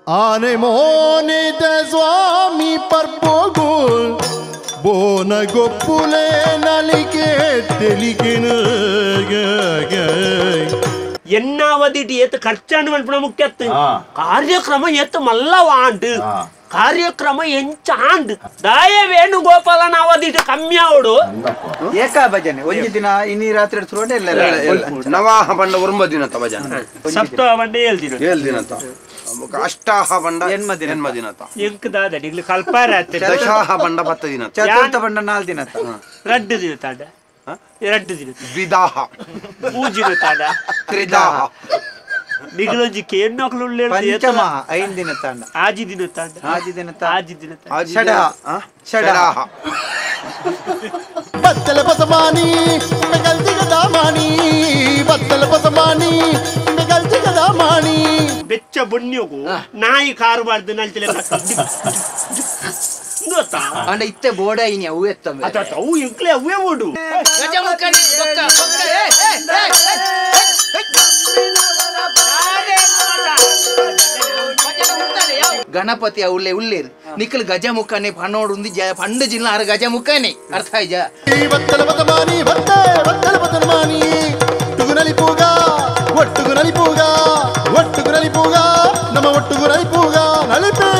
ಆನೆ ಮೋನಿತ ಸ್ವಾಮಿ ಪರ್ಪೋಗುಲ್ ಬೋನ ಗೊಪ್ಪುಲೆ ನಲಿಕೆ ತೆಲಿಕೆನ ಎನ್ನಾವದಿಟಿ ಎತ್ತು ಖರ್ಚಾಂಡು ಮಲ್ಪಣ ಮುಖ್ಯತ್ತು ಕಾರ್ಯಕ್ರಮ ಎತ್ತು ಮಲ್ಲವಾಂಡು ಕಾರ್ಯಕ್ರಮ ಎಂಚಾಂಡು ದಾಯ ವೇಣುಗೋಪಾಲನ ಅವದಿಟ್ಟು ಕಮ್ಮಿ ಅವಡು ಏಕ ಭಜನೆ ಒಂದು ದಿನ ಇನ್ನಿ ರಾತ್ರಿ ಸುರೋಡೆ ನವಾಹ ಬಂಡ ಒಂಬತ್ತು ದಿನ ಭಜನೆ ಸಪ್ತಾಹ ಬಂಡ 7 ದಿನ ಅಷ್ಟಾಹ ಬಂಡ ಎನ್ಮ ದಿನ ಎಂಕ್ ದಾದ ಡಿಗ್ಲಿ ಕಲ್ಪಾರಾತ್ರಿ ದಶಾಹ ಬಂಡ 10 ದಿನ ಚತುರ್ಥ ಬಂಡ 4 ದಿನ 2 ದಿನ ತಾಡ 2 ದಿನ ದ್ವಿದಾಹ ಪೂಜಿನ ತಾಡ ತ್ರಿದಾಹ ನಿಗಳೊಂಜಿ ಕೇನ್ನೋಕ್ಲು ಪಂಚಮ 5 ದಿನ ತಾಂಡ ಆಜಿ ದಿನ ತಾಡ ಆಜಿ ದಿನ ಷಡಾಹ ಬತ್ತಲ ಪಸಮಾನಿ ಮೆಗಲ್ತಿಗ ದಾಮಾನಿ ಬತ್ತಲ ಪಸಮಾನಿ ಮೆಗಲ್ತಿಗ ದಾಮಾನಿ ಬೆಚ್ಚ ಬುಣ್ಯೋಗು ನಾಯಿ ಕಾರುಬಾರ್ದು ನಲ್ತಿಲೆ ಗೊತ್ತಾ ಅಂಡ ಇತ್ತೆ ಬೋಡ ಇನಿ ಅವು ಎತ್ತವೆ ಅತ ಅವು ಇಂಕ್ಲೆ ಅವೇ ಓಡು ಗಣಪತಿ ಅವಳೆ ಉಳ್ಳೇರು ನಿಖಲ್ ಗಜಮುಖನೆ ಪನ್ನೋಡು ಪಂಡು ಜಿಲ್ಲ ಆರು ಗಜಮುಖನೆ ಅರ್ಥ ಆಯ್ಜಾ ಬತ್ತಲ ಪಸಮಾನಿ ಬತ್ತಲ ಪಸಮಾನಿ ಟುಗುನಲಿ ಪೂಗ ಒಟ್ಟುಗುನಲಿ ಪೂಗ ಒಟ್ಟುಗುನಲಿ ಪೂಗ ನಮ್ಮ ಒಟ್ಟುಗುನಲಿ ಪೂಗ ನಲಿಪೆ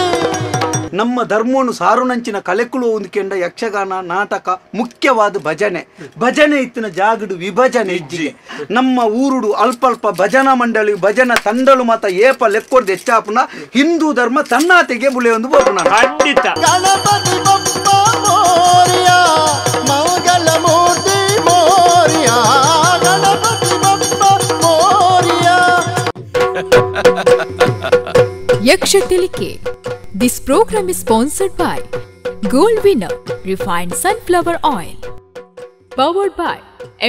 ನಮ್ಮ ಧರ್ಮವನ್ನು ಸಾರುನಂಚಿನ ಕಲೆಕುಳು ಹೊಂದಿಕೊಂಡ ಯಕ್ಷಗಾನ ನಾಟಕ ಮುಖ್ಯವಾದ ಭಜನೆ ಇತ್ತಿನ ಜಾಗಡು ವಿಭಜನೆ ಇಜ್ಜಿಗೆ ನಮ್ಮ ಊರುಡು ಅಲ್ಪ ಭಜನಾ ಮಂಡಳಿ ಭಜನಾ ತಂಡಲು ಮತ ಏಪ ಲೆಕ್ಕೊಡ್ದು ಹೆಚ್ಚಾಪುನ ಹಿಂದೂ ಧರ್ಮ ತನ್ನಾತೆಗೆ ಬುಳೆ ಒಂದು ಬೋಪುನ ಖಂಡಿತ ಗಣಪತಿ ಬಪ್ಪ ಮೋರಿಯಾ ಮಂಗಲ ಮೂರ್ತಿ ಮೋರಿಯಾ ಗಣಪತಿ ಬಪ್ಪ ಮೋರಿಯಾ ಯಕ್ಷತಿಲಿಕೆ. This program is sponsored by Gold Winner Refined Sunflower Oil, powered by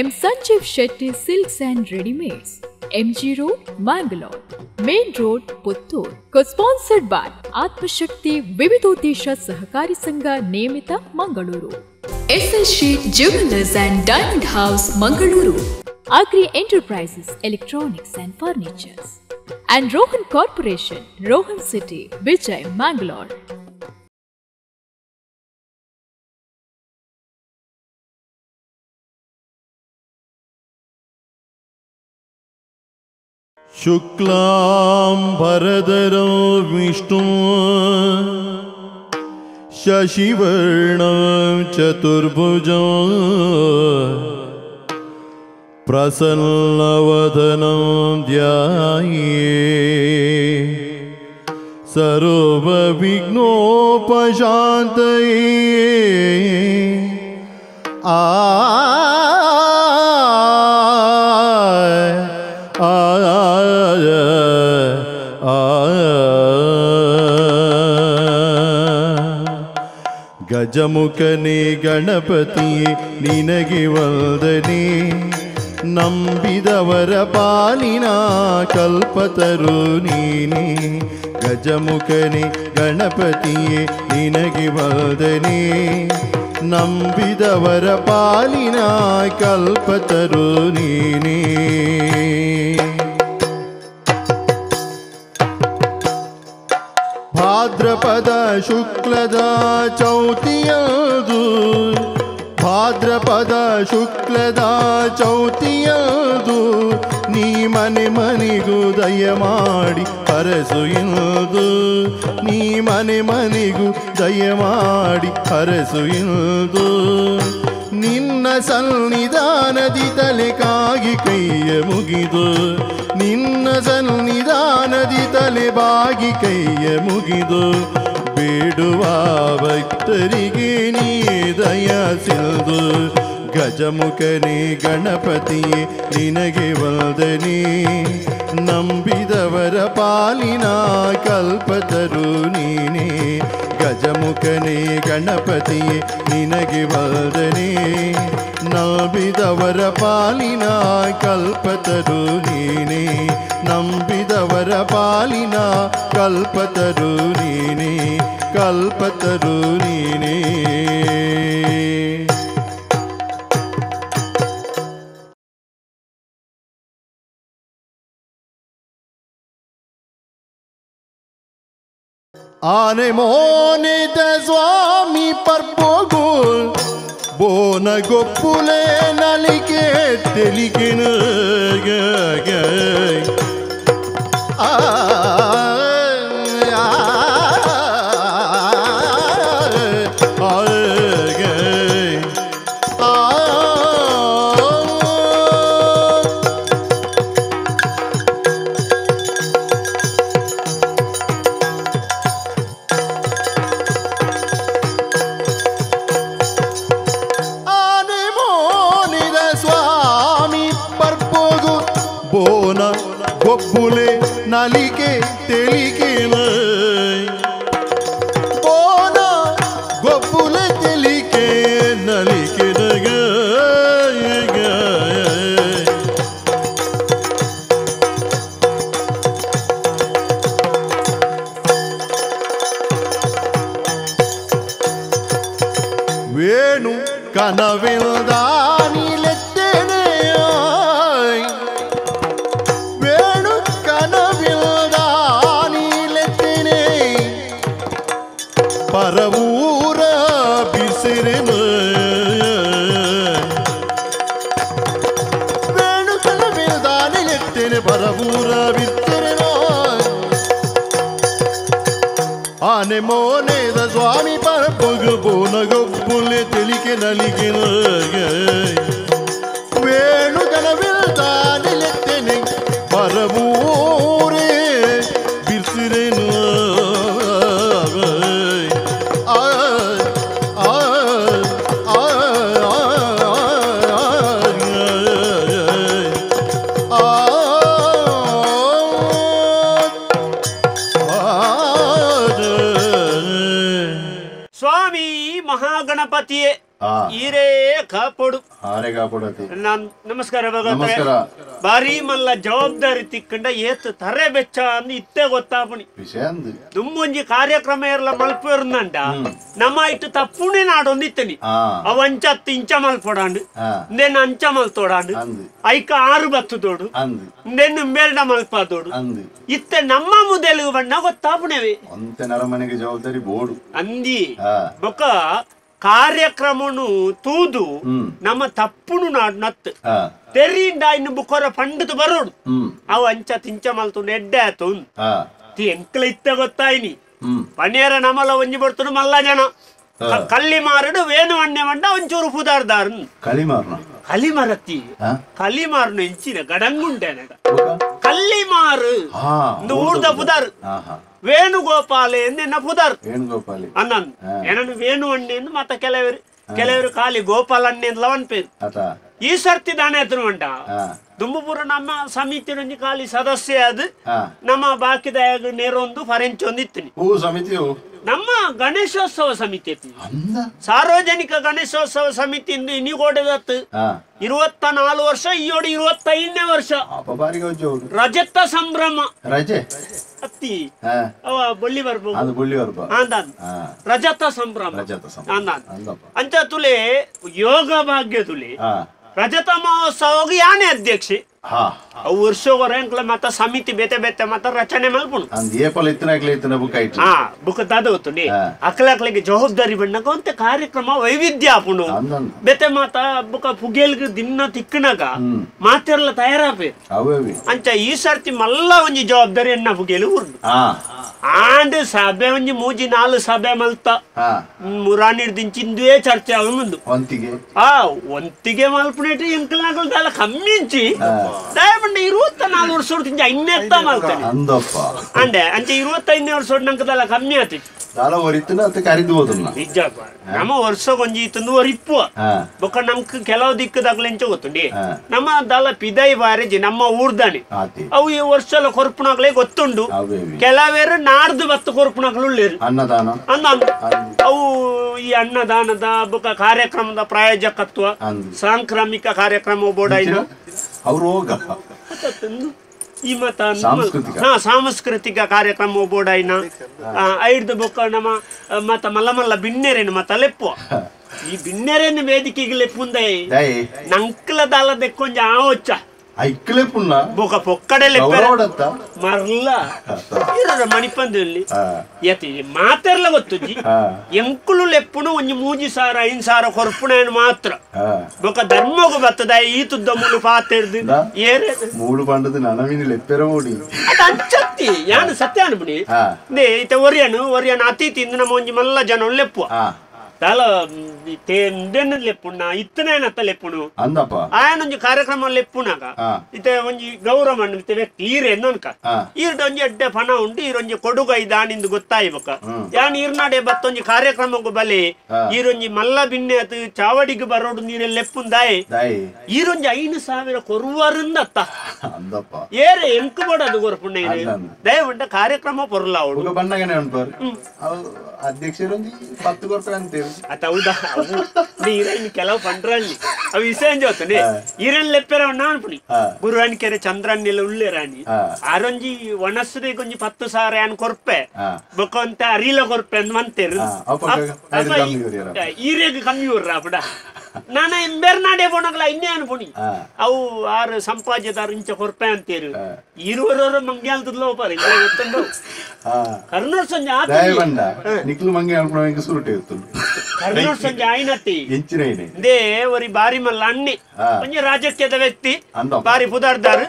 M. Sanjeev Shetty Silks and Ready-Mades, MG Road, Mangalore, Main Road, Puttur. Co-sponsored by Atmashakti Vividodesha Sahakari Sangha Niyamita, Mangaluru, SS Sheet Jewelers and Diamond House, Mangaluru, Agri Enterprises Electronics and Furnitures, and Rohan Corporation, Rohan City, Vijay, Mangalore. शुक्लां भरधरं विष्णुं शशिवर्णं चतुर्भुजं प्रसन्नवदनं ध्याये सर्वविघ्नोपशान्तये ಗಜಮುಖನೇ ಗಣಪತಿಯೇ ನಿನಗೆ ವಂದನೆ ನಂಬಿದವರ ಪಾಲಿನ ಕಲ್ಪತರು ನೀನೆ ಗಜಮುಖನೇ ಗಣಪತಿಯೇ ನಿನಗೆ ವಂದನೆ ನಂಬಿದವರ ಪಾಲಿನ ಕಲ್ಪತರು ನೀನೆ ಭಾದ್ರಪದ ಶುಕ್ಲದ ಚೌತಿಯದು ಭಾದ್ರಪದ ಶುಕ್ಲದ ಚೌತಿಯದು ನೀ ಮನೆಗೂ ದಯ ಮಾಡಿ ಹರಸು ಎಂದು ನೀ ಮನೆಗೂ ದಯ ಮಾಡಿ ಹರಸು ಎಂದು ನಿನ್ನ ಸನ್ನಿಧಾನದಿ ತಲೆಕಾಗಿ ಕೈಯ ಮುಗಿದು ನಿನ್ನ ಸನ್ನಿಧಾನದಿ ತಲೆ ಬಾಗಿ ಕೈಯ ಮುಗಿದು ಬೇಡುವ ಭಕ್ತರಿಗೆ ನೀ ದಯಸಿಲ್ದು ಗಜಮುಖನೇ ಗಣಪತಿಯೇ ನಿನಗೆ ವಂದನೆ ನಂಬಿದವರ ಪಾಲಿನ ಕಲ್ಪತರು ನೀನೇ ಗಜಮುಖನೇ ಗಣಪತಿಯೇ ನಿನಗೆ ವಂದನೆ ನಂಬಿದವರ ಪಾಲಿನ ಕಲ್ಪತರು ನೀನೇ ನಂಬಿದವರ ಪಾಲಿನ ಕಲ್ಪತರು ನೀನೇ ಕಲ್ಪತರು ನೀನೇ. ಆನೆ ಮೋನಿದ ಸ್ವಾಮಿ ಪರ್ಪೋಗುಲ್ ಬೋನ ಗೊಪ್ಪುಲೆ ನಲಿಕೆ ತೆಲಿಕೆನ ಆ ಗೊಬ್ಬುಲೆ ನಲಿಕೆ ತೆಲಿಕೆನ ಬೋನ ಗೊಬ್ಬುಲೆ ತೆಲಿಕೆ ನಲಿಕೆನಗ ವೇಣು ಕನವಿಲ್ದಾನಿಲೆತ್ತೇನೆ ಪರವೂರ ಬಿಸಿರಿನ ವೇಣುಕನ ವೇದಾನೆತ್ತೇನೆ ಪರವೂರ ಬಿಸಿರಿನ ಆನೆ ಮೋನೇದ ಸ್ವಾಮಿ ಪರಪೊಗು ಬೋನಗೊಬ್ಬುಲೆ ತೆಲಿಕೆ ನಲಿಕೆನ ವೇಣುಕನ ವೇದಾನೆತ್ತೇನೆ ಪರವೂರೇ ಬಿಸಿರಿನ ಸ್ವಾಮಿ ಮಹಾಗಣಪತಿಯೇ ಈರೇ ಕಾಪಾಡು ಆರೆ ಕಾಪಾಡತಿ ನಮಸ್ಕಾರ ಭಗವಂತ ಬಾರಿ ಮಲ್ಲ ಜವಾಬ್ದಾರಿ ತಿಕ್ಕಂಡ ಏತ್ ತರೆ ಬೆಚ್ಚ ಅಂದ್ ಇತ್ತೆ ಗೊತ್ತಾಪಣಿ ದುಮ್ಮೊಂಜಿ ಕಾರ್ಯಕ್ರಮ ಎಲ್ಲ ಮಲ್ಪೇರ್ನಂಡ ನಮ್ಮ ಇಟ್ಟು ತಪ್ಪುಣೆ ನಾಡೊಂದಿತ್ತನಿ ಅವ ಅಂಚತ್ತು ಇಂಚ ಮಲ್ಪೊಡಾಂಡು ಇಂದೇನು ಅಂಚ ಮಲ್ತೋಡಾಂಡು ಐಕ 6 ಬತ್ತು ತೋಡು ಇಂದೇನು ಮೇಲ್ಡ ಮಲ್ಪಾದೋಡು ಇತ್ತೆ ನಮ್ಮ ಮುದೆಲು ಬಣ್ಣ ಗೊತ್ತಾಪಣೆವೆ ನರಮನೆಗೆ ಜವಾಬ್ದಾರಿ ಬೋಡು ಅಂದಿ ಬೊಕ ಕಾರ್ಯಕ್ರಮನು ತೂದು ನಮ್ಮ ತಪ್ಪುನು ನಾಡ್ ನತ್ ತೆರಿಂದ ಇನ್ನು ಬುಕ್ಕೊರ ಪಂಡದು ಬರೋಡು ಅವ ಅಂಚ ತಿಂಚ ಮಲ್ತು ನೆಡ್ಡೆ ಆತು ಎಂಕ್ಲ ಇತ್ತ ಗೊತ್ತಾಯ್ನಿ ಪನೇರ ನಮಲ ಒಂಜಿ ಬರ್ತನು ಮಲ್ಲ ಜನ ಕಲ್ಲಿ ಮಾರಡು ವೇಣು ಅಣ್ಣೆ ಮಂಡ ಒಂಚೂರು ಪುದಾರ್ದಾರ್ ಕಲಿಮರತ್ತಿ ಕಲಿಮಾರ್ನು ಎಂಚಿನ ಗಡಂಗುಂಟೆ ಕಲ್ಲಿಮಾರು ಊರ್ದ ಪುದಾರ್ ವೇಣುಗೋಪಾಲೆ ಎಂದೆನ್ನ ಪುದಾರ್ ಅನ್ನಂದು ಏನನ್ನು ವೇಣು ಅಣ್ಣೆಂದು ಮತ್ತ ಕೆಲವರು ಖಾಲಿ ಗೋಪಾಲ ಅಣ್ಣೆ ಅಂತ ಲವನ್ ಪೇರು ಈ ಸರ್ತಿ ದಾನೆ ಎತ್ತನು ಉಂಟ ದುಂಬುಪುರ ನಮ್ಮ ಸಮಿತಿ ಖಾಲಿ ಸದಸ್ಯ ಅದು ನಮ್ಮ ಬಾಕಿದ ನೇರೊಂದು ಫರೆಂಚ್ ಒಂದಿತ್ತೀನಿ ನಮ್ಮ ಗಣೇಶೋತ್ಸವ ಸಮಿತಿ ಸಾರ್ವಜನಿಕ ಗಣೇಶೋತ್ಸವ ಸಮಿತಿ ಇಂದು ಇನ್ನಿಗೋಡೆದತ್ತು 24 ವರ್ಷ ಈಯೋಡು 25ನೇ ವರ್ಷ ರಜತ ಸಂಭ್ರಮ ರಜೆ ಅತ್ತಿ ಅವ ಬೊಳ್ಳಿ ಬರ್ಬೋದು ರಜತ ಸಂಭ್ರಮ ಅಂಚ ತುಲೆ ಯೋಗ ಭಾಗ್ಯ ತುಲೆ ರಜತ ಮಹೋತ್ಸವ ಯಾನೇ ಅಧ್ಯಕ್ಷೆ ಅವು ವರ್ಷೋಗರ ಎಂಕ್ಲ ಮತ್ತ ಸಮಿತಿ ಬೇತೆ ಬೇತೆ ಮತ್ತ ರಚನೆ ಮಲ್ಪುಣು ಬುಕ್ ತದೋತುಂಡಿ ಅಕ್ಲಕ್ಲಿಗೆ ಜವಾಬ್ದಾರಿ ಬಣ್ಣಗ ಅಂತ ಕಾರ್ಯಕ್ರಮ ವೈವಿಧ್ಯ ಆಪುಂಡು ಬೇತೆ ಮಾತ ಬುಕ ಪುಗೇಲ್ಗ ದಿನ ತಿಕ್ಕನಗ ಮಾತೆರ್ಲ ತಯಾರಾಪೆ ಅಂಚ ಈ ಸರ್ತಿ ಮಲ್ಲ ಒಂಜಿ ಜವಾಬ್ದಾರಿ ಎನ್ನ ಪುಗೇಲು ಉರ್ದು ಆಂಡ್ ಸಭೆ ಒಂಜಿ 3-4 ಸಭೆ ಮಲ್ತ ಮುರಾಣಿರ್ ದಿಂಚಿಂದುವೆ ಚರ್ಚೆ ಅವ ಮುಂದು ಒಂತಿಗೆ ಮಲ್ಪುನೇಟಿ ಎಂಕ್ಲನಗಲ್ದಲ್ಲ ಕಮ್ಮಿ ಇಂಚಿ ದಯಪಂಡ 24 ವರ್ಷ ತಿಂಜ ಇನ್ನೆತ್ತ ಮಲ್ತಾನೆ ಅಂಡೆ ಅಂಚೆ 25ನೇ ವರ್ಷ ನಂಕದಲ್ಲ ಕಮ್ಮಿ ಆತಿ ನಮ್ಮ ವರ್ಷ ಕೊಂಜಿ ತಂದು ಒರಿಪ್ಪುವ ಬೊಕ್ಕ ನಮ್ಕ್ ಕೆಲವು ದಿಕ್ಕದಾಗ್ಲೆಂಚ ಗೊತ್ತುಂಡಿ ನಮ್ಮ ದಲ ಪಿದೈ ಬಾರೇಜಿ ನಮ್ಮ ಊರ್ದಾನೆ ಅವು ಈ ವರ್ಷ ಎಲ್ಲ ಕೊರ್ಪುನಾಗ್ಲೇ ಗೊತ್ತುಂಡು ಕೆಲವೇರು ನಾಡ್ದು ಬತ್ತು ಕೊರ್ಪುನಾಗ್ಲು ಉಳ್ಳೇರು ಅನ್ನ ಅವು ಈ ಅನ್ನದಾನದ ಬೊಕ್ಕ ಕಾರ್ಯಕ್ರಮದ ಪ್ರಾಯೋಜಕತ್ವ ಸಾಂಕ್ರಾಮಿಕ ಕಾರ್ಯಕ್ರಮ ಬೋರ್ಡ್ ಈ ಮತ ಸಾಂಸ್ಕೃತಿಕ ಕಾರ್ಯಕ್ರಮ ಬೋಡಾಯ್ನ ಐದು ಬೊಕ್ಕ ನಮ್ಮ ಮತ ಮಲ್ಲ ಮಲ್ಲ ಬಿನ್ನೆರೇನು ಮತ ಲೆಪ್ಪು ಈ ಬಿನ್ನೆರೇನು ವೇದಿಕೆಗೆ ಲೆಪ್ಪುಂದೆ ನಂಕ್ಲ ದಾಲ ದೆಕ್ಕೊಂಜ ಆವೊಚ್ಚ ಐಕ್ಲೆಪ್ಪುನ್ನ ಬೊಕ ಪೊಕ್ಕಡೆ ಲೆಪ್ಪೆರ ಗೌರವಡತ್ತ ಮರ್ಲ ಇರ ಮಣಿಪಂದಲ್ಲಿ ಯತಿ ಮಾತೆರ್ಲ ಗೊತ್ತುಜಿ ಎಂಕುಲು ಲೆಪ್ಪುನು ಒಂಜಿ 3,000-5,000 ಕೊರ್ಪುಣೇನು ಮಾತ್ರ ಬೊಕ ಧರ್ಮಗು ಬತ್ತದ ಈ ತುದ್ದ ಮುಳು ಪಾತೆರ್ದು ಏರೆ ಮೂಡು ಪಂಡದ ನನವಿನ ಲೆಪ್ಪೆರ ಓಡಿ ಅದ ಅಂಚತ್ತಿ ಯಾನು ಸತ್ಯ ಅನ್ಬಿಡಿ ದೇ ಇತ ಒರಿಯನು ಅತಿಥಿ ಇಂದು ನಮ್ಮ ಒಂಜಿ ಮಲ್ಲ ಜನ ಲೆಪ್ಪುವ ತಾಲ ಲೆಪ್ಪುಣ್ಣ ಇತ್ತನೇನತ್ತ ಲೆಪ್ಪುಣು ಅಂದಪ್ಪ ಆಯನ ಒಂಜಿ ಕಾರ್ಯಕ್ರಮ ಲೆಪ್ಪುನಾಗ ಇತ್ತೆ ಒಂಜಿ ಗೌರವ ಇತ್ತೆ ವ್ಯಕ್ತಿ ಈರೆ ಎನ್ನೊನ್ಕ ಈರ್ದ ಒಂಜಿ ಎಡ್ಡೆ ಪಣ ಉಂಟು ಈರೊಂಜಿ ಕೊಡುಗೈ ದಾನಿಂದು ಗೊತ್ತಾಯ್ಬಕ ಯಾನ್ ಈರ್ನಾಡೆ ಬತ್ತೊಂಜಿ ಕಾರ್ಯಕ್ರಮಕ್ಕೂ ಬಲೆ ಈರೊಂಜಿ ಮಲ್ಲ ಬಿನ್ನೆ ಅತ್ ಚಾವಡಿಗೆ ಬರೋಡು ನೀನೆ ಲೆಪ್ಪುಂದಾಯ್ ಈರೊಂಜಿ 5,000 ಕೊರುವರಿಂದ ಅತ್ತ ಅಂದಪ್ಪ ಏರೆ ಎಂಕು ಬೋಡದು ಕೊರ್ಪುಣ್ಣ ಇದೆ ದಯವುಂಟ ಕಾರ್ಯಕ್ರಮ ಪೊರ್ಲಾವಡು ಬಣ್ಣಗನೆ ಉಂಟು ಅಧ್ಯಕ್ಷರೊಂದು 10 ಕೊರ್ಪೆ ಅಂತೇವೆ ಅತ ಹೌದಾ ನೀರನ್ನು ಕೆಲವು ಪಂಡ್ರಲ್ಲಿ ಅವು ವಿಷಯ ಜೋತನೆ ಈರನ್ ಲೆಪ್ಪೆರವನ್ನ ಅನ್ಪುಣಿ ಗುರುವಾನಿ ಕೆರೆ ಚಂದ್ರನ್ನೆಲ್ಲ ಉಳ್ಳೆ ರಾಣಿ ಆರೊಂಜಿ ಒಣಸ್ರೆ ಕೊಂಜಿ 10,000 ಯಾನ್ ಕೊರ್ಪೆ ಬೊಕ್ಕಂತ ಅರಿಲ ಕೊರ್ಪೆ ಅಂತ ಮಂತೇರು ಈರೆಗ್ ಕಮ್ಮಿ ಉರ್ರ ಬುಡ ನಾನ ಎಂಬೆರ್ನಾಡೆ ಬೋಣಗ್ಲ ಇನ್ನೇ ಅನ್ಪುಣಿ ಅವು ಆರು ಸಂಪಾದ್ಯದಾರು ಇಂಚ ಕೊರ್ಪೆ ಅಂತೇರು ಇರುವರವರು ಮಂಗ್ಯ ಅಂತದ್ಲೋ ಪಾರಿ ಗೊತ್ತುಂಡು ಕರ್ನೂರ್ ಸಂಜೆ ನಿಕ್ಲು ಮಂಗೆ ಅನ್ಕೊಂಡು ಸುರುಟೆ ಕರ್ನೂರ್ ಸಂಜೆ ಆಯ್ನತ್ತಿ ದೇ ಒರಿ ಬಾರಿ ಮಲ್ಲ ಅಣ್ಣಿ ಒಂಜಿ ರಾಜಕೀಯದ ವ್ಯಕ್ತಿ ಬಾರಿ ಪುದಾರ್ದಾರು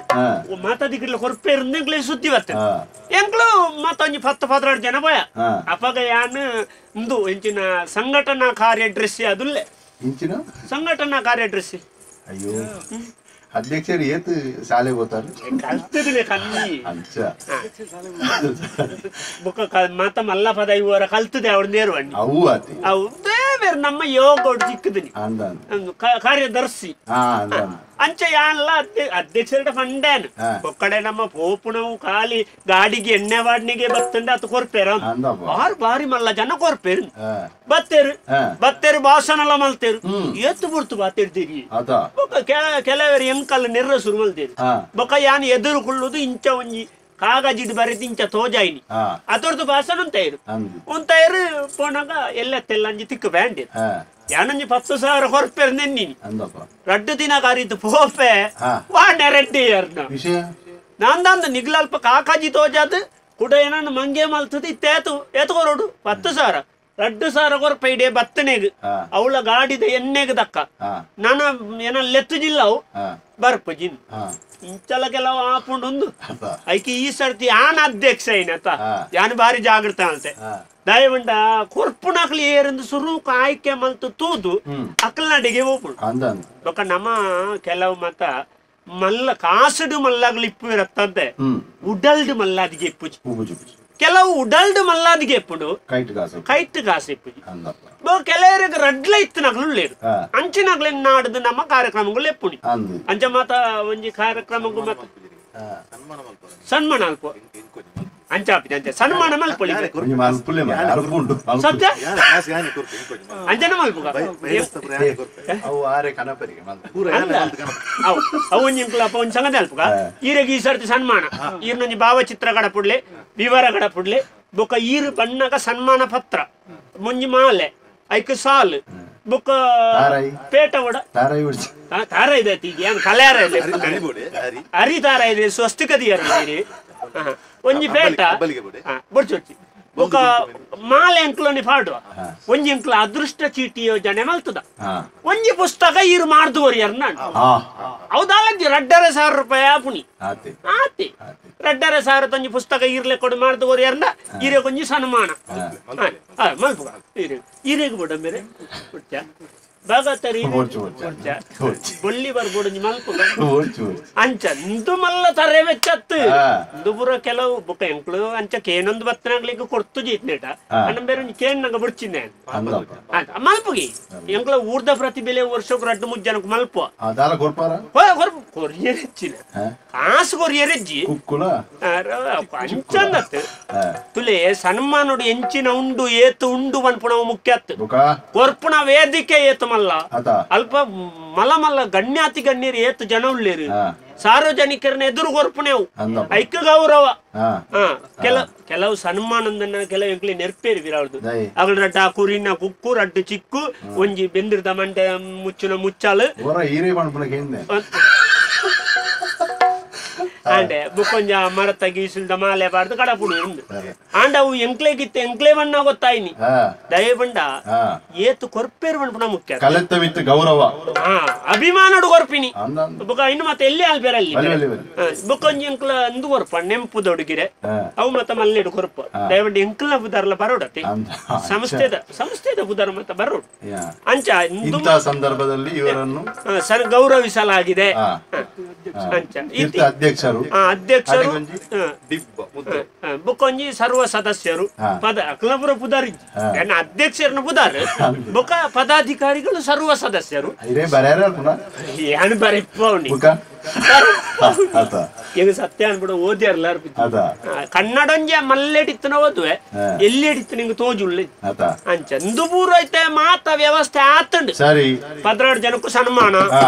ಮಾತಾದಿಕ್ಲ ಕೊರ್ಪೆ ಇರ್ದಂಗ್ಲೇ ಸುದ್ದಿ ಬತ್ತೆ ಎಂಕ್ಲು ಮತ್ತೊಂಜಿ 10-16 ಜನ ಬಯ ಅಪಗ ಯಾನ್ ಇಂದು ಎಂಚಿನ ಸಂಘಟನಾ ಕಾರ್ಯದರ್ಶಿ ಅದುಲ್ಲೆ ಇಂಚಿನ ಸಂಘಟನಾ ಕಾರ್ಯದರ್ಶಿ ಅಯ್ಯೋ ಅಧ್ಯಕ್ಷರು ಏತ್ ಶಾಲೆ ಹೋಗ್ತಾರೆ ಕಲ್ತಿದ್ರೆ ಕಮ್ಮಿ ಅಂಚ ಬುಕ್ಕ ಮಾತ ಮಲ್ಲ ಪದ ಇವರ ಕಲ್ತದೆ ಅವ್ರ ನೇರವಣ್ಣಿ ಅವು ಆತಿ ಅವು ಬೇರೆ ನಮ್ಮ ಯೋಗ ಸಿಕ್ಕದಿನಿ ಕಾರ್ಯದರ್ಶಿ ಅಂಚ ಯಾನ್ಲ ಅಧ್ಯಕ್ಷರ ಫಂಡೇನ್ ಒಕ್ಕಡೆ ನಮ್ಮ ಪೋಪುಣವು ಖಾಲಿ ಗಾಡಿಗೆ ಎಣ್ಣೆ ವಾಡ್ನಿಗೆ ಬತ್ತಂಡೆ ಅತ್ ಕೊರ್ಪೇರ ಬಾರಿ ಮಲ್ಲ ಜನ ಕೊರ್ಪೇರು ಬತ್ತೇರು ಭಾಷಣ ಎಲ್ಲ ಮಲ್ತೇರು ಎತ್ತು ಬಿಡ್ತು ಬಾತಿರ್ತೀರಿ ಕೆಲವರು ಎಂಕಲ್ ನೆರ್ರ ಶುರು ಮಲ್ತೇರು ಬೊಕ್ಕ ಯಾನ್ ಎದುರು ಕೊಳ್ಳುದು ಇಂಚ ಒಂಜಿ ಕಾಗಜಿಡ್ ಬರೆದು ಇಂಚ ತೋಜಾಯಿನಿ ಅದರದ್ದು ಭಾಷಣ ಉಂತಾಯಿರು ಪೋನಾಗ ಎಲ್ಲೆತ್ತೆಲ್ಲ ಅಂಜಿ ತಿಕ್ಕು ಬ್ಯಾಂಡ್ ಯಾನಂಜಿ 10,000 ಕೊರ್ಪೇರ್ ನೆನ್ನಿನಿ 2 ದಿನ ಕಾರಿದ್ದು ಪೋಪೆ ವಾಡ್ನೆ ರೆಡ್ಡಿ ಯಾರ್ನ ನಂದಂದು ನಿಗ್ಲಲ್ಪ ಕಾಕಾಜಿ ತೋಜಾದ್ ಕೂಡ ಏನನ್ನ ಮಂಗೆ ಮಲ್ತದ ಇತ್ತೇತು ಎತ್ಕೊರೋಡು 10,000 2,000 ಕೊರ್ಪೆ ಇಡೇ ಬತ್ತನೆಗ್ ಅವಳ ಗಾಡಿದ ಎಣ್ಣೆಗ್ ದಕ್ಕ ನಾನು ಏನ ಲೆತ್ತು ಜಿಲ್ಲವು ಬರ್ಪ ಜಿನ್ ಇಂಚಲ ಕೆಲವು ಆಪುಂಡು ಐಕಿ ಈ ಸರ್ತಿ ಯಾನ್ ಅಧ್ಯಕ್ಷ ಏನತ್ತ ಯಾನ್ ಬಾರಿ ಜಾಗೃತ ಅಂತೆ ದಯವಂಡ ಕೊರ್ಪುಣಕ್ಲಿ ಏರಂದು ಸುರುಕ ಆಯ್ಕೆ ಮಲ್ತು ತೂದು ಅಕ್ಕಲ್ನಾಡಿಗೆ ಹೋಗ್ಬಿಡು ಬೊಕ್ಕ ನಮ್ಮ ಕೆಲವು ಮತ ಮಲ್ಲ ಕಾಸಡು ಮಲ್ಲಾಗ್ಲಿ ಇಪ್ಪು ಇರತ್ತಂತೆ ಉಡಲ್ಡ್ ಮಲ್ಲಾದಿಗೆ ಇಪ್ಪುಜಿ ಕೆಲವು ಉಡಲ್ಡ್ ಮಲ್ಲಾದಿಗೆ ಇಪ್ಪುಡು ಕೈಟ್ ಕಾಸು ಇಪ್ಪುಜಿ ಕೆಲವರಿಗೆ ರಡ್ಲ ಇತ್ತಿನಾಗ್ಲು ಲೇರು ಅಂಚಿನಾಗ್ಲಿ ನಾಡ್ದು ನಮ್ಮ ಕಾರ್ಯಕ್ರಮಗಳು ಎಪ್ಪುಣಿ ಅಂಚ ಮಾತ ಒಂಜಿ ಕಾರ್ಯಕ್ರಮಗೂ ಮತ ಸನ್ಮಾನ ಅಲ್ಪ ಅಂಚಾಪಿ ಅಂಚೆ ಸನ್ಮಾನ ಮಲ್ಪೊಳಿ ಸತ್ಯ ಅಂಚನ ಮಲ್ಪುಗ ಅವು ಒಂಜಿಂಕ್ಲಪ್ಪ ಒಂದ್ ಸಂಗತಿ ಅಲ್ಪುಗ ಈರೆಗೆ ಈ ಸರ್ತಿ ಸನ್ಮಾನ ಈರ್ನೊಂಜಿ ಭಾವಚಿತ್ರ ಗಡಪುಡ್ಲೆ ವಿವರ ಗಡಪುಡ್ಲೆ ಬೊಕ್ಕ ಈರು ಬಣ್ಣಗ ಸನ್ಮಾನ ಪತ್ರ ಮುಂಜಿ ಮಾಲೆ ಐಕ್ ಸಾಲ್ ಬೊಕ್ಕ ಪೇಟ ಒಡ ತಾರ ಇದೆ ಏನ್ ಕಲ್ಯಾರ ಇದೆ ಹರಿ ತಾರ ಇದೆ ಸ್ವಸ್ತಿಕದಿ ಅರಿ ಒಂಜಿ ಪೇಟ ಬೊಡ್ಚೊಚ್ಚಿ ಬೊಕ್ಕ ಮಾಲೆ ಎಂಕ್ಲೋನಿ ಪಾಡುವ ಒಂಜಿ ಎಂಕ್ಲ ಅದೃಷ್ಟ ಚೀಟಿ ಯೋಜನೆ ಮಲ್ತದ ಒಂಜಿ ಪುಸ್ತಕ ಈರು ಮಾಡ್ದುವರಿ ಅರ್ನ ಹೌದಾಲಜ್ಜಿ 2,500 ರೂಪಾಯಿ ಆಪುಣಿ ಆತಿ 2,500 ಒಂಜಿ ಪುಸ್ತಕ ಈರ್ಲೆ ಕೊಡು ಮಾಡ್ದುವರಿ ಅರ್ನ ಈರೆ ಒಂಜಿ ಸನ್ಮಾನ ಮಲ್ಪುಗ ಈರೆಗೆ ಬಿಡ ಮೇರೆ ಬೊಳ್ಳಿ ಬರ್ಬೋಡು ಮಲ್ಪುಗ ಅಂಚ ಇಂದು ಮಲ್ಲ ತರೆ ವೆಚ್ಚತ್ತು ಇಂದು ಪುರ ಕೆಲವು ಬೊಕ್ಕ ಎಂಕ್ಳು ಅಂಚ ಕೇನೊಂದು ಬತ್ತನಾಗ್ಲಿಕ್ಕೆ ಕೊಡ್ತು ಜೀತ್ನೇಟ ಅಣ್ಣ ಬೇರೆ ಕೇನ್ನಂಗ ಬಿಡ್ಚಿನ್ನೆ ಮಲ್ಪುಗಿ ಎಂಕ್ಳ ಊರ್ದ ಪ್ರತಿಭೆಲೆ ವರ್ಷಕ್ಕೆ 2-3 ಜನಕ್ಕೆ ಮಲ್ಪುವ ಕೊರಿಯರೆಚ್ಚಿನ ಕಾಸು ಕೊರಿಯರೆಜ್ಜಿ ಅಂಚಂದತ್ತು ತುಲೆ ಸನ್ಮಾನೋಡು ಎಂಚಿನ ಉಂಡು ಏತು ಉಂಡು ಮನ್ಪುಣ ಮುಖ್ಯ ಕೊರ್ಪುಣ ವೇದಿಕೆ ಏತು ಮಲ್ಲ ಅಲ್ಪ ಮಲ್ಲ ಮಲ್ಲ ಗಣ್ಯಾತಿ ಗಣ್ಯರು ಏತು ಜನ ಉಳ್ಳೇರು ಸಾರ್ವಜನಿಕರನ್ನ ಎದುರು ಕೊರ್ಪುಣೆವು ಐಕ ಗೌರವ ಕೆಲವು ಸನ್ಮಾನದನ್ನ ಕೆಲವು ಎಂಕ್ಲಿ ನೆರ್ಪೇರಿ ವಿರಾಳ್ದು ಅಗಳ ರಡ್ಡ ಕುರಿನ ಕುಕ್ಕು ರಡ್ಡು ಚಿಕ್ಕು ಒಂಜಿ ಬೆಂದಿರ್ದ ಮಂಡೆ ಮುಚ್ಚಿನ ಮುಚ್ಚಾಲು అంటే బుక్కొంజ మరత గీసుల మాలే పాడుతూ కడపుడు ఉంది అంటే అವು ఎంక్లేకిత్తే ఎంక్లేవన్నా ಗೊತ್ತಾಯಿನಿ ದಯಬಂಡ ಏತು ಕೊರ್ಪೇರು ಅನ್ಪುಣ ಮುಖ್ಯ ಕಲೆತ್ತವಿತ್ತು ಗೌರವ ಅಭಿಮಾನಡು ಕೊರ್ಪಿನಿ ಬುಕ್ಕ ಇನ್ನು ಮತ್ತೆ ಎಲ್ಲಿ ಆಲ್ಬೇರಲ್ಲಿ ಬುಕ್ಕೊಂಜಿ ಎಂಕ್ಲ ಅಂದು ಕೊರ್ಪ ನೆಂಪು ದೊಡಗಿರೆ ಅವು ಮತ್ತೆ ಮಲ್ಲೆಡು ಕೊರ್ಪ ದಯಬಂಡ ಎಂಕ್ಲ ಬುದಾರ್ಲ ಬರೋಡತಿ ಸಂಸ್ಥೆದ ಬುದಾರ ಮತ್ತೆ ಬರೋಡು ಅಂಚ ಇಂಥ ಸಂದರ್ಭದಲ್ಲಿ ಇವರನ್ನು ಗೌರವಿಸಲಾಗಿದೆ ಅಂಚ ಅಧ್ಯಕ್ಷರು ಬುಕ್ಕೊಂಜಿ ಸರ್ವ ಸದಸ್ಯರು ಪದ ಅಕ್ಲಪುರ ಪುದಾರಿ ಅಧ್ಯಕ್ಷರನ್ನ ಪುದಾರ ಬುಕ್ಕ ಪದಾಧಿಕಾರಿಗಳು ಸರ್ವ ಸದಸ್ಯರು ಏನ್ ಬರಿಪ್ಪವನಿ ಈಗ ಸತ್ಯ ಅನ್ಬಿಡ ಓದ್ಯಾರಲ್ಲ ಕನ್ನಡಂಜ ಮಲ್ಲೆಡಿತ್ತನ ಓದುವೆ ಎಲ್ಲಿ ಎಡಿತ್ತು ನಿಂಗೆ ತೋಜುಳ್ಳಿ ಅಂಚಂದು ಪೂರ್ವ ಐತೆ ಮಾತ ವ್ಯವಸ್ಥೆ ಆತಂಡು ಪದ್ರಾಡು ಜನಕ್ಕೂ ಸನ್ಮಾನ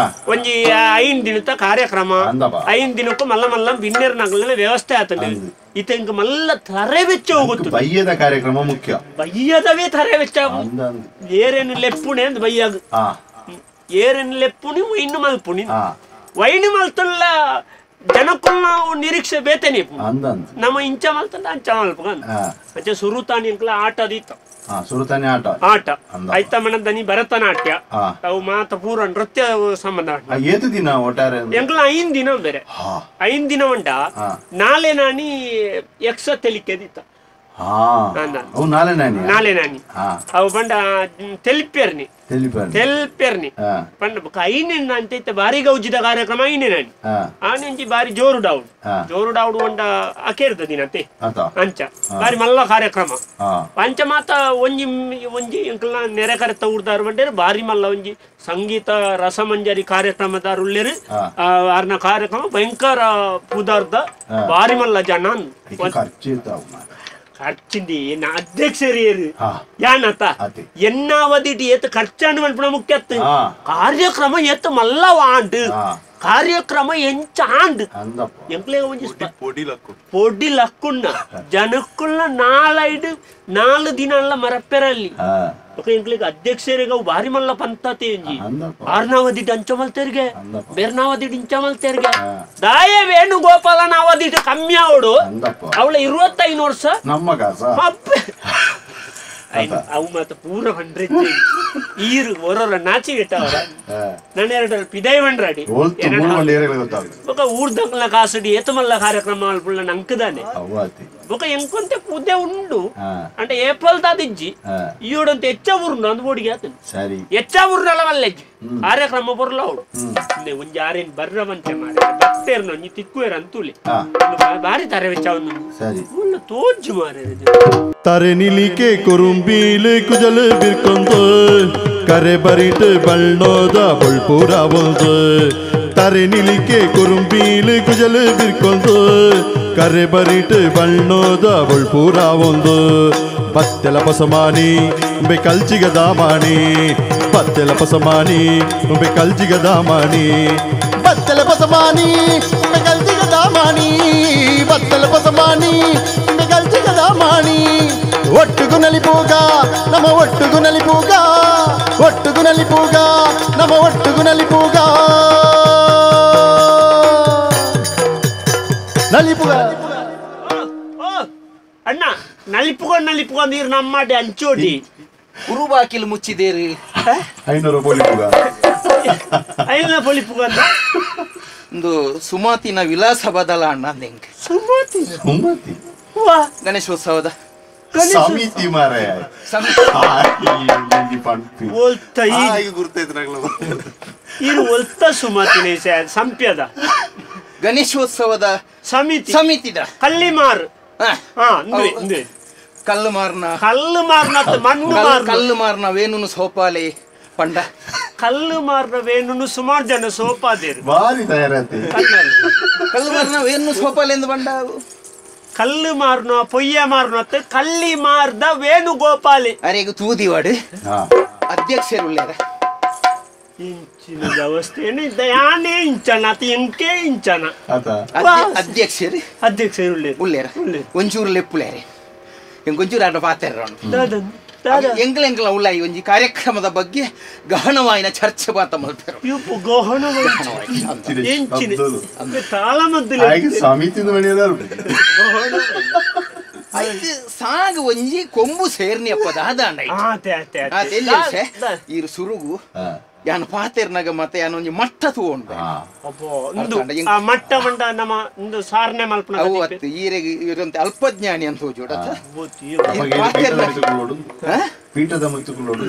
ಒಂಜಿ 5 ದಿನದ ಕಾರ್ಯಕ್ರಮ 5 ದಿನಕ್ಕೂ ಮಲ್ಲ ಮಲ್ಲ ಬಿನ್ನೇರ್ನಾಗಲ ವ್ಯವಸ್ಥೆ ಆತಂಡು ಈತ ಇಂಕ ಮಲ್ಲ ತರೆ ವೆಚ್ಚ ಹೋಗುತ್ತು ಬಯ್ಯದ ಕಾರ್ಯಕ್ರಮ ಮುಖ್ಯ ಬಯ್ಯದವೇ ತರೆ ವೆಚ್ಚ ಏರೇನು ಲೆಪ್ಪುಣೆ ಅಂತ ಬಯ್ಯಾಗ ಏರೇನು ಲೆಪ್ಪುಣಿ ಇನ್ನು ಮಲ್ಪುಣಿ ವೈನ್ ಮಲ್ತಲ್ಲ ಜನಕ್ಕೂ ನಾವು ನಿರೀಕ್ಷೆ ಬೇತೇನೆ ನಮ್ಮ ಇಂಚ ಮಲ್ತಲ್ಲ ಅಂಚ ಮಲ್ಪಂಚ ಸುರುತಾನಿ ಅಂಕಲ ಆಟದಿತ್ತು ಆಟ ಆಯ್ತ ಮನದನಿ ಭರತನಾಟ್ಯ ಅವು ಮಾತ ಪೂರ ನೃತ್ಯ ಸಂಬಂಧ ಎಂಕ್ಲ 5 ದಿನ ಬೇರೆ 5 ದಿನ ಉಂಟ ನಾಳೆ ನಾನಿ ಯಕ್ಷ ತೆಲಿಕೆದಿತ್ತ ನಾಳೆ ನಾನಿ ಅವು ಬಂಡ ತೆಲ್ಪೇರ್ನಿ ಪಂಡ ಐನೆಣ್ಣ ಅಂತ ಬಾರಿ ಗೌಜಿದ ಕಾರ್ಯಕ್ರಮ ಐನೆನಾನಿ ಆನೆಂಜಿ ಬಾರಿ ಜೋರು ಡೌಡ್ ಒಂಡ ಅಕೇರ್ದ ದಿನತೆ ಅಂಚ ಬಾರಿ ಮಲ್ಲ ಕಾರ್ಯಕ್ರಮ ಅಂಚ ಮಾತ ಒಂಜಿ ಎಂಕಲ್ನ ನೆರೆ ಕರೆತ ಉಡ್ದಾರು ಬಂಡೇರು ಬಾರಿ ಮಲ್ಲ ಒಂಜಿ ಸಂಗೀತ ರಸಮಂಜರಿ ಕಾರ್ಯಕ್ರಮದಾರು ಉಳ್ಳೇರು ಆರ್ನ ಕಾರ್ಯಕ್ರಮ ಭಯಂಕರ ಪುದಾರ್ದ ಬಾರಿ ಮಲ್ಲ ಜನ ಖರ್ಚಿಂದಿ ಅಧ್ಯಕ್ಷರಿಯರು ಯಾನತ ಎನ್ನಾವದಿಟಿ ಏತ್ ಖರ್ಚಾಂಡು ಮನ್ಪುಣ ಮುಖ್ಯತ್ ಕಾರ್ಯಕ್ರಮ ಏತ್ ಮಲ್ಲ ವಾಂಡು ಕಾರ್ಯಕ್ರಮ ಎಂಚ ಆಂಡ್ ಎಂಕ್ಲೆ పొడి లక్కున్న ಜನಕ್ಕುள்ள 4 ದಿನ ಮರಪ್ಪೆರಲ್ಲಿ ఒక ಎಂಕ್ಲೆಗ್ ಅಧ್ಯಕ್ಷರಿಗೆ ಬಾರಿ ಮಲ್ಲ ಪಂತತೆ ಎಂಜಿ ಆರ್ನಾವದಿಟ್ ಅಂಚಮಲ್ತೆರ್ಗೆ ಬೇರ್ನಾವದಿಟ್ ಇಂಚಮಲ್ತೆರ್ಗೆ ದಾಯ ವೇಣುಗೋಪಾಲ ನಾವದಿಟ್ ಕಮ್ಮಿ ಅವಳು ಅವಳ 25 ವರ್ಷ ಅವು ಮಾತ್ರ ಪೂರ 100 ಈರು ಹೊರ ನಾಚಿ ಇಟ್ಟವರ ನನ್ನ 2 ಪಿದೈ ಬಂಡ್ರಾಡಿ ఒక ఊర్దంగల కాసడి ఏతమల్ల కార్యక్రమ అల్పుల్ల నంకదానే ఒక ఎంకొంత పుదే ఉండు అంటే ఏపల్ దాదిజ్జి ఈయోడంత ఎచ్చవురుండు అందుబోడిಗೆ ಆತನು ಸರಿ ಎಚ್ಚವುರುನಲ ವಲ್ಲೆಜ್ಜಿ ಕಾರ್ಯಕ್ರಮ ಬರಲೌಡು ನೆ ಒಂಜಿ ಆರೇನ್ ಬರ್ರವಂತೆ ಮಾರೆ ಬಟ್ಟೆರ್ನ ನಿ ತಿಕ್ಕುವೆರ ಅಂತುಲಿ ಬಾರಿ ತಾರೆ ವೆಚ್ಚವನ್ನು ಸರಿ ಉಲ್ಲ ತೋಜ್ಜು ಮಾರೆ ತಾರೆ ನಿಲಿಕೆ ಕುರುಂಬೀಲೆ ಕುಜಲ ಬಿರ್ಕೊಂದು ಕರೆ ಬರಿಟ್ ಬಳ್ಳೋದ ಬಳ್ಪುರ ಬಂದು ತಾರೆ ನಿಲಿಕೆ ಕುರುಂಬೀಲೆ ಕುಜಲ ಬಿರ್ಕೊಂದು ಕರೆ ಬರಿಟ್ ಬಳ್ಳೋದ ಬಳ್ಪುರ ಒಂದು ಬತ್ತೆಲ ಪಸಮಾನಿ ಬೆ ಕಲ್ಚಿಗ ದಾಮಾನಿ ಬತ್ತೆಲ ಪಸಮಾನಿ ಬೆ ಕಲ್ಚಿಗ ದಾಮಾನಿ ಬತ್ತೆಲ ಪಸಮಾನಿ ಬೆ ಕಲ್ಚಿಗ ದಾಮಾನಿ ಬತ್ತೆಲ ಪಸಮಾನಿ ಬೆ ಕಲ್ಚಿಗ ದಾಮಾನಿ ಒಟ್ಟುಗು ನಲಿಪೂಗ ನಮ್ಮ ಒಟ್ಟುಗು ನಲಿಪೂಗ ಒಟ್ಟುಗು ನಲಿಪೂಗ ನಮ್ಮ ಒಟ್ಟುಗು ನಲಿಪೂಗ ನಲಿಪೂಗ ಅಣ್ಣ ನಲಿಪುಗ ನೀರು ನಮ್ಮಡಿ ಹಂಚೋಡಿ ಉರುಬಾಕಿಲು ಮುಚ್ಚಿದೇರಿ 500 ಪೊಲಿಪುಗ 500 ಪೊಲಿಪುಗ ಒಂದು ಸುಮಾತಿನ ವಿಲಾಸ ಬದಲ ಅಣ್ಣ ನಿಂಗೆ ಸುಮಾತಿ ಗಣೇಶೋತ್ಸವದ ಸಮಿತಿ ಮಾರೆ ಇದು ಒಲ್ತ ಸುಮಾತಿನ ಸಂಪ್ಯದ ಗಣೇಶೋತ್ಸವದ ಸಮಿತಿದ ಕಲ್ಲಿಮಾರ್ ಕಲ್ಲು ಮಾರ್ನ ವೇಣುನು ಸೋಪಾಲೆ ಪಂಡ ಕಲ್ಲು ಮಾರ್ನ ವೇಣುನು ಸುಮಾರು ಜನ ಸೋಪಾದೇರು ಕಲ್ಲು ಮಾರ್ನ ವೇಣು ಸೋಪಾಲೆ ಎಂದು ಪಂಡ ಕಲ್ಲು ಮಾರ್ನ ಪೊಯ್ಯ ಮಾರ್ನ ಕಲ್ಲಿ ಮಾರ್ದ ವೇಣುಗೋಪಾಲಿ ಅರೆಗ ತೂದಿವಾಡು ಅಧ್ಯಕ್ಷರುಳ್ಳ ಇಂಚಿನ ವ್ಯವಸ್ಥೆಯನ್ನು ಇದ್ದ ಯಾನೇ ಇಂಚನ ಅತಿ ಎಂಕೆ ಇಂಚನ ಅಧ್ಯಕ್ಷರು ಉಳ್ಳೇರ ಒಂಚೂರು ಲೆಪ್ಪುಲೇರೆ ಇಂಕೊಂಚೂರು ಆಟ ಪಾತ್ರ ಎಂಗ್ಲೆಂಗ್ಲ ಉಳ್ಳಾಯಿ ಒಂಜಿ ಕಾರ್ಯಕ್ರಮದ ಬಗ್ಗೆ ಗಹನವಾಯಿನ ಚರ್ಚೆ ಬಾತ ಮಲ್ಪೆರು ಇಪ್ಪು ತಾಳಮದ್ದಲೆ ಸಮಿತಿ ಆಯ್ತು ಸಾಗ ಒಂಜಿ ಕೊಂಬು ಸೇರ್ನಿ ಅಪ್ಪ ದಾದಾಂಡ ಇರು ಸುರುಗು ಯಾನ್ ಪಾತೆರ್ನಾಗ ಮತ್ತೆ ಯಾನ್ ಒಂಜಿ ಮಟ್ಟ ತಗೊಂಡು ಮಟ್ಟ ಮಂಡ ನಮ್ಮ ಒಂದು ಸಾರನೆ ಮಲ್ಪನ ಅವತ್ತು ಈರೆಗೆ ಇರಂತೆ ಅಲ್ಪಜ್ಞಾನಿ ಅಂತ ಹೋಜೋಡ ಪೀಠದ ಮುತ್ತುಕೊಳ್ಳೋಡು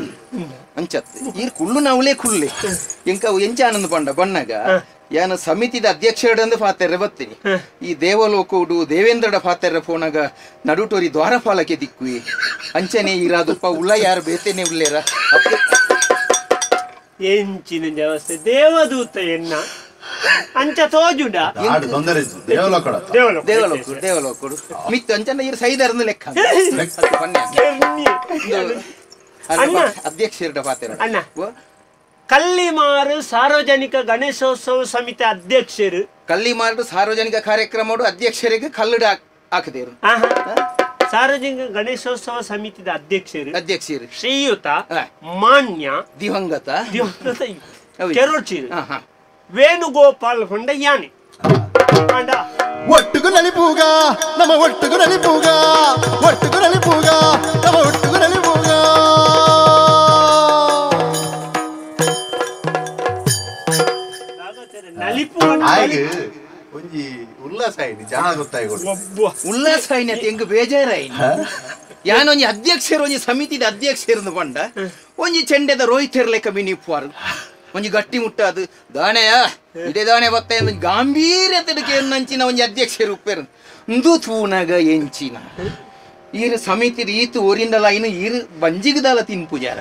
ಅಂಚತ್ ಈರ್ ಕುಳ್ಳು ನಾವುಲೇ ಕುಳ್ಳಿ ಎಂಕ ಎಂಚ ಆನಂದ ಪಂಡ ಬಣ್ಣಗ ಯಾನ ಸಮಿತಿದ ಅಧ್ಯಕ್ಷರಡಂದು ಪಾತೆರ್ರೆ ಬತ್ತೀನಿ ಈ ದೇವಲೋಕೋಡು ದೇವೇಂದ್ರಡ ಪಾತೆರ್ರೆ ಫೋನಾಗ ನಡುಟೋರಿ ದ್ವಾರಪಾಲಕ್ಕೆ ದಿಕ್ಕುಯಿ ಅಂಚನೆ ಇರಾದಪ್ಪ ಉಳ್ಳ ಯಾರು ಬೇತೇನೆ ಉಳ್ಳೇರ ಎಂಚಿನ ವ್ಯವಸ್ಥೆ ದೇವದೂತ ಎನ್ನ ಅಂಚ ತೋಜುಡ ದೇವಲೋಕೋಡು ಮಿತ್ತು ಅಂಚನ ಇರು ಸೈದರ್ನ ಲೆಕ್ಕ ಅಧ್ಯಕ್ಷರ ಪಾತೆರ ಅಣ್ಣ ಕಲ್ಲಿಮಾರು ಸಾರ್ವಜನಿಕ ಗಣೇಶೋತ್ಸವ ಸಮಿತಿ ಅಧ್ಯಕ್ಷರು ಕಲ್ಲಿಮಾರು ಸಾರ್ವಜನಿಕ ಕಾರ್ಯಕ್ರಮ ಅಧ್ಯಕ್ಷರಿಗೆ ಕಲ್ಲುಡ ಹಾಕದೇರು ಸಾರ್ವಜನಿಕ ಗಣೇಶೋತ್ಸವ ಸಮಿತಿದ ಅಧ್ಯಕ್ಷರು ಶ್ರೀಯುತ ಮಾನ್ಯ ದಿವಂಗತ ಕೆರೋಚಿ ವೇಣುಗೋಪಾಲ್ ಹೊಂಡ ಯಾನೆ ಒಟ್ಟುಗು ನಲಿಪೂಗ ನಮ್ಮ ಒಟ್ಟುಗು ನಲಿಪೂಗ ಒಟ್ಟುಗು ನಲಿಪೂಗ ನಮ್ಮ ಒಟ್ಟುಗು ನಲಿಪೂಗ ಒಂಜಿ ಉಲ್ಲಾಸ ಆಯ್ತು ಜನ ಗೊತ್ತಾಯ್ತು ಉಲ್ಲಾಸ ಆಯ್ನ ಹೆಂಗ ಬೇಜಾರಾಯ್ನ ಯಾನೊಂಜಿ ಅಧ್ಯಕ್ಷರು ಒಂಜಿ ಸಮಿತಿದ ಅಧ್ಯಕ್ಷರು ಪಂಡ ಒಂಜಿ ಚೆಂಡೆದ ರೋಹಿತರ್ ಲೆಕ್ಕ ಮಿನಿಪ್ಪಾರು ಒಂಜಿ ಗಟ್ಟಿ ಮುಟ್ಟಾದು ದಾಣೆಯ ಇದೇ ದಾಣೆ ಬತ್ತ ಗಾಂಭೀರ್ಯತೆಗೆ ನಂಚಿನ ಒಂಜಿ ಅಧ್ಯಕ್ಷರು ಉಪ್ಪೇರು ಇಂದು ತೂನಗ ಎಂಚಿನ ಈರು ಸಮಿತಿ ಈತು ಓರಿಂದಲ ಇನ್ನು ಈರು ಬಂಜಿಗದಲ ತಿನ್ಪುಜಾರ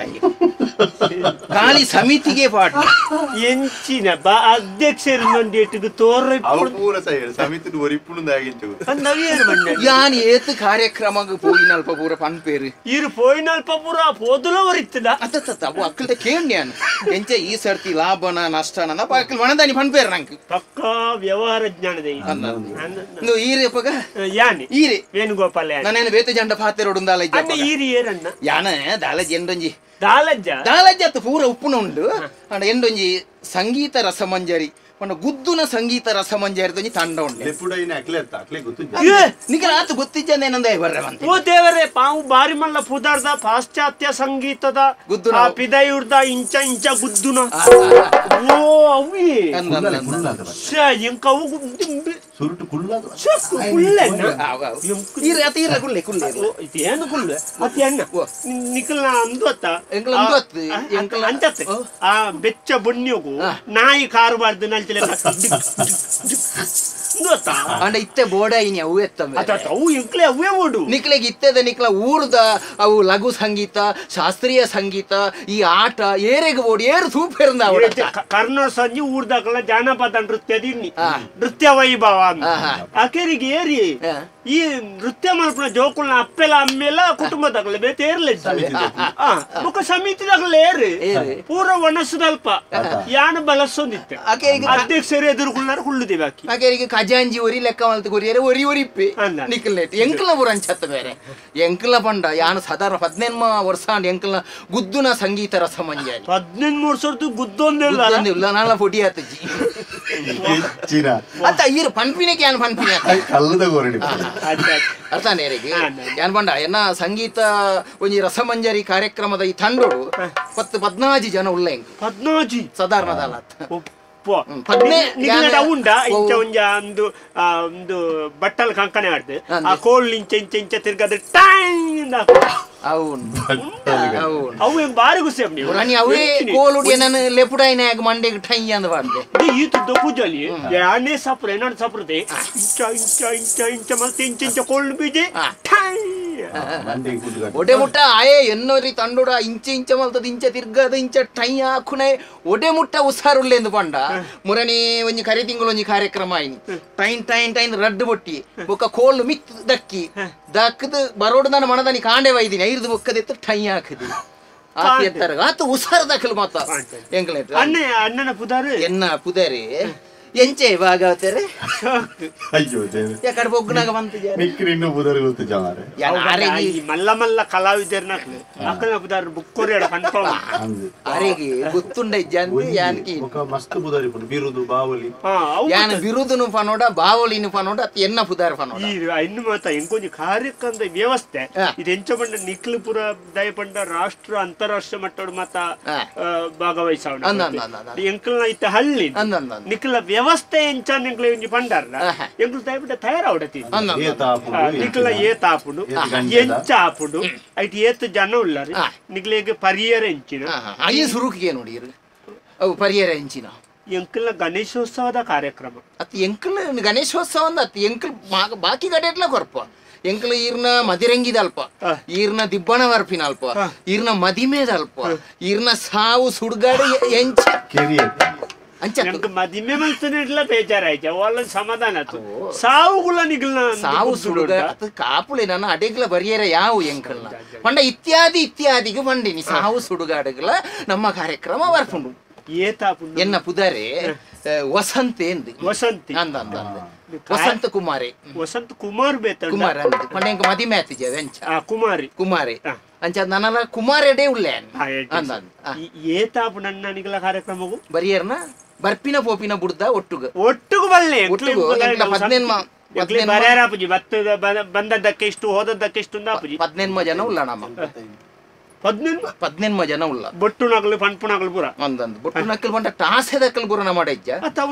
ಖಾಲಿ ಸಮಿತಿಗೆ ಪಾಠ ಎಂಚಿನ ಅಧ್ಯಕ್ಷರು ನೊಂದೇಟಿಗೆ ತೋರ ಸಮಿತಿ ಯಾನ್ ಏತು ಕಾರ್ಯಕ್ರಮಕ್ಕೆ ಪೋಯಿನಲ್ಪ ಪೂರ ಪನ್ಪೇರು ಈರು ಪೋಯಿನಲ್ಪ ಪೂರ ಪೋದುಲ ಒರಿತ್ತದ ಅವು ಅಕ್ಕಲ್ದ ಕೇಳ್ಯಾನು ಎಂಚ ಈ ಸರ್ತಿ ಲಾಭನ ನಷ್ಟನ ಅಕ್ಕಲ್ ಮಣದಾನಿ ಪನ್ಪೇರು ನಂಗೆ ಪಕ್ಕಾ ವ್ಯವಹಾರ ಜ್ಞಾನದ ಈರೆ ಪಗ ಯಾನೆ ಈರೆ ವೇಣುಗೋಪಾಲ ನಾನೇನು ಬೇತೆ ಜಂಡ ಪಾತೆರೋಡುಂದಾಲ ಈರಿ ಏರಣ್ಣ ಯಾನ ದಾಲಜಿ ಎಂಡೊಂಜಿ ದಾಲಜ್ಜ ಪೂರ ಉಪ್ಪುನ ಉಂಡು ಅಂಡ ಎಂಡೊಂಜಿ ಸಂಗೀತ ರಸಮಂಜರಿ ಒಂದು ಗುದ್ದುನ ಸಂಗೀತ ರಸಮಂಜರಿ ತಂಡ ಉಂಡು ನಿಖರ ಆತು ಗೊತ್ತಿದ್ದೇನೆಂದೇ ಬರ್ರೆ ಓ ದೇವರೇ ಪಾವು ಬಾರಿ ಮಲ್ಲ ಪುದಾರ್ದ ಪಾಶ್ಚಾತ್ಯ ಸಂಗೀತದ ಗುದ್ದುನ ಪಿದಯುರ್ದ ಇಂಚ ಇಂಚ ಗುದ್ದುನ ಓ ಅವಿ ಎಂಕವು ಸುರುಟು ಏನು ಕುಳ್ಳೆ ಮತ್ತೆ ಅಣ್ಣ ನಿಖಲ್ನ ಅಂದುವತ್ತ ಅಂಚತ್ತೆ ಆ ಬೆಚ್ಚ ಬೊಣ್ಣಿಯೋಗು ನಾಯಿ ಕಾರಬಾರ್ದು ನಲ್ತಿಲ್ಲ ಅಂಡ ಇತ್ತೆ ಬೋಡಾಯಿನಿ ಅವು ಅವು ಎಂಕ್ಲೆ ಅವೇ ಓಡು ನಿಕ್ಲೆಗೆ ಇತ್ತದ ನಿಕ್ಲ ಊರ್ದ ಅವು ಲಘು ಸಂಗೀತ ಶಾಸ್ತ್ರೀಯ ಸಂಗೀತ ಈ ಆಟ ಏರೆಗೆ ಓಡಿ ಏರು ಸೂಪೇರ್ನ ಕರ್ನಾಟಕ ಸಂಜೆ ಊರ್ದಾಕಲ್ಲ ಜಾನಪದ ನೃತ್ಯದ ನೃತ್ಯ ವೈಭವ ಆಕೆರಿಗೆ ಏರಿ ಈ ನೃತ್ಯ ಮಾಡ್ಕೊಂಡ ಜೋಕುಲ್ನ ಅಪ್ಪೆಲ್ಲ ಅಮ್ಮೆಲ್ಲ ಕುಟುಂಬದಾಗಲೇ ಬೇತೆ ಏರ್ಲಿದ್ದ ಮುಖ ಸಮಿತಿದಾಗಲೇ ಏರಿ ಪೂರ ಒಣಸುದಲ್ಪ ಯಾನ ಬಲಸೊಂದಿತ್ತೆ ಅಧ್ಯಕ್ಷರು ಎದುರುಗುಳ್ನಾರು ಹುಳ್ಳುದಿವೆ ಆಕೆರಿಗೆ ಖಜಾಂಜಿ ಒರಿ ಲೆಕ್ಕ ಮಲ್ತು ಕೊರಿಯರೆ ಒರಿ ಒರಿಪ್ಪಿ ನಿಕ್ಲೆಟ್ ಎಂಕಲ್ನ ಪೂರ ಅಂಚತ್ತ ಬೇರೆ ಎಂಕಲ್ನ ಪಂಡ ಯಾನು ಸಾಧಾರಣ 17 ವರ್ಷ ಎಂಕಲ್ನ ಗುದ್ದುನ ಸಂಗೀತ ರಸಮಂಜರಿ 18 ವರ್ಷದ್ದು ಗುದ್ದೊಂದಿಲ್ಲ ನಾಳ ಪೊಡಿ ಆತಜ್ಜಿ ಅತ್ತ ಈರು ಪನ್ಪಿನಕ್ಕೆ ಯಾನು ಪನ್ಪಿನ ಅರ್ಥ ನೇರಿಗೆ ಯಾನ್ ಬಂಡ ಎನ್ನ ಸಂಗೀತ ಒಂಜಿ ರಸಮಂಜರಿ ಕಾರ್ಯಕ್ರಮದ ಈ ತಂಡೋಡು 14 ಜನ ಉಳ್ಳ 14 ಸಾಧಾರಣದಲ್ಲ ಉಂಡ ಇಂಚ ಒಂದು ಒಂದು ಬಟ್ಟಲ್ ಕಂಕಣೆ ಆಡ್ದು ಆ ಕೋಲ್ ಇಂಚ ಇಂಚ ಇಂಚ ತಿರ್ಗದ ಅವು ಬಾರಿ ಗುಸ್ಸೆ ಅವೇ ಕೋಲುಡಿ ನಾನು ಲೆಪುಡಾಯಿನಾಗ ಮಂಡೆಗೆ ಟೈ ಅಂದ ಬಾರ್ದೆ ಈ ತುದ್ದ ಪೂಜಲಿ ಎರಡನೇ ಸಪ್ರೆ ಎರಡು ಸಪ್ರತೆ ಇಂಚ ಇಂಚ ಇಂಚ ಇಂಚ ಮತ್ತೆ ಇಂಚ ಇಂಚ ಕೋಲ್ ಬೀಜೆ ಒಡೆ ಮುಟ್ಟ ಆಯೇ ಎನ್ನೋರಿ ತಂಡೋಡ ಇಂಚ ಇಂಚ ಮಲ್ತದ ಇಂಚ ತಿರ್ಗದ ಇಂಚ ಟೈ ಹಾಕುನೆ ಒಡೆ ಮುಟ್ಟ ಉಸಾರುಲ್ಲೆಂದು ಪಂಡ ಮುರನಿ ಒಂಜಿ ಕರೆ ತಿಂಗಳು ಒಂಜಿ ಕಾರ್ಯಕ್ರಮ ಆಯ್ನಿ ಟೈನ್ ಟೈನ್ ಟೈನ್ ರಡ್ಡು ಬೊಟ್ಟಿ ಬೊಕ್ಕ ಕೋಲ್ ಮಿತ್ ದಕ್ಕಿ ದಕ್ಕದ ಬರೋಡು ನಾನು ಮನದನಿ ಕಾಂಡೆ ವೈದಿನಿ ಐದು ಬೊಕ್ಕದೆತ್ತು ಟೈ ಹಾಕದಿ ಆತ ಉಸಾರ ದಕ್ಕಲು ಮಾತ ಎಂಕಲೇಟ್ ಅಣ್ಣನ ಪುದಾರು ಎನ್ನ ಪುದಾರಿ ಎಂಚೆ ಭಾಗವತರೆ ಅಯ್ಯೋ ದೇವ್ರೆ ಯಾಕಡೆ ಬೊಗ್ಗನಾಗ ಬಂತು ನಿಕ್ರಿ ಇನ್ನೂ ಬುಧರು ಗೊತ್ತು ಜಾಮಾರೆ ಈ ಮಲ್ಲ ಮಲ್ಲ ಕಲಾವಿದರ್ನ ಅಕ್ಕನ ಬುದಾರ್ ಬುಕ್ಕೋರಿ ಕನ್ಫರ್ಮ್ ಅರೆಗೆ ಗೊತ್ತುಂಡ ಇಜ್ಜಂದು ಯಾನ್ಕಿ ಮಸ್ತ್ ಬುಧಾರಿ ಬಿರುದು ಬಾವಲಿ ಯಾನ ಬಿರುದುನು ಪನೋಡ ಬಾವಲಿನು ಪನೋಡ ಅತ್ ಎನ್ನ ಪುದಾರ ಪನೋಡ ಇನ್ನು ಮಾತ ಎಂಕೊಂಜಿ ಕಾರ್ಯಕ್ರಮದ ವ್ಯವಸ್ಥೆ ಇದು ಎಂಚ ಬಂಡ ನಿಕ್ಲಪುರ ದಯಪಂಡ ರಾಷ್ಟ್ರ ಅಂತಾರಾಷ್ಟ್ರೀಯ ಮಟ್ಟದ ಮತ ಭಾಗವಹಿಸೋಣ ಎಂಕಲ್ನ ಇತ್ತ ಹಳ್ಳಿ ನಿಕ್ಲ ವ್ಯವಸ್ಥೆ ಎಂಚ ನಿಕ್ಲ ಒಂಜಿ ಪಂಡರ್ಲ ಎಂಕಲ್ ದಯಪಂಡ ತಯಾರವಡತಿ ನಿಕ್ಲ ಏತ ಆಪುಡು ಎಂಚ ಆಪುಡು ಐಟ್ ಏತ್ ಜನ ಉಳ್ಳಾರಿ ನಿಕ್ಲೆಗೆ ಪರಿಯರ ಎಂಚಿನ ಅಯ್ಯ ಸುರುಕಿಗೆ ನೋಡಿ ಅವು ಪರಿಯರ ಎಂಚಿನ ಎಂಕಲ್ನ ಗಣೇಶೋತ್ಸವದ ಕಾರ್ಯಕ್ರಮ ಅತ್ ಎಂಕಲ್ ಗಣೇಶೋತ್ಸವ ಅತ್ ಎಂಕಲ್ ಬಾಕಿ ಗಡೆಟ್ಲ ಕೊರ್ಪ ಎಂಕಲ್ ಈರ್ನ ಮದಿರಂಗಿದ ಅಲ್ಪ ಈರ್ನ ದಿಬ್ಬಣ ವರ್ಪಿನ ಅಲ್ಪ ಈರ್ನ ಮದಿಮೇದ ಅಲ್ಪ ಈರ್ನ ಸಾವು ಸುಡ್ಗಾಡು ಎಂಚ ಅಂಚ ಮದಿಮೆ ಮಲ್ತನೆಲ್ಲ ಬೇಜಾರಾಯ್ತು ಅವಲ್ಲ ಸಮಾಧಾನ ಆಯ್ತು ಸಾವುಗಳ ನಿಗಲ್ನ ಸಾವು ಸುಡುಗ ಕಾಪುಳೆ ನನ್ನ ಅಡೆಗ್ಲ ಬರಿಯರ ಯಾವ ಎಂಕಲ್ನ ಪಂಡ ಇತ್ಯಾದಿ ಇತ್ಯಾದಿಗೆ ಬಂಡಿನಿ ಸಾವು ಸುಡುಗಾಡುಗಳ ನಮ್ಮ ಕಾರ್ಯಕ್ರಮ ಬರ್ಪುಂಡು ಎನ್ನ ಪುದರೆ ವಸಂತ ಎಂದು ವಸಂತಿ ಅಂದ ವಸಂತ ಕುಮಾರಿ ವಸಂತ ಕುಮಾರ್ ಬೇತ ಕುಮಾರ ಅಂದ ಪಂಡ ಎಂಕ ಮದಿಮೆ ಆತಿಜ ಅಂಚ ಕುಮಾರಿ ಕುಮಾರಿ ಅಂಚ ನನ್ನ ಕುಮಾರಡೆ ಉಳ್ಳೆ ಅಂದ ಏತಾಪು ನನ್ನ ನಿಗಲ ಕಾರ್ಯಕ್ರಮವು ಬರಿಯರ್ನ ಬರ್ಪಿನ ಪೋಪಿನ ಬುಡ್ದ ಒಟ್ಟುಗು ಬಲ್ಲೆ ಒಟ್ಟುಗು 15 ಬರ್ಯಾರಾಪುಜಿ ಬಂದದ್ದಕ್ಕೆ ಇಷ್ಟು ಹೋದದ್ದಕ್ಕೆ ಇಷ್ಟು 15 ಜನ ಉಳ್ಳ ನಮ್ಮ 15 ಜನ ಉಳ್ಳ ಬೊಟ್ಟು ನಗಲು ಪಂಪು ನಗಲು ಪೂರ ಒಂದೊಂದು ಬೊಟ್ಟು ನಕ್ಕಲು ಬಂಡ ಟಾಸೆ ದಕ್ಕಲು ಪೂರ ನಮ್ಮ ಇಜ್ಜ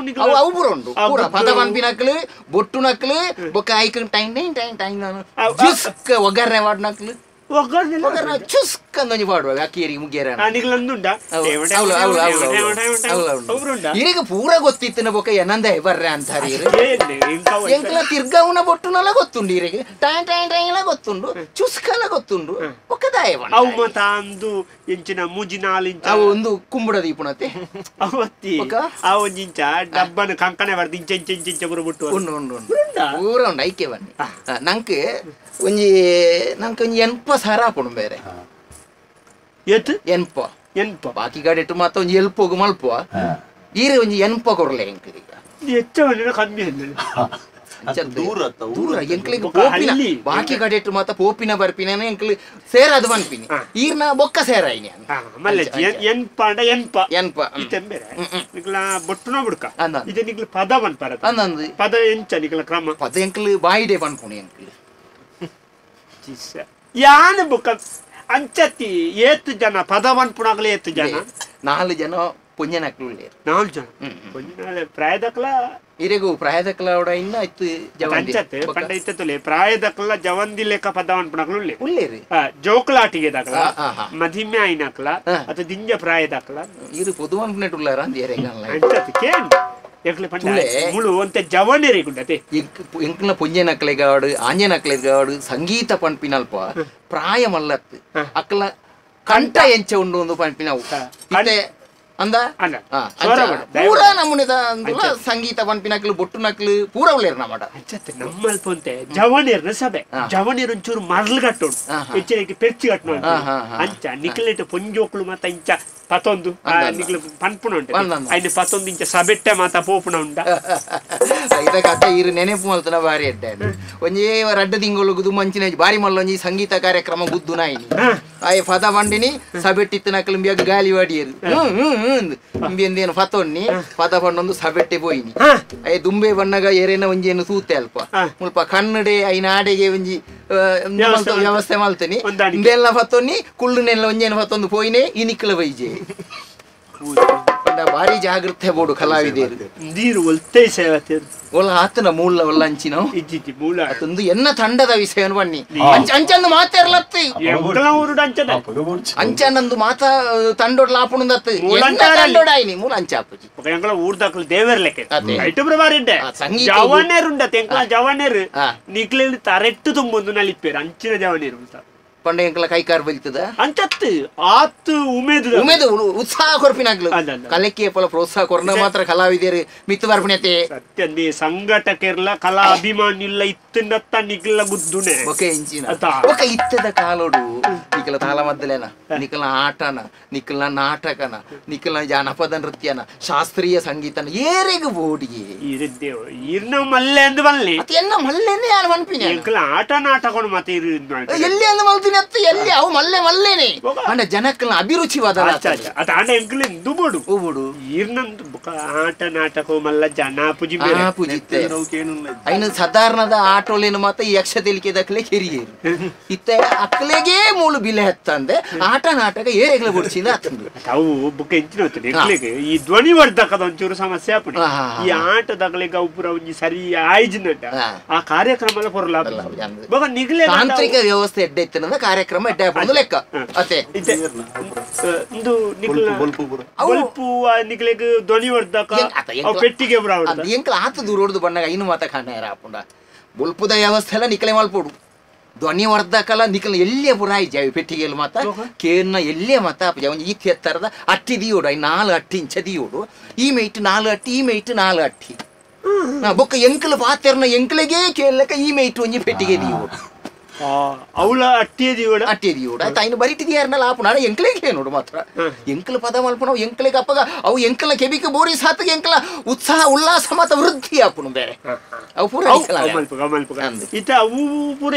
ಅವು ಪೂರ ಉಂಡು ಪೂರ ಪದ ಪಂಪಿ ನಕ್ಕಲು ಬೊಟ್ಟು ನಕ್ಕಲು ಬೊಕ್ಕ ಐಕ ಟೈಮ್ ಟೈಮ್ ಟೈಮ್ ಟೈಮ್ ಜುಸ್ಕ ಒಗ್ಗರಣೆ ವಾಡ್ ನಕ್ಕಲು ಒಗ್ಗರಣೆ ಚುಸ್ಕ ಅಂದೊಂಜಿ ಪಾಡುವಾಗ ಅಕ್ಕಿಯರಿ ಮುಗ್ಗೇರ ಇರಿಗೆ ಪೂರ ಗೊತ್ತಿತ್ತಿನ ಬೊಕ್ಕ ಏನಂದ ಬರ್ರೆ ಅಂತಾರೆ ಎಂಕಲ ತಿರ್ಗವನ ಬೊಟ್ಟುನಲ್ಲ ಗೊತ್ತುಂಡು ಇರಿಗೆ ಟೈಮ್ ಟೈಮ್ ಟೈಮ್ ಎಲ್ಲ ಗೊತ್ತುಂಡು ಚುಸ್ಕಲ್ಲ ಗೊತ್ತುಂಡು ಬೊಕ್ಕ ದಾಯವ ಅವು ಮತ ಅಂದು ಎಂಚಿನ ಮೂಜಿ ನಾಲಿಂಚ ಅವು ಒಂದು ಕುಂಬುಡ ದೀಪುಣತೆ ಅವತ್ತಿ ಆ ಒಂಜಿಂಚ ಡಬ್ಬನ ಕಂಕಣೆ ಬರ್ದು ಇಂಚ ಇಂಚ ಇಂಚ ಇಂಚ ಪೂರ ಬಿಟ್ಟು ಉಂಡು ಉಂಡು ಉಂಡು ಪೂರ ಉಂಡು ಐಕೆ ಬನ್ನಿ ನಂಗೆ ಒಂಜಿ ನಂಗೆ ಒಂಜಿ ಎನ್ಪ ಸಾರ ಹಾಕೊಂಡು ಬೇರೆ ಎನ್ಪ ಬಾಕಿ ಗಾಡಿ ಮಾತ ಒಂಜಿ ಎಲ್ಪ್ ಹೋಗು ಮಲ್ಪ ಈರೆ ಒಂಜಿ ಎನ್ಪ ಕೊರ್ಲೆ ಎಂಕರಿಗೆ ಹೆಚ್ಚ ಕಮ್ಮಿ ದೂರ ಎಂಕ್ಲಿಗೆ ಪೋಪಿನ ಬಾಕಿ ಗಾಡಿ ಮಾತ ಪೋಪಿನ ಬರ್ಪಿನ ಎಂಕ್ಲಿ ಸೇರ ಅದು ಬನ್ಪಿನಿ ಈರ್ನ ಬೊಕ್ಕ ಸೇರ ಎನ್ಪ ಎನ್ಪ ಬೊಟ್ಟುನ ಬುಡ್ಕ ಇದು ನಿಗ್ಲ ಪದ ಬನ್ಪಾರ ಪದ ಎಂಚ ನಿಗ್ಲ ಕ್ರಮ ಪದ ಎಂಕ್ಲು ಬಾಯಿಡೆ ಬನ್ಪುಣಿ ಎಂಕ್ಲು ಯಾನ ಬುಕ್ಕ ಅಂಚತ್ತಿ ಏತು ಜನ ಪದವನ್ ಪುಣಾಗಲೇ ಏತು ಜನ 4 ಜನ ಪುಂಜನಕ್ಲು 4 ಜನ ಪುಂಜನಾಲೆ ಪ್ರಾಯದಕ್ಲ ಇರೆಗೂ ಪ್ರಾಯದಕ್ಲ ಅವಡ ಇನ್ನ ಇತ್ತು ಜವಂದಿ ಅಂಚತ್ತೆ ಪಂಡ ಇತ್ತತುಲೆ ಪ್ರಾಯದಕ್ಲ ಜವಂದಿ ಲೆಕ್ಕ ಪದವನ್ ಪುಣಾಗಲು ಉಳ್ಳೇರಿ ಜೋಕಲಾಟಿಗೆ ದಕ್ಲ ಮಧಿಮ್ಯ ಐನಕ್ಲ ಅತ ದಿಂಜ ಪ್ರಾಯದಕ್ಲ ಇರು ಪೊದುವನ್ ಪುನೆಟುಲ್ಲಾರ ಅಂದಿಯರೆಗಲ್ಲ ಅಂಚತ್ತೆ ಕೇನ್ ಮುಳು ಒಂತೆ ಜವನೇರಿ ಗುಂಡತೆ ಎಂಕ್ಲ ಪುಂಜೆ ನಕ್ಲೆಗಾಡು ಆಂಜೆ ನಕ್ಲೆಗಾಡು ಸಂಗೀತ ಪಂಪಿನಲ್ಪ ಪ್ರಾಯ ಮಲ್ಲತ್ ಅಕ್ಲ ಕಂಠ ಎಂಚ ಉಂಡು ಒಂದು ಪಂಪಿನವು ಅಂದ ಪೂರ ನಮೂನೆದ ಸಂಗೀತ ಪಂಪಿನಕ್ಲು ಬೊಟ್ಟು ನಕ್ಲು ಪೂರ ಉಳ್ಳೇರು ನಮ್ಮಡ ನಮ್ಮಲ್ಪ ಅಂತೆ ಜವನೇರ್ನ ಸಭೆ ಜವನೇರು ಒಂಚೂರು ಮರ್ಲ್ಗಟ್ಟೋಡು ಹೆಚ್ಚಿನ ಪೆರ್ಚಿ ಕಟ್ಟಣ ಅಂಚ ನಿಕ್ಲೆಟ್ ಪೊಂಜೋಕ್ಲು ಮತ್ತ ಇಂಚ ಪತ್ತೊಂದು ನಿಕ್ಲು ಪನ್ಪುಣ ಉಂಟು ಐದು 11 ಇಂಚ ಸಬೆಟ್ಟೆ ಮಾತ ಪೋಪುಣ ಉಂಡ ಇದಕ್ಕೆ ಇರು ನೆನೆಪು ಮಲ್ತನ ಬಾರಿ ಎಡ್ಡೆ ಒಂಜೇ 2 ತಿಂಗಳು ಮಂಚಿನ ಬಾರಿ ಮಲ್ಲ ಒಂಜಿ ಸಂಗೀತ ಕಾರ್ಯಕ್ರಮ ಗುದ್ದು ನಾಯಿನಿ ಆಯ್ ಪದ ಬಂಡಿನಿ ಸಬೆಟ್ಟಿತ್ತು ನಕಲು ಬಿಯಾಗ ಗಾಲಿ ವಾಡಿಯರು ಎಂದೇನು ಪತ್ತೊನ್ನಿ ಪದ ಬಂಡೊಂದು ಸಬೆಟ್ಟೆ ಪೋಯಿನಿ ಅಯ್ಯ ದುಂಬೆ ಬಣ್ಣಗ ಎರೆನ ಒಂಜೇನು ಸೂತೆ ಅಲ್ಪ ಮುಲ್ಪ ಕನ್ನಡೆ ಐನ ಆಡೆಗೆ ಒಂಜಿ ವ್ಯವಸ್ಥೆ ಮಲ್ತನಿ ಇಂದೆಲ್ಲ ಪತ್ತೊನ್ನಿ ಕುಳ್ಳುನೆಲ್ಲ ಒಂಜೇನು ಪತ್ತೊಂದು ಪೋಯಿನೆ ಇನಿಕ್ಲ ಬೈಜೆ ಬಾರಿ ಜಾಗೃತೆ ಬೋಡು ಕಲಾವಿದರು ನೀರು ಒಲ್ತೆ ಸೇವತಿರು ಒಲ್ಲ ಆತನ ಮೂಲ ಒಲ್ಲ ಅಂಚಿನ ಇಜ್ಜಿತಿ ಮೂಲ ಅದೊಂದು ಎನ್ನ ತಂಡದ ವಿಷಯವನ್ನು ಬನ್ನಿ ಅಂಚಂದು ಮಾತಾಡ್ಲತ್ತಿ ಅಂಚನಂದು ಮಾತ ತಂಡೋಡ್ ಲಾಪುಣದತ್ತು ತಂಡೋಡಾಯಿನಿ ಮೂಲ ಅಂಚಾಪುಜಿ ಎಂಕಲ ಊರ್ದಾಕಲು ದೇವರ ಲೆಕ್ಕ ಐಟು ಪ್ರಭಾರಿಡ್ಡೆ ಜವನೇರುಂಡತೆ ಎಂಕಲ ಜವನೇರು ನಿಕ್ಲೆಲ್ಲಿ ತರೆಟ್ಟು ತುಂಬೊಂದು ನಲಿಪೇರು ಅಂಚಿನ ಜವನೇರು ಅಂತ ಪಂಡ ಎಂಕಲ ಕೈಕಾರ್ ಬಲಿತದ ಅಂಚತ್ತು ಆತು ಉಮೇದು ಉಮೇದು ಉತ್ಸಾಹ ಕೊರ್ಪಿನಾಗ್ಲು ಕಲೆಕ್ಕೆ ಪಲ ಪ್ರೋತ್ಸಾಹ ಕೊರ್ನ ಮಾತ್ರ ಕಲಾವಿದರು ಮಿತ್ತು ಬರ್ಪಣತೆ ಸತ್ಯ ನೀ ಸಂಘಟಕರ್ಲ ಕಲಾ ಅಭಿಮಾನಿ ಇಲ್ಲ ಇತ್ತಂದತ್ತ ನಿಗ್ಲ ಗುದ್ದುನೆ ಓಕೆ ಇಂಚಿನ ಓಕೆ ಇತ್ತದ ಕಾಲೋಡು ಈಗ ನಿಖಲ ತಾಳ ಮದ್ದಲೇನ ನಿಖಲ ಆಟನ ನಿಖಲ ನಾಟಕನ ನಿಖಲ ಜಾನಪದ ನೃತ್ಯನ ಶಾಸ್ತ್ರೀಯ ಸಂಗೀತನ ಏರೆಗೆ ಬೋಡಿಗೆ ಮಲ್ಲೆ ಅಂದು ಬಲ್ಲಿ ಎನ್ನ ಮಲ್ಲೆಂದು ಯಾರು ಅನ್ಪಿನಿ ಆಟ ನಾಟಕ ಮತ್ತೆ ಎಲ್ಲಿ ಅಂದು ಮಲ್ತೀನಿ ಅತ್ತ ಎಲ್ಲಿ ಅವು ಮಲ್ಲೆ ಮಲ್ಲೇನೆ ಅಂಡ ಜನಕ್ಕಲ ಅಭಿರುಚಿವಾದ ದುಬುಡು ಉಬುಡು ಈರ್ನಂದು ಆಟ ನಾಟಕ ಮಲ್ಲ ಜನ ಪೂಜಿ ಐನ ಸಾಧಾರಣದ ಆಟೋಲೇನು ಮಾತ್ರ ಈ ಯಕ್ಷ ತೆಲಿಕೆ ದಕ್ಲೆ ಕೆರಿಯೇರು ಇತ್ತ ಅಕ್ಲೆಗೆ ಮೂಲು ಬಿಲೆ ಹತ್ತಂದೆ ಆಟ ನಾಟಕ ಏರೆಗ್ಲ ಬಿಡ್ಸಿಂದ ಹತ್ತಂದು ಅವು ಬುಕ್ ಎಂಚಿನ ಹೊತ್ತು ಈ ಧ್ವನಿ ವರ್ಧಕದ ಒಂಚೂರು ಸಮಸ್ಯೆ ಆಪುಡಿ ಈ ಆಟದಾಗಲಿಗೆ ಅವು ಪೂರ ಒಂಜಿ ಸರಿ ಆಯ್ಜಿನಟ ಆ ಕಾರ್ಯಕ್ರಮ ಪೊರ್ಲ ನಿಗ್ಲೆ ತಾಂತ್ರಿಕ ವ್ಯವಸ್ಥೆ ಎಡ್ಡೆ ಇತ್ತನದ ಕಾರ್ಯಕ್ರಮ ಎಡ್ಡೆ ಹಾಕೊಂಡು ಲೆಕ್ಕ ಅತ್ತೆ ಇದು ಬಲ್ಪು ನಿಗ್ಲೆಗ್ ಧ್ವನಿ ವರ್ಧಕ ಪೆಟ್ಟಿಗೆ ಎಂಕ್ಲ ಆತ ದೂರ ಹೊಡೆದು ಬಂದಾಗ ಇನ್ನು ಮಾತ ಕಾಣ ಯಾರ ಹಾಕೊಂಡ ಬಲ್ಪುದ ವ್ಯವಸ್ಥೆ ಎಲ್ಲ ನಿಕ್ಲೆ ಮಲ್ಪೋಡು ಧ್ವನಿ ವರ್ಧಕಲ್ಲ ನಿಖಲ್ ಎಲ್ಲೇ ಪುರಾಯಿ ಜಾವಿ ಪೆಟ್ಟಿಗೆಯಲ್ಲಿ ಮಾತ ಕೇರ್ನ ಎಲ್ಲೇ ಮಾತ ಈ ಎತ್ತರದ ಅಟ್ಟಿ ದಿಯೋಡು 4 ಅಟ್ಟಿ ಇಂಚ ದಿಯೋಡು ಈ ಮೈಟ್ 4 ಅಟ್ಟಿ ಈ ಮೈಟ್ 4 ಅಟ್ಟಿ ಬೊಕ್ಕ ಎಂಕಲ್ ಪಾತೆರ್ನ ಎಂಕಲಿಗೆ ಕೇಳಕ ಈ ಮೈಟ್ ಒಂಜಿ ಪೆಟ್ಟಿಗೆ ದಿಯೋಡು ಅವಳ ಅಟ್ಟಿಯ ದಿಯೋಡ ಆಯ್ತು ಐನು ಬರಿಟಿದ್ಯಾರನಲ್ಲ ಆಪುಣ ಎಂಕಲಿಗೆ ನೋಡು ಮಾತ್ರ ಎಂಕಲ ಪದ ಮಲ್ಪಣ ಎಂಕಲಿಗೆ ಅಪ್ಪಗ ಅವು ಎಂಕಲ ಕೆಬಿಕೆ ಬೋರಿ ಸಾತಿಗೆ ಎಂಕಲ ಉತ್ಸಾಹ ಉಲ್ಲಾಸ ಮತ ವೃದ್ಧಿ ಆಪುಣ ಬೇರೆ ಅವು ಪೂರ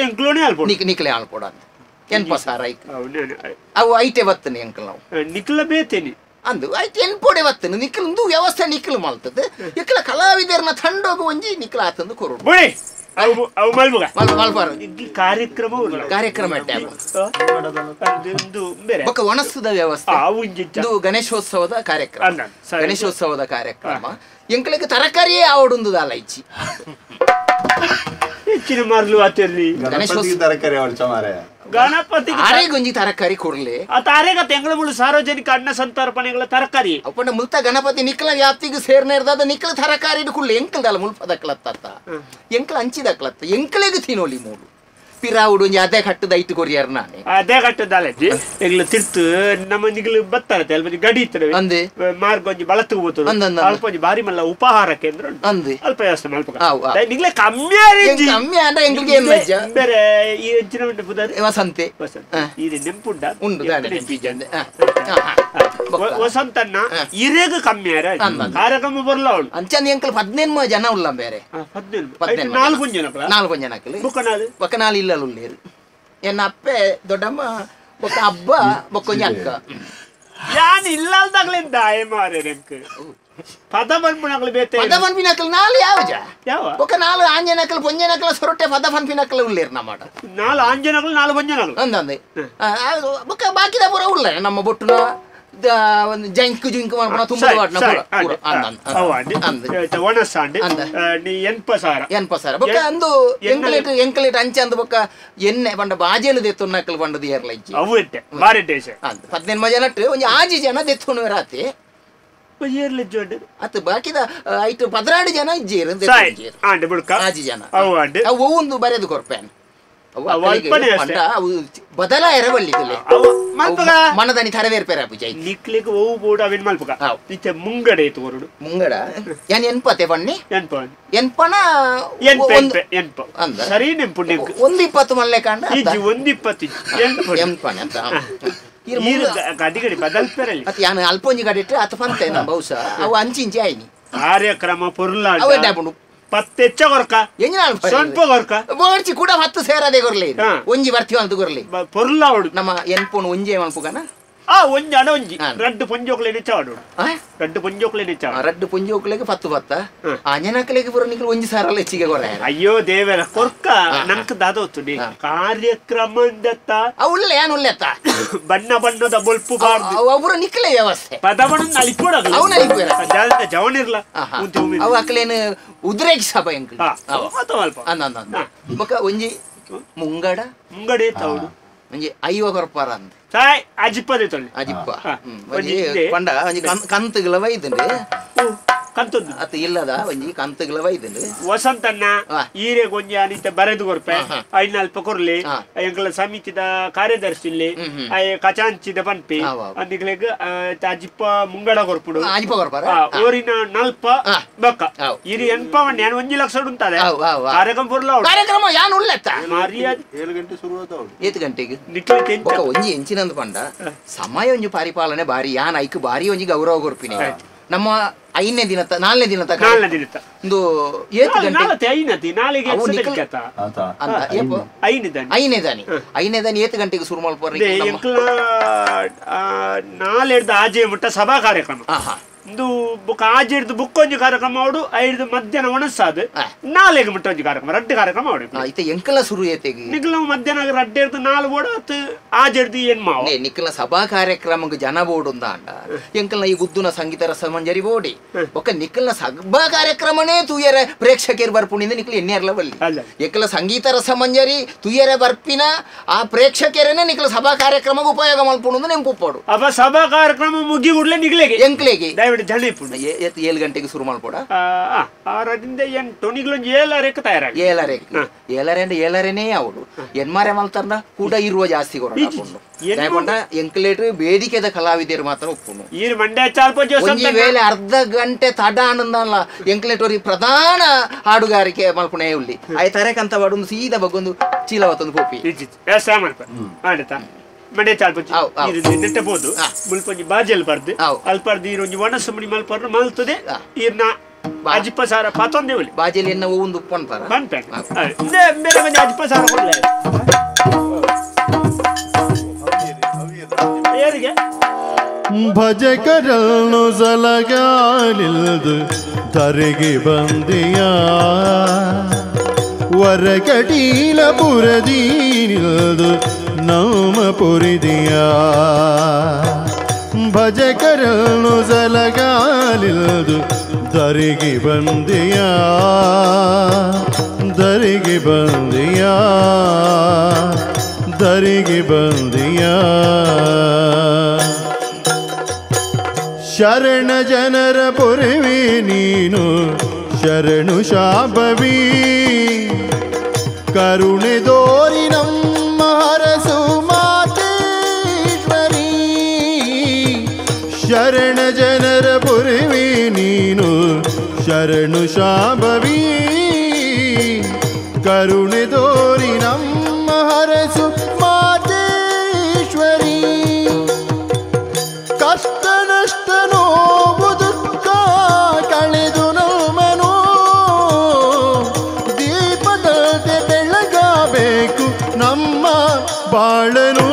ನಿಕ್ಲೆ ಆಳ್ಪೋಡ ಎನ್ಪ ಸಾರ ಅವು ಐಟೆ ಬತ್ತನೆ ಎಂಕಲ್ ನಾವು ನಿಕ್ಲ ಬೇತೇನೆ ಅಂದು ಐತೆ ಎನ್ಪೋಡೆ ಬತ್ತನೆ ನಿಕ್ಲಂದು ವ್ಯವಸ್ಥೆ ನಿಕ್ಲು ಮಾಡ್ತದೆ ಇಕ್ಲ ಕಲಾವಿದರನ್ನ ತಂಡೋಗು ಒಂಜಿ ನಿಕ್ಲ ಆತಂದು ಕೊರೋಡು ಕಾರ್ಯಕ್ರಮ ಒಣಸ್ತದ ವ್ಯವಸ್ಥೆ ಗಣೇಶೋತ್ಸವದ ಕಾರ್ಯಕ್ರಮ ಎಂಕಲಿಗೆ ತರಕಾರಿಯೇ ಆವಡುಂದು ದಾಲ ಇಚ್ಚಿ ಹೆಚ್ಚಿನ ಮಾರ್ಲು ಆತಲ್ಲಿ ತರಕಾರಿ ಗಣಪತಿ ಆರೆಗೊಂಜಿ ತರಕಾರಿ ಕೊಡ್ಲೆ ಆ ತಾರೆಗ ತೆಂಗಳ ಮುಳು ಸಾರ್ವಜನಿಕ ಅನ್ನ ಸಂತರ್ಪಣೆಗಳ ತರಕಾರಿ ಅಪ್ಪಣ್ಣ ಮುಲ್ತ ಗಣಪತಿ ನಿಕ್ಲ ವ್ಯಾಪ್ತಿಗೆ ಸೇರ್ನೇರ್ದಾದ ನಿಕ್ಲ ತರಕಾರಿ ಕುಳ್ಳೆ ಎಂಕಲ್ದಲ್ಲ ಮುಲ್ಪದಕ್ಲತ್ತ ಎಂಕಲ ಹಂಚಿದಕ್ಲತ್ತ ಎಂಕಲಿಗೆ ತಿನ್ನೋಲಿ ಮೂರು ಪಿರಾವುಡು ಒಂಜಿ ಅದೇ ಕಟ್ಟದ ಐಟು ಕೊರಿಯಾರ ನಾನೇ ಅದೇ ಕಟ್ಟದಲ್ಲಜ್ಜಿ ಎಗ್ಲ ತಿರ್ತು ನಮ್ಮ ನಿಗ್ಲು ಬತ್ತಾರತ್ತೆ ಅಲ್ಪ ಗಡಿ ಇತ್ತವೆ ಅಂದೆ ಮಾರ್ಗ ಒಂಜಿ ಬಳತ್ತು ಹೋಗ್ತದೆ ಅಲ್ಪ ಒಂಜಿ ಬಾರಿ ಮಲ್ಲ ಉಪಹಾರ ಕೇಂದ್ರ ಅಂದೆ ಅಲ್ಪ ವ್ಯವಸ್ಥೆ ಮಲ್ಪ ನಿಗ್ಲೆ ಕಮ್ಮಿ ಅಂದ್ರೆ ಎಂಗ್ಲಿಗೆ ಏನ್ ಮಜ್ಜ ಬೇರೆ ಈ ಹೆಚ್ಚಿನ ಉಂಟು ಪುದಾರಿ ವಸಂತೆ ಇದು ನೆಂಪುಂಡ ಉಂಡು ವಸಂತನ್ನ ಇರೇಗ ಕಮ್ಮಿ ಕಾರ್ಯಕ್ರಮ ಬರ್ಲ ಅವಳು ಅಂಚಂದ ಎಂಕಲ್ 15 ಜನ ಉಲ್ಲ ಬೇರೆ 4 ಜನ ಬೊಕ್ಕನಾಲು ಇಲ್ಲಲು ಉಳ್ಳೇರು ಎನ್ನ ಅಪ್ಪೆ ದೊಡ್ಡಮ್ಮ ಬೊಕ್ಕ ಹಬ್ಬ ಬೊಕ್ಕೊಂಜಿ ಅಕ್ಕ ಯಾನ್ ಇಲ್ಲದಾಗ್ಲಿಂದ ಮಾರೆ ಪದ ಪನ್ಪಿನಕಲು ಬೇತೆ ಪದ ಪನ್ಪಿನಕಲು ನಾಲ್ ಯಾವ ಬೊಕ್ಕ 4 ಆಂಜನಕಲು ಪೊಂಜನಕಲು ಸೊರಟೆ ಪದ ಪನ್ಪಿನಕಲು ಉಳ್ಳೇರು ನಮ್ಮಡ 4 ಆಂಜನಕಲು 4 ಪೊಂಜನಕಲು ಅಂದಂದೆ ಬೊಕ್ಕ ಬಾಕಿದ ಪೂರ ಉಳ್ಳ ನಮ್ಮ ಬೊಟ್ಟುನ ಒಂದು ಜಂಕು ಜುಂಕು ಮಾಡ್ಕೊಂಡು ತುಂಬಾ ಎನ್ಪಸಾರ ಬೊಕ್ಕ ಅಂದು ಎಂಕಲೇಟ್ ಅಂಚೆ ಅಂದು ಬೊಕ್ಕ ಎಣ್ಣೆ ಬಂಡ ಬಾಜೆಲು ದೆತ್ತು ನಕಲ್ ಬಂಡದು ಏರ್ಲ ಇಜ್ಜಿ 15 ಜನ ಒಂಜಿ 6 ಜನ ದೆತ್ತು ರಾತಿ ಅತ್ ಬಾಕಿದ ಐಟು 16 ಜನ ಇಜ್ಜೇರು 6 ಜನ ಅವು ಒಂದು ಬರೆದು ಕೊರ್ಪೇನ್ ಬದಲಾಯರ ಬಳ್ಳಿಗಲೆ ಮನದನಿ ತರವೇರ್ಪೇರ ಪೂಜೆ ನಿಕ್ಲಿಗೆ ಓವು ಬೋಡ ಅವೆನ್ ಮಲ್ಪಕ ಇತ್ತೆ ಮುಂಗಡೆ ತೋರುಡು ಮುಂಗಡ ಯಾನ್ ಎನ್ಪತೆ ಬಣ್ಣಿ ಎನ್ಪನ ಎನ್ಪ ಅಂದ ಸರಿ ನೆಂಪು 120 ಮಲ್ಲೆ ಕಾಂಡ ಇಜ್ಜಿ 120 ಎನ್ಪನ ಅಂತ ಗಡಿ ಬದಲ್ಪೇರಲ್ಲಿ ಅತ್ ಯಾನ್ ಅಲ್ಪೊಂಜಿ ಗಡಿಟ್ರೆ ಅತ ಪಂತೆ ನಾ ಬಹುಶಃ ಅವು ಅಂಚಿಂಚಿ ಆಯ್ನಿ ಕಾರ್ಯಕ್ರಮ ಪೊರ್ಲ ಅವೇ ಡಾಪುಂಡು ಪತ್ತೆಚ್ಚ ಕೊರ್ಕ ಸ್ವಲ್ಪ ಕೊರ್ಕ ಬೋಡ್ಚಿ ಕೂಡ 10 ಸೇರದೆ ಕೊರ್ಲಿ ಒಂಜಿ ಬರ್ತೀವ ಅಂತ ಕೊರ್ಲಿ ಪೊರ್ಲ ಅವಡು ನಮ್ಮ ಎನ್ಪೋನ್ ಒಂಜೆ ಮಲ್ಪುಗನ ಒಂಜಿ ಅಡ ಒಂಜಿ ರಡ್ಡು ಪೊಂಜೋಕ್ಲೆ ನೆಚ್ಚಾಡು ರಡ್ಡು ಪೊಂಜೋಕ್ಲೆ ನೆಚ್ಚಾಡು ರಡ್ಡು ಪೊಂಜೋಕ್ಲೆಗೆ 10 ಆಂಜನಕಲೆಗೆ ಪುರ ನಿಕ್ಲು ಒಂಜಿ ಸಾರಲ್ಲ ಹೆಚ್ಚಿಗೆ ಕೊರ ಅಯ್ಯೋ ದೇವರ ಕೊರ್ಕ ನನ್ಕ ದಾದೋತುಡಿ ಕಾರ್ಯಕ್ರಮ ಉಳ್ಳೆ ಯಾನ್ ಉಳ್ಳೆತ್ತ ಬಣ್ಣ ಬಣ್ಣದ ಬೊಲ್ಪು ಒಬ್ಬರು ನಿಕ್ಲೆ ವ್ಯವಸ್ಥೆ ಪದ ಬಣ್ಣ ನಲಿಪೋಡ ಅವನ ಜವನಿರ್ಲ ಅವು ಅಕ್ಲೇನು ಉದ್ರೇಕ್ ಸಭೆ ಅಂಕಲ್ ಬೊಕ್ಕ ಒಂಜಿ ಮುಂಗಡೆ ತೌಡು ಒಂಜಿ 5 ಕೊರ್ಪಾರ ಅಂತ ಅಜಿಪ್ಪದೆ ತೊಳ್ಳಿ ಅಜಿಪ್ಪ ಒಂಜಿ ಪಂಡ ಒಂಜಿ ಕಂತುಗಳ ವೈದ್ಯಂಡೆ ಕಂತದ್ದು ಅತ್ತ ಇಲ್ಲದ ಒಂಜಿ ಕಂತಗಳ ವೈದ್ಯರು ವಸಂತಣ್ಣ ಈರೆ ಗೊಂಜಿ ಅನಿತ ಬರೆದು ಕೊರ್ಪೆ ಐನಲ್ಪ ಕೊರ್ಲಿ ಎಂಕಲ ಸಮಿತಿದ ಕಾರ್ಯದರ್ಶಿ ಕಚಾಂಚಿದ ಪನ್ಪಿ ಅಂದಿಗ್ಲೆಗ್ ಅಜಿಪ್ಪ ಮುಂಗಡ ಕೊರ್ಪುಡು ಓರಿನ ನಲ್ಪ ಬಕ್ಕ ಇರಿ ಎನ್ಪ ನಾನು 1 ಲಕ್ಷ ಉಂಟದೆ ಕಾರ್ಯಕ್ರಮ ಪುರ್ಲ ಕಾರ್ಯಕ್ರಮ ಯಾನ್ ಉಳ್ಳೆತ್ತ ಮರ್ಯಾದೆ 7 ಗಂಟೆ ಶುರುವಾದವು 7 ಗಂಟೆಗೆ ನಿಕ್ಲೆ ಒಂಜಿ ಎಂಚಿನಂದು ಪಂಡ ಸಮಯ ಒಂಜಿ ಪರಿಪಾಲನೆ ಬಾರಿ ಯಾನ್ ಐಕ್ ಬಾರಿ ಒಂಜಿ ಗೌರವ ಕೊರ್ಪಿನಿ ನಮ್ಮ 5ನೇ ದಿನ 4ನೇ ದಿನ ತಕ 4ನೇ ದಿನ ಒಂದು 7 ಗಂಟೆ 5ನೇ ದಾನಿ 7 ಗಂಟೆಗೆ ಶುರು ಮಾಡ್ಪೋರಿ ನಾಳೆಡ್ದು ಆಜೆ ಮುಟ್ಟ ಸಭಾ ಕಾರ್ಯಕ್ರಮ ಇಂದು ಬುಕ್ ಆಜೆಡ್ದು ಬುಕ್ ಒಂಜಿ ಕಾರ್ಯಕ್ರಮ ಅವಡು 5 ಮಧ್ಯಾಹ್ನ ಒಣಸಾದ್ 4 ಮುಟ್ಟ ಒಂಜಿ ಕಾರ್ಯಕ್ರಮ 2 ಕಾರ್ಯಕ್ರಮ ಅವಡು ಐತೆ ಎಂಕಲ ಶುರು ಏತೆಗೆ ನಿಕ್ಲ ಮಧ್ಯಾಹ್ನ 2 4 ಬೋಡ ಅತ್ ಆಜೆಡ್ದು ಏನ್ ಮಾವ ನಿಕ್ಲ ಸಭಾ ಕಾರ್ಯಕ್ರಮಕ್ಕೆ ಜನ ಬೋಡು ಅಂದ ಎಂಕಲ್ನ ಈ ಗುದ್ದುನ ಸಂಗೀತ ರಸಮಂಜರಿ ಬೋಡಿ ಒಕ್ಕ ನಿಕ್ಲ ಸಭಾ ಕಾರ್ಯಕ್ರಮನೇ ತುಯರ ಪ್ರೇಕ್ಷಕರು ಬರ್ಪುಣಿಂದ ನಿಕ್ಲ ಎನ್ನೆರ್ಲ ಬಲ್ಲಿ ಎಕ್ಕಲ ಸಂಗೀತ ರಸಮಂಜರಿ ತುಯರ ಬರ್ಪಿನ ಆ ಪ್ರೇಕ್ಷಕರೇನೆ ನಿಕ್ಲ ಸಭಾ ಕಾರ್ಯಕ್ರಮಕ್ಕೆ ಉಪಯೋಗ ಮಲ್ಪುಣು ನೆಂಪು ಉಪ್ಪಾಡು ಅವ ಸಭಾ ಕಾರ್ಯಕ್ರಮ ಮುಗಿ ಗುಡ್ಲೆ ನಿಗ್ಲೆಗೆ ಎಂಕ್ಲೆಗೆ ಜನ 7 ಗಂಟೆಗೆ ಶುರು ಮಾಡ್ಬೋಡ 6ರಿಂದ 8 ನಿಗ್ಲೊಂದು 7 ತಯಾರಾಗಿ 7 ಅವಡು ಎನ್ಮಾರೆ ಮಲ್ತಾರ್ನ ಕೂಡ ಇರುವ ಜಾಸ್ತಿ ಕೊರಕೊಂಡ ಎಂಕ್ಲೇಟ್ರು ಬೇಡಿಕೆದ ಕಲಾವಿದರು ಮಾತ್ರ ಒಪ್ಪುನು ಈ ಮಂಡ್ಯ ಚಾಲ್ಪೋಜಿ ಒಂಜಿ ವೇಳೆ ಅರ್ಧ ಗಂಟೆ ತಡ ಆನಂದಲ್ಲ ಎಂಕ್ಲೇಟೋರಿ ಪ್ರಧಾನ ಹಾಡುಗಾರಿಕೆ ಮಲ್ಪುಣೆ ಉಳ್ಳಿ ಆಯ್ತಾರೇಕಂತ ಬಡೊಂದು ಸೀದಾ ಬಗ್ಗೊಂದು ಚೀಲವತ್ತೊಂದು ಪೋಪಿ ಆಡತಾ ಮಂಡ್ಯ ಚಾಲ್ಪೋಜಿ ನೆಟ್ಟಬಹುದು ಮುಲ್ಪೊಂಜಿ ಬಾಜಲ್ ಬರ್ದು ಅಲ್ಪರ್ದು ಈರೊಂಜಿ ಒಣಸಮಣಿ ಮಲ್ಪರ್ದು ಮಲ್ತದೆ ಈರ್ನ ಅಜಿಪ್ಪ ಸಾರ ಪಾತೊಂದೇ ಉಳ್ಳಿ ಬಾಜಲ್ ಎನ್ನ ಒಂದು ಪನ್ಪಾರ ಪನ್ಪೆ ಬೇರೆ ಕೊಂಚ ಅಜಿಪ್ಪ ಸಾರ ಕೊಡ್ಲೆ ಏರಿಗೆ ಭಜಕರನ್ನು ಸಲಗಾಲಿಲ್ದು ಧರೆಗೆ ಬಂದಿಯ ವರಕಟೀಲ ಪುರದೀನಿಲ್ದು ನಾಮ ಪುರಿದಿಯ ಭಜಕರನ್ನು ಸಲಗಾಲಿಲ್ದು ಧರೆಗೆ ಬಂದಿಯ ಧರೆಗೆ ಬಂದಿಯ ಧರೆಗೆ ಬಂದಿಯ ಶರಣ ಜನರ ಪೊರೆವೆ ನೀನು ಶರಣು ಶಾಂಭವಿ ಕರುಣೆ ದೋರಿ ನಮ್ಮ ಹರಸು ಮಾತೇಶ್ವರಿ ಶರಣ ಜನರ ಪೊರೆವೆ ನೀನು ಶರಣು ಶಾಂಭವಿ ಕರುಣೆ ದೋರಿ ನಮ್ಮ ಹರಸು ಮಾತೇಶ್ವರಿ ಕಷ್ಟ ನಷ್ಟ ನೋವು ದುಃಖ ಕಳೆದು ನಮ್ಮನು ದೀಪದಂತೆ ಬೆಳಗಬೇಕು ನಮ್ಮ ಬಾಳನು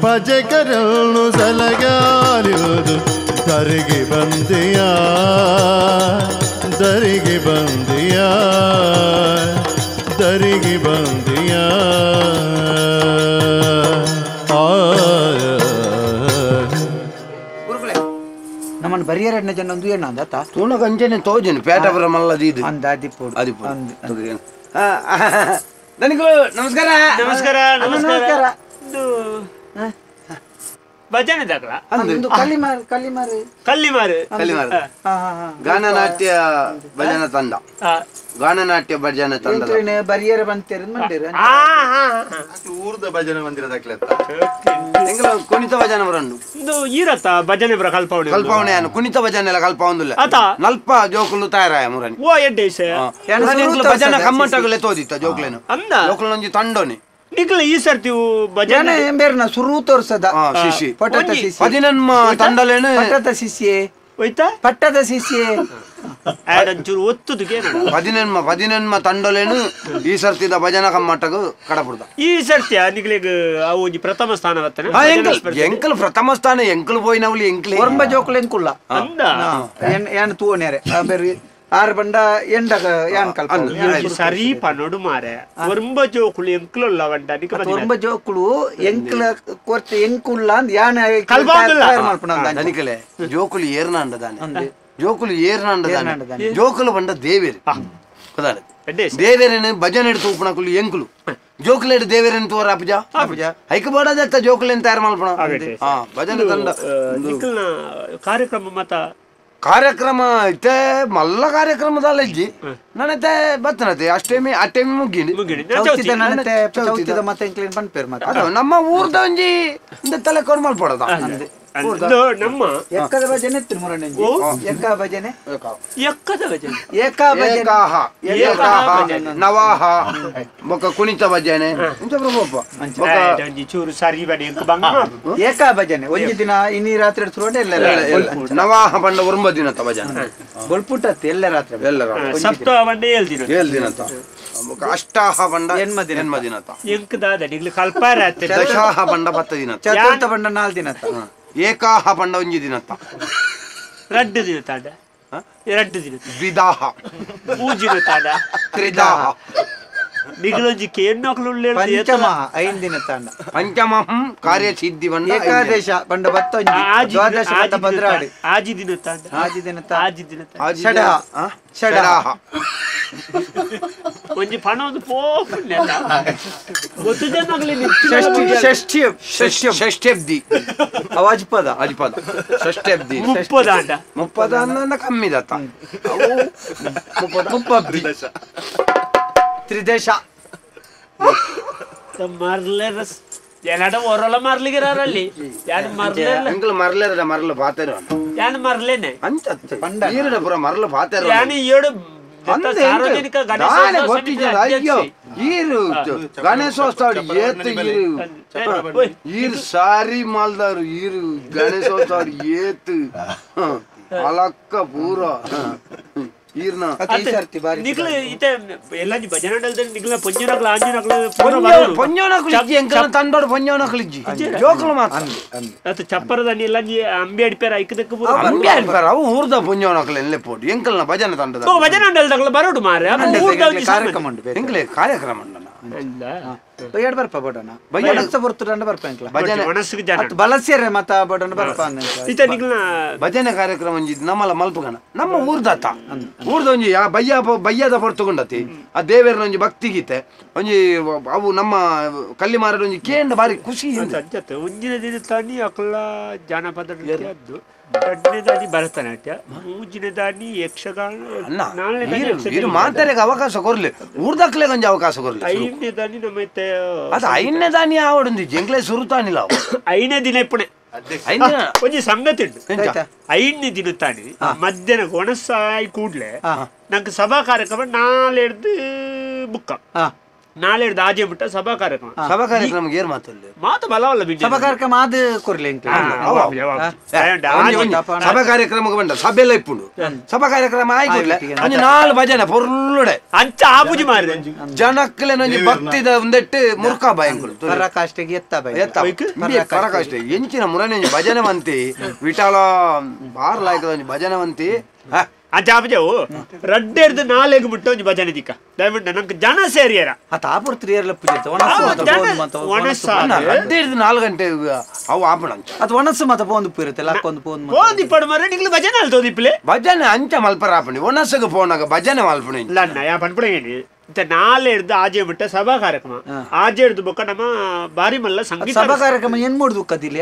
ಭಜಕರನ್ನು ಸಲಗಾಲಿರುವುದು ಧರೆಗೆ ಬಂದೆಯ ಧರೆಗೆ ಬಂದೆಯ ಧರೆಗೆ ಬಂದೆಯ ನಮ್ಮನ್ನು ಬರಿಯರಣ್ಣ ಜನ ಒಂದು ಏನ ಅಂದತ ತೂಣ ಕಂಚನೆ ತೋಜನೆ ಪೇಟಪುರ ಮಲ್ಲದಿ ಇದು ಅಂದ ಆದಿಪೋಡು ಆದಿಪೋಡು ನನಗೂ ನಮಸ್ಕಾರ ನಮಸ್ಕಾರ ನಮಸ್ಕಾರ ಭಜನೆ ದಾಖಲ ಕಲ್ಲಿಮಾರು ಗಾನನಾಟ್ಯ ಭಜನ ತಂಡ ಗಾನನಾಟ್ಯ ಭಜನ ತಂಡ ಬರಿಯರ ಬಂತೇರ ಊರ್ದ ಭಜನೆ ಮಂದಿರ ದಾಖಲೆ ಎಂಗಲ ಕುಣಿತ ಭಜನ ಬರಂಡು ಇದು ಈರತ್ತ ಭಜನೆ ಬರ ಕಲ್ಪವಣೆ ಕಲ್ಪವಣೆ ಕುಣಿತ ಭಜನೆ ಎಲ್ಲ ಕಲ್ಪ ಒಂದಿಲ್ಲ ನಲ್ಪ ಜೋಕುಲು ತಯಾರಾಯ ಮುರನಿ ಓ ಎಡ್ಡೆ ಭಜನ ಕಮ್ಮಟಗಲೆ ತೋದಿತ್ತ ಜೋಕ್ಲೇನು ಅಂದ ಜೋಕ್ಲೊಂಜಿ ತಂಡೋನಿ ನಿಖಿಲ ಈ ಸರ್ತಿ ಭಜನೆ ಬೇರೆ ಶುರು ತೋರ್ಸದ ಶಿಶಿ ಪಟ್ಟದ ಶಿಷ್ಯ ಪದಿನನ್ಮ ತಂಡಲೇನು ಪಟ್ಟದ ಶಿಷ್ಯೆ ಹೋಯ್ತಾ ಪಟ್ಟದ ಶಿಷ್ಯೆ ಒಂಚೂರು ಒತ್ತುದಕ್ಕೆ ಪದಿನನ್ಮ ತಂಡಲೇನು ಈ ಸರ್ತಿದ ಭಜನ ಕಮ್ಮಟಗ ಕಡಪುಡ್ದ ಈ ಸರ್ತಿಯ ನಿಖಿಲಿಗ ಅವು ಒಂಜಿ ಪ್ರಥಮ ಸ್ಥಾನ ಎಂಕಲ್ ಪ್ರಥಮ ಸ್ಥಾನ ಎಂಕಲ್ ಪೋಯಿನವ್ಲಿ ಎಂಕ್ಲಿ ಒರಂಬ ಜೋಕುಲು ಎಂಕುಲ್ಲ ಅಂದ ಏನ್ ತೂವನೇರೆ ಬೇರೆ ಆರು ಬಂಡ ಎಂಡಗ ಯಾನ್ ಕಲ್ಪ ಸರಿ ಪನೋಡು ಮಾರೆ ಒರಂಬ ಜೋಕುಲು ಎಂಕ್ಲಲ್ಲ ಬಂಡ ಒರಂಬ ಜೋಕುಲು ಎಂಕ್ಲ ಕೊರ್ತೆ ಎಂಕುಲ್ಲ ಅಂದ್ ಯಾನ್ ನನಕಲೆ ಜೋಕುಲು ಏರ್ನಾಂಡದಾನೆ ಜೋಕುಲು ಏರ್ನಾಂಡದಾನೆ ಜೋಕುಲು ಬಂಡ ದೇವೇರು ದೇವೇರೇನು ಭಜನೆ ಎಡ್ತು ಉಪ್ಪಣಕುಲು ಎಂಕುಲು ಜೋಕುಲೆಡ್ ದೇವೇರೇನು ತೋರ ಅಪಜ ಐಕ ಬೋಡದತ್ತ ಜೋಕುಲೆನ್ ತಯಾರು ಮಲ್ಪಣ ಭಜನೆ ತಂಡ ಕಾರ್ಯಕ್ರಮ ಮತ ಕಾರ್ಯಕ್ರಮ ಐತೆ ಮಲ್ಲ ಕಾರ್ಯಕ್ರಮದಲ್ಲ ಇಜ್ಜಿ ನನ್ನತೆ ಬತ್ತನತೆ ಅಷ್ಟೇಮಿ ಮುಗ್ಗಿಂಡಿ ಚೌತಿದ ಮತ್ತೆ ಇಂಕ್ಲಿನ್ ಪನ್ಪೇರ್ ಮತ್ತೆ ಅದು ನಮ್ಮ ಊರ್ದ ಒಂಜಿ ತಲೆ ಕೊರ್ ಮಲ್ಪಡದ ನಮ್ಮ ಎಕ್ಕದ ಭಜನೆ ಎತ್ತಿನ ಮುರಣ್ಣ ಎಕ್ಕ ಭಜನೆ ನವಾಹ ಬೊಕ್ಕ ಕುಣಿತ ಭಜನೆ ಚೂರು ಸರಿ ಬಡಿ ಏಕ ಭಜನೆ ಒಂಜಿ ದಿನ ಇನ್ನಿ ರಾತ್ರಿ ನವಾಹ ಬಂಡ ಒಂಬ ದಿನ ಭಜನೆ ಬೊಲ್ಪುಟ್ಟತ್ತೆ ಎಲ್ಲ ರಾತ್ರಿ ಸಪ್ತಾಹ ಬಂಡ 7 ದಿನ ಅಷ್ಟಾಹ ಬಂಡ ಎನ್ಮ ದಿನ ಎಂಕದಾದ ಕಲ್ಪಾರ ದಶಾಹ ಬಂಡ 10 ದಿನ ಚತುರ್ಥ ಬಂಡ 4 ದಿನ ಏಕಾಹ ಬಂಡ ಒಂಜಿ ದಿನ ರಡ್ಡು ದಿನ ತಾಡ 2 ದಿನ ದ್ವಿದಾಹ ಮೂಜಿನ ತಾಡ ತ್ರಿದಾಹ ನಿಗಳೊಂಜಿ ಕೇನ್ನೋಕ್ಲು ಪಂಚಮ 5 ದಿನ ತಾಂಡ ಪಂಚಮಹಂ ಕಾರ್ಯ ಸಿದ್ಧಿ ಬಂಡ ಏಕಾದಶ ಬಂಡ 11 ದ್ವಾದಶ ಬಂಡ ಭದ್ರಾಡಿ ಆಜಿ ದಿನ ತಾಡ ಆಜಿ ದಿನ ಷಡಾಹ ಒಂಜಿ ಪಣ ಒಂದು ಪೋಪುಣ್ಯ ಗೊತ್ತು ಜನಗಲಿ ಷಷ್ಠ್ಯಬ್ದಿ ಅವಾಜ್ಪದ ಷಷ್ಠ್ಯಬ್ದಿ ಮುಪ್ಪದ ಅನ್ನ ಕಮ್ಮಿ ದತ್ತ ಮುಪ್ಪಬ್ದಿ ತ್ರಿದೇಶ ಮರ್ಲೇರಸ್ ಎಲ್ಲಾಟ ಒರಳ ಮರ್ಲಿಗಿರಲ್ಲಿ ಯಾರು ಮರ್ಲೇರ ಮರಲು ಪಾತೆರು ಯಾನು ಮರ್ಲೇನೆ ಈರುಡ ಪುರ ಮರಲು ಪಾತೆರು ಯಾನು ಏಳು ಸಾರ್ವಜನಿಕ ಈರು ಗಣೇಶೋತ್ಸವ ಏತು ಈರು ಸಾರಿ ಮಾಲ್ದಾರು ಈರು ಗಣೇಶೋತ್ಸವ ಏತು ಅಲಕ್ಕ ಪೂರ ಈರ್ನ ನಿಗ್ಲ ಇತೆ ಎಲ್ಲ ಭಜನೆ ನಿಗ್ಲ ಪೊಂಜನಕ್ಲ ತಂಡೋಡು ಪೊಂಜನಕ್ಲಿಜ್ಜಿ ಜೋಕಲು ಮಾತ್ರ ಅದು ಚಪ್ಪರದಲ್ಲಿ ಎಲ್ಲ ಅಂಬಿ ಅಡಿಪೇರ ಐಕದಕ್ಕೆ ಅಂಬಿ ಅಡಿಪೇರ ಅವು ಊರ್ದ ಪೊಂಜನಕ್ಲ ಎಲ್ಲೇ ಪೋಟಿ ಎಂಕಲ್ನ ಭಜನೆ ತಂಡದ ಭಜನೆ ಅಂಡಲ್ದಾಗಲ ಬರೋಡು ಮಾರೆ ಕಾರ್ಯಕ್ರಮ ಎಂಕಲೇ ಕಾರ್ಯಕ್ರಮ ಬಯ್ಯಾಡ್ ಬರ್ಪ ಬಡನ ಬಯ್ಯಾಡ ಬರ್ತುಂಡ ಬರ್ಪ ಎಂಕಲ ಭಜನೆ ಮನಸ್ಸಿಗೆ ಜನ ಬಲಸ್ಯರೆ ಮತ ಬಡನ ಬರ್ಪ ಇತೆ ನಿಗ್ಲ ಭಜನೆ ಕಾರ್ಯಕ್ರಮ ಒಂಜಿದ್ ನಮ್ಮಲ್ಲ ಮಲ್ಪಗಣ ನಮ್ಮ ಊರ್ದತ್ತ ಊರ್ದ ಒಂಜಿ ಬಯ್ಯದ ಪೊರ್ತುಕೊಂಡತಿ ಆ ದೇವೇರನ ಒಂಜಿ ಭಕ್ತಿ ಗೀತೆ ಒಂಜಿ ಅವು ನಮ್ಮ ಕಲ್ಲಿ ಮಾರಡ ಒಂಜಿ ಕೇಂದ್ರ ಬಾರಿ ಖುಷಿ ಒಂದಿನ ದಿನ ತಾನಿ ಅಕಲ ಜಾನಪದ ನೃತ್ಯದ್ದು 2ನೇ ದಾನಿ ಭರತನಾಟ್ಯ 3ನೇ ದಾನಿ ಯಕ್ಷಗಾನ 4ನೇ ದಾನಿ ಮಾತಾಡಕ್ಕೆ ಅವಕಾಶ ಕೊರ್ಲಿ ಊರ್ದಕ್ಲೆ ಒಂಜಿ ಅವಕಾಶ ಕೊರ್ಲಿ 5ನೇ ದಾನಿ ನಮ್ಮೈತೆ ಅದು 5ನೇ ದಾನಿ ಆವಡುಂದಿ ಜಂಗ್ಲೆ ಸುರುತಾನಿಲ್ಲ 5ನೇ ದಿನ ಇಪ್ಪಣೆ ಒಂಜಿ ಸಂಗತಿ ಉಂಟು 5ನೇ ದಿನ ತಾನಿ ಮಧ್ಯಾಹ್ನ ಒಣಸಾಯಿ ಕೂಡ್ಲೆ ನಂಗೆ ಸಭಾ ಕಾರ್ಯಕ್ರಮ 4 ಬುಕ್ಕ 4 ಆಜೆ ಬಿಟ್ಟ ಸಭಾ ಕಾರ್ಯಕ್ರಮ ಏರ್ ಮಾತಲ್ಲ ಮಾತು ಬಲವಲ್ಲ ಬಿಡಿ ಸಭಾ ಕಾರ್ಯಕ್ರಮ ಅದು ಕೊರ್ಲಿ ಸಭಾ ಕಾರ್ಯಕ್ರಮಕ್ಕೆ ಬಂದ ಸಭೆಲ್ಲ ಇಪ್ಪುಂಡು ಸಭಾ ಕಾರ್ಯಕ್ರಮ ಆಯ್ಕೊಡ್ಲೆ ಒಂಜಿ 4 ಭಜನೆ ಪೊರ್ಲುಡೆ ಅಂಚ ಆಪುಜಿ ಮಾರ್ರೆ ಜನಕ್ಕಲೆ ಒಂಜಿ ಭಕ್ತಿದ ಒಂದೆಟ್ಟು ಮುರ್ಕಾ ಬಾಯಂಕುಲು ಪರಾಕಾಷ್ಠೆಗೆ ಪರಾಕಾಷ್ಠೆ ಎಂಚಿನ ಮುರನೆ ಒಂಜಿ ಭಜನೆ ವಂತಿ ವಿಠಲ ಬಾರ್ ಲಾಯ್ಕದ ಒಂಜಿ ಭಜನೆ ವಂತಿ ಅಜ್ಜಾಪಜವು ರಡ್ಡೆರ್ದು 4 ಬಿಟ್ಟು ಒಂಜಿ ಭಜನೆ ದಿಕ್ಕ ದಯವಿಟ್ಟು ನಂಗೆ ಜನ ಸೇರಿಯರ ತಾಪುರ್ ತ್ರಿಯರ್ಲ ರಡ್ಡೆರ್ದು 4 ಗಂಟೆ ಅವು ಆಪಣ ಅದು ಒಣಸು ಮತ ಪೋಂದು ಇರುತ್ತೆ ಲಕ್ಕೊಂದು ಪೋಂದು ಪಡು ಮರ ನಿಗ್ಲು ಭಜನೆ ಅಲ್ತೋದು ಇಪ್ಪಲೆ ಭಜನೆ ಅಂಚ ಮಲ್ಪರ ಆಪಣಿ ಒಣಸಗ ಪೋನಾಗ ಭಜನೆ ಮಲ್ಪಣಿ ಇಲ್ಲ ಯಾ ಪಣ್ಪುಳೇನಿ ಇಂತ 4 ಆಜೆ ಬಿಟ್ಟ ಸಭಾ ಕಾರ್ಯಕ್ರಮ ಆಜೆ ಬೊಕ್ಕ ನಮ್ಮ ಬಾರಿ ಮಲ್ಲ ಸಂಗೀತ ಸಭಾ ಕಾರ್ಯಕ್ರಮ ಏನ್ ಮಾಡುದು ಕದಿಲಿ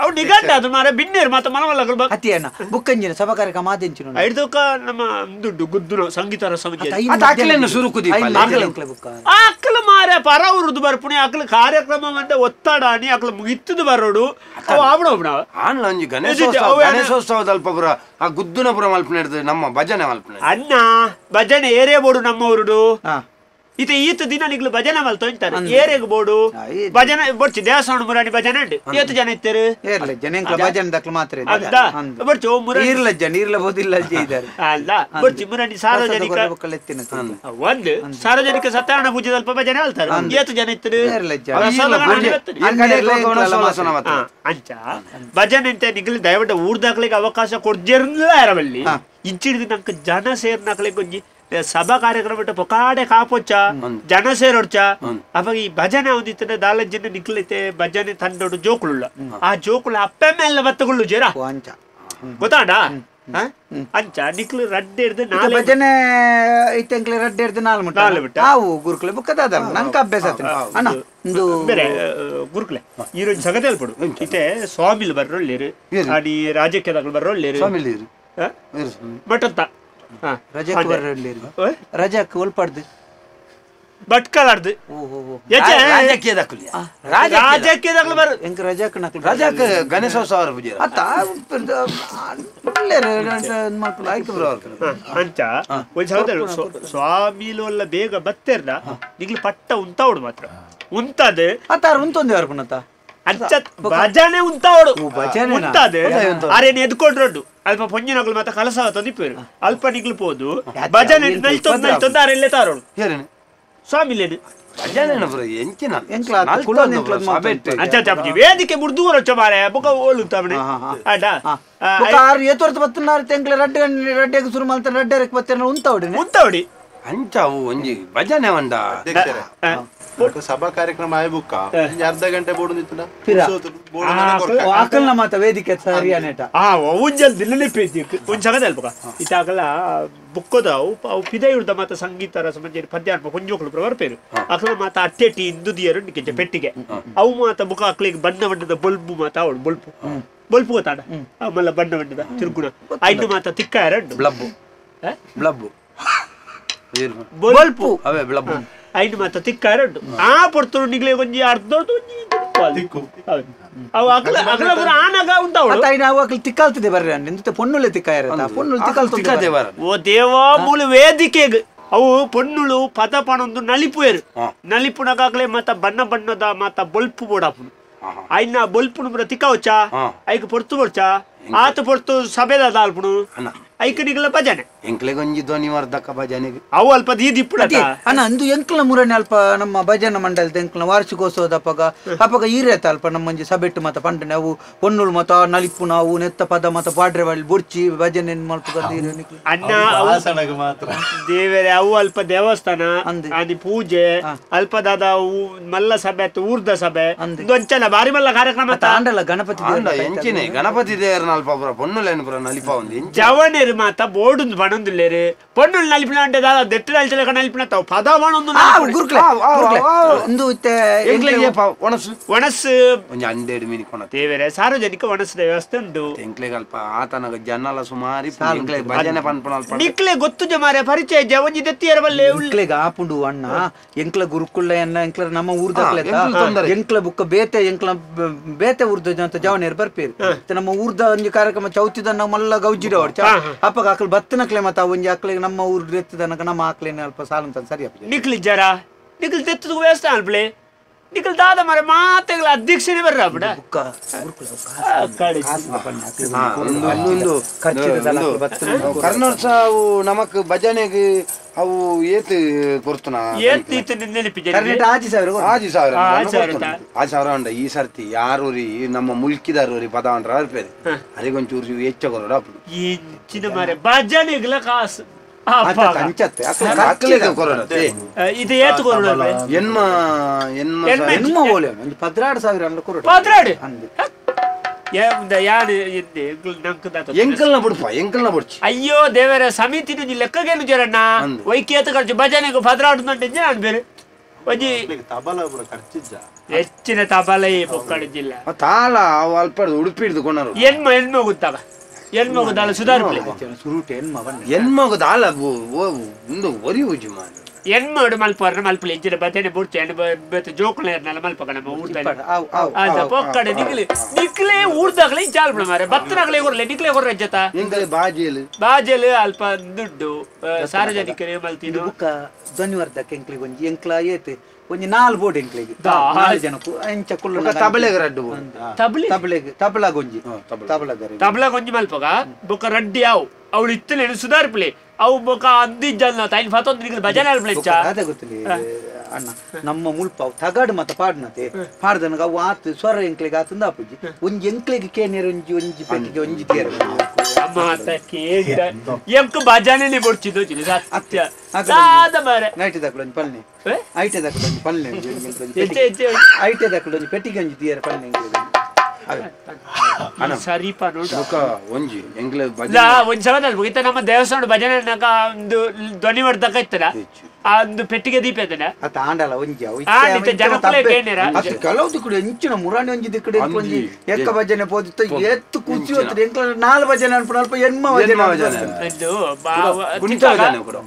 ಅವು ನಿಗಂಡ ಅದು ಮಾರ ಬಿನ್ನೇರು ಮಾತ ಮನವಲ್ಲ ಅತಿಯಣ್ಣ ಬುಕ್ಕಂಜಿನ ಸಭಾ ಕಾರ್ಯಕ್ರಮ ಆದಿಂಚಿನ ಐದಕ್ಕ ನಮ್ಮ ದುಡ್ಡು ಗುದ್ದು ಸಂಗೀತ ಸಮಿತಿ ಸುರುಕುದಿ ಅಕ್ಕಲು ಮಾರ ಪರ ಉರುದು ಬರ್ಪುಣಿ ಅಕ್ಕಲು ಕಾರ್ಯಕ್ರಮ ಅಂತ ಒತ್ತಡ ಅನಿ ಅಕ್ಕಲು ಮುಗಿತ್ತದು ಬರೋಡು ಅವು ಆವಣ ಒಂಜಿ ಗಣೇಶೋತ್ಸವದಲ್ಪ ಪುರ ಆ ಗುದ್ದುನ ಪುರ ಮಲ್ಪನೆ ನಮ್ಮ ಭಜನೆ ಮಲ್ಪನೆ ಅಣ್ಣ ಭಜನೆ ಏರೇ ಬೋಡು ನಮ್ಮ ಊರುಡು ಈತ ದಿನ ನಿಗ್ಲು ಭಜನೆ ಮಲ್ತ ಅಂತಾರೆ ಏರೆಗ್ ಬೋಡು ಭಜನೆ ಬರ್ಚಿ ದೇವಸ್ಥಾನ ಮುರಾಣಿ ಭಜನೆ ಉಂಟು ಎಷ್ಟು ಜನ ಇರ್ತಾರೆ ಭಜನೆ ದಕ್ಲು ಮಾತ್ರ ಬರ್ಚು ನೀರ್ಲ ಬೋದಿಲ್ಲ ಅಲ್ಲ ಬರ್ಚಿ ಮುರಾಣಿ ಸಾರ್ವಜನಿಕ ಒಂದು ಸಾರ್ವಜನಿಕ ಸತ್ಯನಾರಾಯಣ ಪೂಜೆ ಸ್ವಲ್ಪ ಭಜನೆ ಹೇಳ್ತಾರೆ ಎಷ್ಟು ಜನ ಇರ್ತಾರೆ ಅಂಚ ಭಜನೆ ಅಂತ ನಿಗ್ಲು ದಯವಿಟ್ಟು ಊರ್ದಾಕ್ಲಿಕ್ಕೆ ಅವಕಾಶ ಕೊಡ್ಜಿರ್ಲ ಯಾರವಲ್ಲಿ ಇಂಚಿಡಿದು ನಂಗೆ ಜನ ಸೇರ್ನಾಕ್ಲಿಕ್ಕೆ ಒಂಜಿ ಸಭಾ ಕಾರ್ಯಕ್ರಮ ಪೊಕಾಡೆ ಕಾಪೊಚ್ಚ ಜನ ಸೇರೋಡ್ಚ ಅವಾಗ ಈ ಭಜನೆ ಒಂದಿತ್ತನೆ 4 ಜನ ನಿಕ್ಲೈತೆ ಭಜನೆ ತಂದೋಡು ಜೋಕುಳುಲ್ಲ ಆ ಜೋಕುಳು ಅಪ್ಪೆ ಮೇಲೆ ಬತ್ತಗುಳ್ಳು ಜೇರ ಗೊತ್ತಾಡ ಅಂಚ ನಿಕ್ಲು ರಡ್ಡೆ ಹಿಡ್ದು ನಾಳೆ ಭಜನೆ ಐತೆ ಎಂಕ್ಲೆ ರಡ್ಡೆ ಹಿಡ್ದು ನಾಲ್ ಬಿಟ್ಟ ಆವು ಗುರುಕುಲೆ ಬುಕ್ಕದ ನಂಗೆ ಅಭ್ಯಾಸ ಅಣ್ಣ ಒಂದು ಬೇರೆ ಗುರುಕುಲೆ ಈ రోజు ಸಗದೆ ಹೇಳ್ಬಿಡು ಇತ್ತೆ ಸ್ವಾಮಿಲ್ ಬರ್ರೊಳ್ಳೇರು ಅಡಿ ರಾಜಕೀಯದಾಗ ಬರ್ರೊಳ್ಳೇರು ಬಟ್ ಅಂತ ರಜಾಕ್ ಬರ್ರೊಳ್ಳೇರು ರಜಾಕ್ ಒಲ್ಪಾಡ್ದು ಬಟ್ಕಲಾಡ್ದು ರಾಜಕೀಯದಾಗ ಬರ ಎಂಕ್ ರಜಾಕ್ ರಾಜಾಕ್ ಗಣೇಶೋತ್ಸವ ಪೂಜೆ ಅತ್ತ ಅಂಚ ಒಂದ್ ಸಗದೆ ಸ್ವಾಮಿಲೊಲ್ಲ ಬೇಗ ಬತ್ತೇರ್ದ ನಿಗ್ಲು ಪಟ್ಟ ಉಂತಾವಡು ಮಾತ್ರ ಉಂತದ ಅತ್ತಾರ ಉಂತೊಂದೇ ಅರ್ಪಣತ ಅಂಚ ಭಜನೆ ಉಂತಾವಡು ಉಂತದ ಅರೇನು ಎದ್ಕೊಂಡ್ರೊಡ್ಡು ಅಲ್ಪ ಪೊಂಜಿನಗಳು ಮತ್ತೆ ಕಲಸ ತಂದಿಪ್ಪೇರು ಅಲ್ಪ ನಿಗ್ಲು ಪೋದು ಭಜನೆ ನಲ್ತೊಂದು ಅರೆಲ್ಲೇ ತಾರೋಳು ಸ್ವಾಮಿಲೇನು ವೇದಿಕೆ ಮುರ್ದು ಮಾರೆ ಬೊಕ ಓಳುತ್ತಾವಣೆ ಏತೋರ್ತ ಬತ್ತನಾರ ತೆಂಕ್ಲೆ ರಡ್ಡೆಗೆ ಶುರು ಮಾಡ್ತಾರೆ ರಡ್ಡೆ ಬತ್ತೇನ ಉಂತಾವಡಿ ಅಂಚಾವು ಒಂಜಿ ಭಜನೆ ಒಂದ ಸಭಾ ಕಾರ್ಯಕ್ರಮ ಆಯ್ಬುಕ್ಕ ಅರ್ಧ ಗಂಟೆ ಆಕಲ್ನ ಮಾತ ವೇದಿಕೆ ಸರಿಯಾನೇಟ ಉಂಜಲ್ ದಿನಲಿಪ್ಪಿ ಒಂದ್ ಸಗದ ಅಲ್ಪಕ ಇತ್ತಾಗಲ್ಲ ಬುಕ್ಕದ ಅವು ಪಿದೆ ಇಡ್ದ ಮಾತ ಸಂಗೀತ ರಸಮಂಜರಿ ಪದ್ಯಾನ್ಪ ಕೊಂಜೋಕ್ಳು ಬರ್ಪೇರು ಅಕ್ಲ ಮಾತ ಅಟ್ಟೆಟಿ ಇಂದುದಿಯರು ನಿಕ್ಕೆ ಪೆಟ್ಟಿಗೆ ಅವು ಮಾತ ಬುಕ್ಕ ಅಕ್ಲಿಗೆ ಬಣ್ಣ ಬಣ್ಣದ ಬಲ್ಬು ಮಾತ ಅವಳು ಬಲ್ಪು ಗೊತ್ತಾಡ ಮಲ್ಲ ಬಣ್ಣ ಬಣ್ಣದ ತಿರುಗುಣ ಐದು ಮಾತ ತಿಕ್ಕ ಎರಡು ಬ್ಲಬ್ಬು ಬಲ್ಪು ಅವೇ ಬ್ಲಬ್ಬು ಐದು ಮಾತ ತಿಕ್ಕ ಎರಡು ಆ ಪೊರ್ತರು ನಿಗ್ಲೆ ಒಂಜಿ ಅರ್ಧ ಅವು ಅಗಲ ಅಗಲ ಬರ ಆನಗ ಉಂಟಾವಳು ನಾವು ಅಕ್ಲಿ ತಿಕ್ಕಾಲ್ತಿದೆ ಬರ್ರಿ ನಿಂತ ಪೊನ್ನುಲೆ ತಿಕ್ಕಾಯಿರ ಪೊನ್ನುಲು ತಿಕ್ಕಾಲ್ತಿದೆ ಓ ದೇವಾ ಮೂಲ ವೇದಿಕೆಗೆ ಅವು ಪೊನ್ನುಳು ಪದ ಪಣೊಂದು ನಲಿಪುಯರು ನಲಿಪುನಗಾಗ್ಲೆ ಮತ್ತ ಬಣ್ಣ ಬಣ್ಣದ ಮತ್ತ ಬಲ್ಪು ಬೋಡಾಪುನು ಐನ ಬಲ್ಪುನು ಬರ ತಿಕ್ಕವಚ್ಚ ಐಕ ಪೊರ್ತು ಬರ್ಚ ಆತ ಪೊರ್ತು ಸಭೆದ ಅಲ್ಪುನು ಐಕ ನಿಗಲ ಭಜನೆ ಎಂಕ್ಲೆಗೊಂಜಿ ಧ್ವನಿವರ್ಧಕ ಭಜನೆಗೆ ಅವು ಅಲ್ಪ ದೀದಿಪ್ಪುಡ ಅಣ್ಣ ಅಂದು ಎಂಕ್ಲ ಮುರನೆ ಅಲ್ಪ ನಮ್ಮ ಭಜನ ಮಂಡಲದ ಎಂಕ್ಲ ವಾರ್ಷಿಕೋತ್ಸವದ ಅಪಗ ಈರೇತ ಅಲ್ಪ ನಮ್ಮಂಜಿ ಸಭೆಟ್ಟು ಮತ ಪಂಡನೆ ಅವು ಪೊನ್ನುಳು ಮತ ನಲಿಪುನ ಅವು ನೆತ್ತ ಪದ ಮತ ಪಾಡ್ರೆ ಬಳ್ಳಿ ಬುಡ್ಚಿ ಭಜನೆ ಮಲ್ಪ ಅಣ್ಣ ಮಾತ್ರ ದೇವರೇ ಅವು ಅಲ್ಪ ದೇವಸ್ಥಾನ ಅದಿ ಪೂಜೆ ಅಲ್ಪ ದಾದ ಮಲ್ಲ ಸಭೆ ಊರ್ದ ಸಭೆ ಒಂಚನ ಬಾರಿ ಮಲ್ಲ ಕಾರ್ಯಕ್ರಮ ಅಂಡಲ್ಲ ಗಣಪತಿ ಎಂಚಿನ ಗಣಪತಿ ದೇವರನ ಅಲ್ಪ ಪುರ ಪೊನ್ನುಲೇನು ಪುರ ನಲಿಪ ಒಂದು ಜವನೆ ಮಾತ ಬೋರ್ಡ್ ಬಣೊಂದಿಲ್ಲೇರು ಪೊಣ್ಣುಲ್ ನಲಿಪಿನ ಅಂದ್ರೆ ದಾದ ದೆಟ್ಟು ನಲ್ಚಲಕ ನಲಿಪಿನ ತಾವು ಪದ ಬಣೊಂದು ಒಣಸು ಒಂಜಿ 12 ಮಿನಿ ಕೊಣ ದೇವರೇ ಸಾರ್ವಜನಿಕ ಒಣಸದ ವ್ಯವಸ್ಥೆ ಉಂಟು ಎಂಕ್ಲೆಗ್ ಅಲ್ಪ ಆತನಗ ಜನಲ ಸುಮಾರಿ ಎಂಕ್ಲೆಗ್ ಭಜನೆ ಪನ್ಪುನ ಅಲ್ಪ ನಿಕ್ಲೆ ಗೊತ್ತು ಜಮಾರೆ ಪರಿಚಯ ಜವಂಜಿ ದೆತ್ತಿಯರ ಬಲ್ಲೆ ಎಂಕ್ಲೆಗ್ ಆಪುಂಡು ಅಣ್ಣ ಎಂಕ್ಲ ಗುರುಕುಳ್ಳ ಎನ್ನ ಎಂಕ್ಲ ನಮ್ಮ ಊರ್ದ ಎಂಕ್ಲ ಬುಕ್ಕ ಬೇತೆ ಎಂಕ್ಲ ಬೇತೆ ಊರ್ದ ಅಂತ ಜವನೇರು ಬರ್ಪೇರು ನಮ್ಮ ಊರ್ದ ಒಂಜಿ ಕಾರ್ಯಕ್ರಮ ಚೌತಿದ ನಾವು ಮಲ್ಲ ಗೌಜಿಡ ಹೊಡ್ಚ ಅಪ್ಪಗ ಆಕಲ್ ಬತ್ತನಕ್ಲೆ ಮತ್ತ ಒಂಜಿ ಆಕ್ಲೆಗ್ ನಮ್ಮ ಊರ್ ಎತ್ತದನಕ ನಮ್ಮ ಆಕ್ಲೇನೆ ಅಲ್ಪ ಸಾಲಂತ ಸರಿ ನಿಕ್ಲಿ ಜರ ನಿಕ್ಲಿ ತೆತ್ತದ ವ್ಯವಸ್ಥೆ ಅಲ್ಪಲೆ ನಿಕ್ಲಿ ದಾದ ಮರೆ ಮಾತೆಗಳ ಅಧ್ಯಕ್ಷನೇ ಬರ್ರ ಬಿಡ ಕರ್ನಾಟಕ ಅವು ನಮಕ್ ಭಜನೆಗೆ ಅವು ಏತ್ ಕೊರ್ತುನ ಆಜಿ ಸಾವಿರ ಉಂಡ ಈ ಸರ್ತಿ ಯಾರೂರಿ ನಮ್ಮ ಮುಲ್ಕಿದಾರೂರಿ ಪದ ಉಂಡ್ರ ಅವ್ರ ಅದಕ್ಕೊಂಚೂರು ಹೆಚ್ಚ ಕೊರೋಡ ಹೆಚ್ಚಿನ ಮಾರೆ ಭಜನೆಗಳ ಕಾಸು ಇದು ಏತು ಕೊರೋಡ ಎನ್ಮ ಓಲೆ 16,000 ಪದ್ರಾಡು ಎಂಕಲ್ನ ಬಿಡ್ಪ ಎಂಕಲ್ನ ಬಿಡ್ಚಿ ಅಯ್ಯೋ ದೇವರ ಸಮಿತಿ ಲೆಕ್ಕಗೇನು ಜರಣ್ಣ ವೈಕೇತ ಖರ್ಚು ಭಜನೆಗೂ ಭದ್ರಾಡುದಂತೆ ನಾನು ಬೇರೆ ಒಂಜಿ ಹೆಚ್ಚಿನ ತಬಲ ಪೊಕ್ಕಡಿಲ್ಲ ತಾಳ ಅವು ಅಲ್ಪ ಉಡುಪಿ ಹಿಡಿದುಕೊಂಡರು ಹೆಣ್ಮ ಗೊತ್ತಾಗ ಹೆಣ್ಮ ಗೊತ್ತಾಗ ಸುಧಾರಿಸಲಿ ಹೆಣ್ಮಗು ತಾಳ ಒಂದು ಒರಿ ಉಜಿ ಮಾಡಿ ಹೆಣ್ಮಡು ಮಲ್ಪರ್ನ ಮಲ್ಪಲಿ ಹೆಚ್ಚಿನ ಬತ್ತೇನೆ ಬುಡ್ಚೆ ಹೆಣ್ಣು ಜೋಕುಳ ಮಲ್ಪಕ ನಮ್ಮ ಊರ್ದ ಪೊಕ್ಕಡೆ ನಿಕ್ಲೆ ಊರ್ದಾಗ್ಲೇ ಚಾಲ್ಪಡ ಮಾರೆ ಬತ್ತನಾಗ್ಲೇ ಕೊರ್ಲೆ ನಿಕ್ಲೆ ಕೊರ್ರೆ ಜತ ಬಾಜೆಲು ಅಲ್ಪ ದುಡ್ಡು ಸಾರ್ವಜನಿಕರೇ ಮಲ್ತಿನು ಧ್ವನಿವರ್ಧಕ ಎಂಕ್ಲಿಗೆ ಒಂಜಿ ಎಂಕ್ಲ ಏತ್ ಒಂಜಿ 4 ಬೋರ್ಡ್ ಎಂಕ್ಲಿಗೆ 4 ಜನಕ್ಕೂ ಎಂಚ ಕುಳ್ಳ ತಬಲೆಗೆ ರಡ್ಡು ತಬಲಗೊಂಜಿ ಮಲ್ಪಗ ಬೊಕ ರಡ್ಡಿ ಅವಳು ಇತ್ತಲೇನು ಸುಧಾರಿಪ್ಲೆ ಅವು ಬೊಕ ಅಂದಿಜ್ಜಲ್ನ ತೈನ್ ಫತೊಂದು ನಿಗಲ್ ಭಜನೆ ಅಲ್ಪ್ಲೆಚ್ಚ ಅದ ಗೊತ್ತಿಲ್ಲ ಅಣ್ಣ ನಮ್ಮ ಮುಲ್ಪ ತಗಾಡು ಮತ ಪಾಡ್ನತೆ ಪಾಡ್ದನಗ ಅವು ಆತು ಸ್ವರ ಎಂಕ್ಲಿಗೆ ಆತಂದ ಅಪ್ಪುಜಿ ಒಂಜಿ ಎಂಕ್ಲಿಗೆ ಕೇನೇರು ಒಂಜಿ ಪೆಟ್ಟಿಗೆ ಒಂಜಿ ತೇರು ಎಂಕ್ ಭಜನೆ ಬೊಡ್ಚಿದ್ದು ಸತ್ಯ ಸಾದ ಮಾರೆ ನೈಟ್ ದಕ್ಕಳೊಂಜಿ ಪಲ್ನೆ ಐಟೆ ದಕ್ಕಳೊಂಜಿ ಪಲ್ನೆ ಐಟೆ ದಕ್ಕಳೊಂಜಿ ಪೆಟ್ಟಿಗೆ ಒಂಜಿ ತೇರು ಪಲ್ನೆ ಸರಿಪ ನೋಡು ಒಂಜಿ ಎಂಗ್ಲ ಒಂದ್ ಸಲ ಮುಗಿತ ನಮ್ಮ ದೇವಸ್ಥಾನ ಭಜನೆ ಒಂದು ಧ್ವನಿ ಹೊಡ್ದಕ್ಕ ಇತ್ತಲ್ಲ ಆ ಒಂದು ಪೆಟ್ಟಿಗೆ ದೀಪ ಇದ್ದಾನೆ ಆಂಡಲ ಒಂಜಿ ಕೆಲವ್ದು ಕೂಡ ಎಂಚಿನ ಮುರಾಣಿ ಒಂಜಿ ಕಡೆ ಒಂಜಿ ಎಕ್ಕ ಭಜನೆ ಪೋದಿತ್ತ ಎತ್ತು ಕುಸಿ ಹೋಗ್ತದೆ ಎಂಕ್ಲ ನಾಲ್ ಭಜನೆ ಅನ್ಪಡ ಅಲ್ಪ ಎನ್ಮ ಭಜನೆ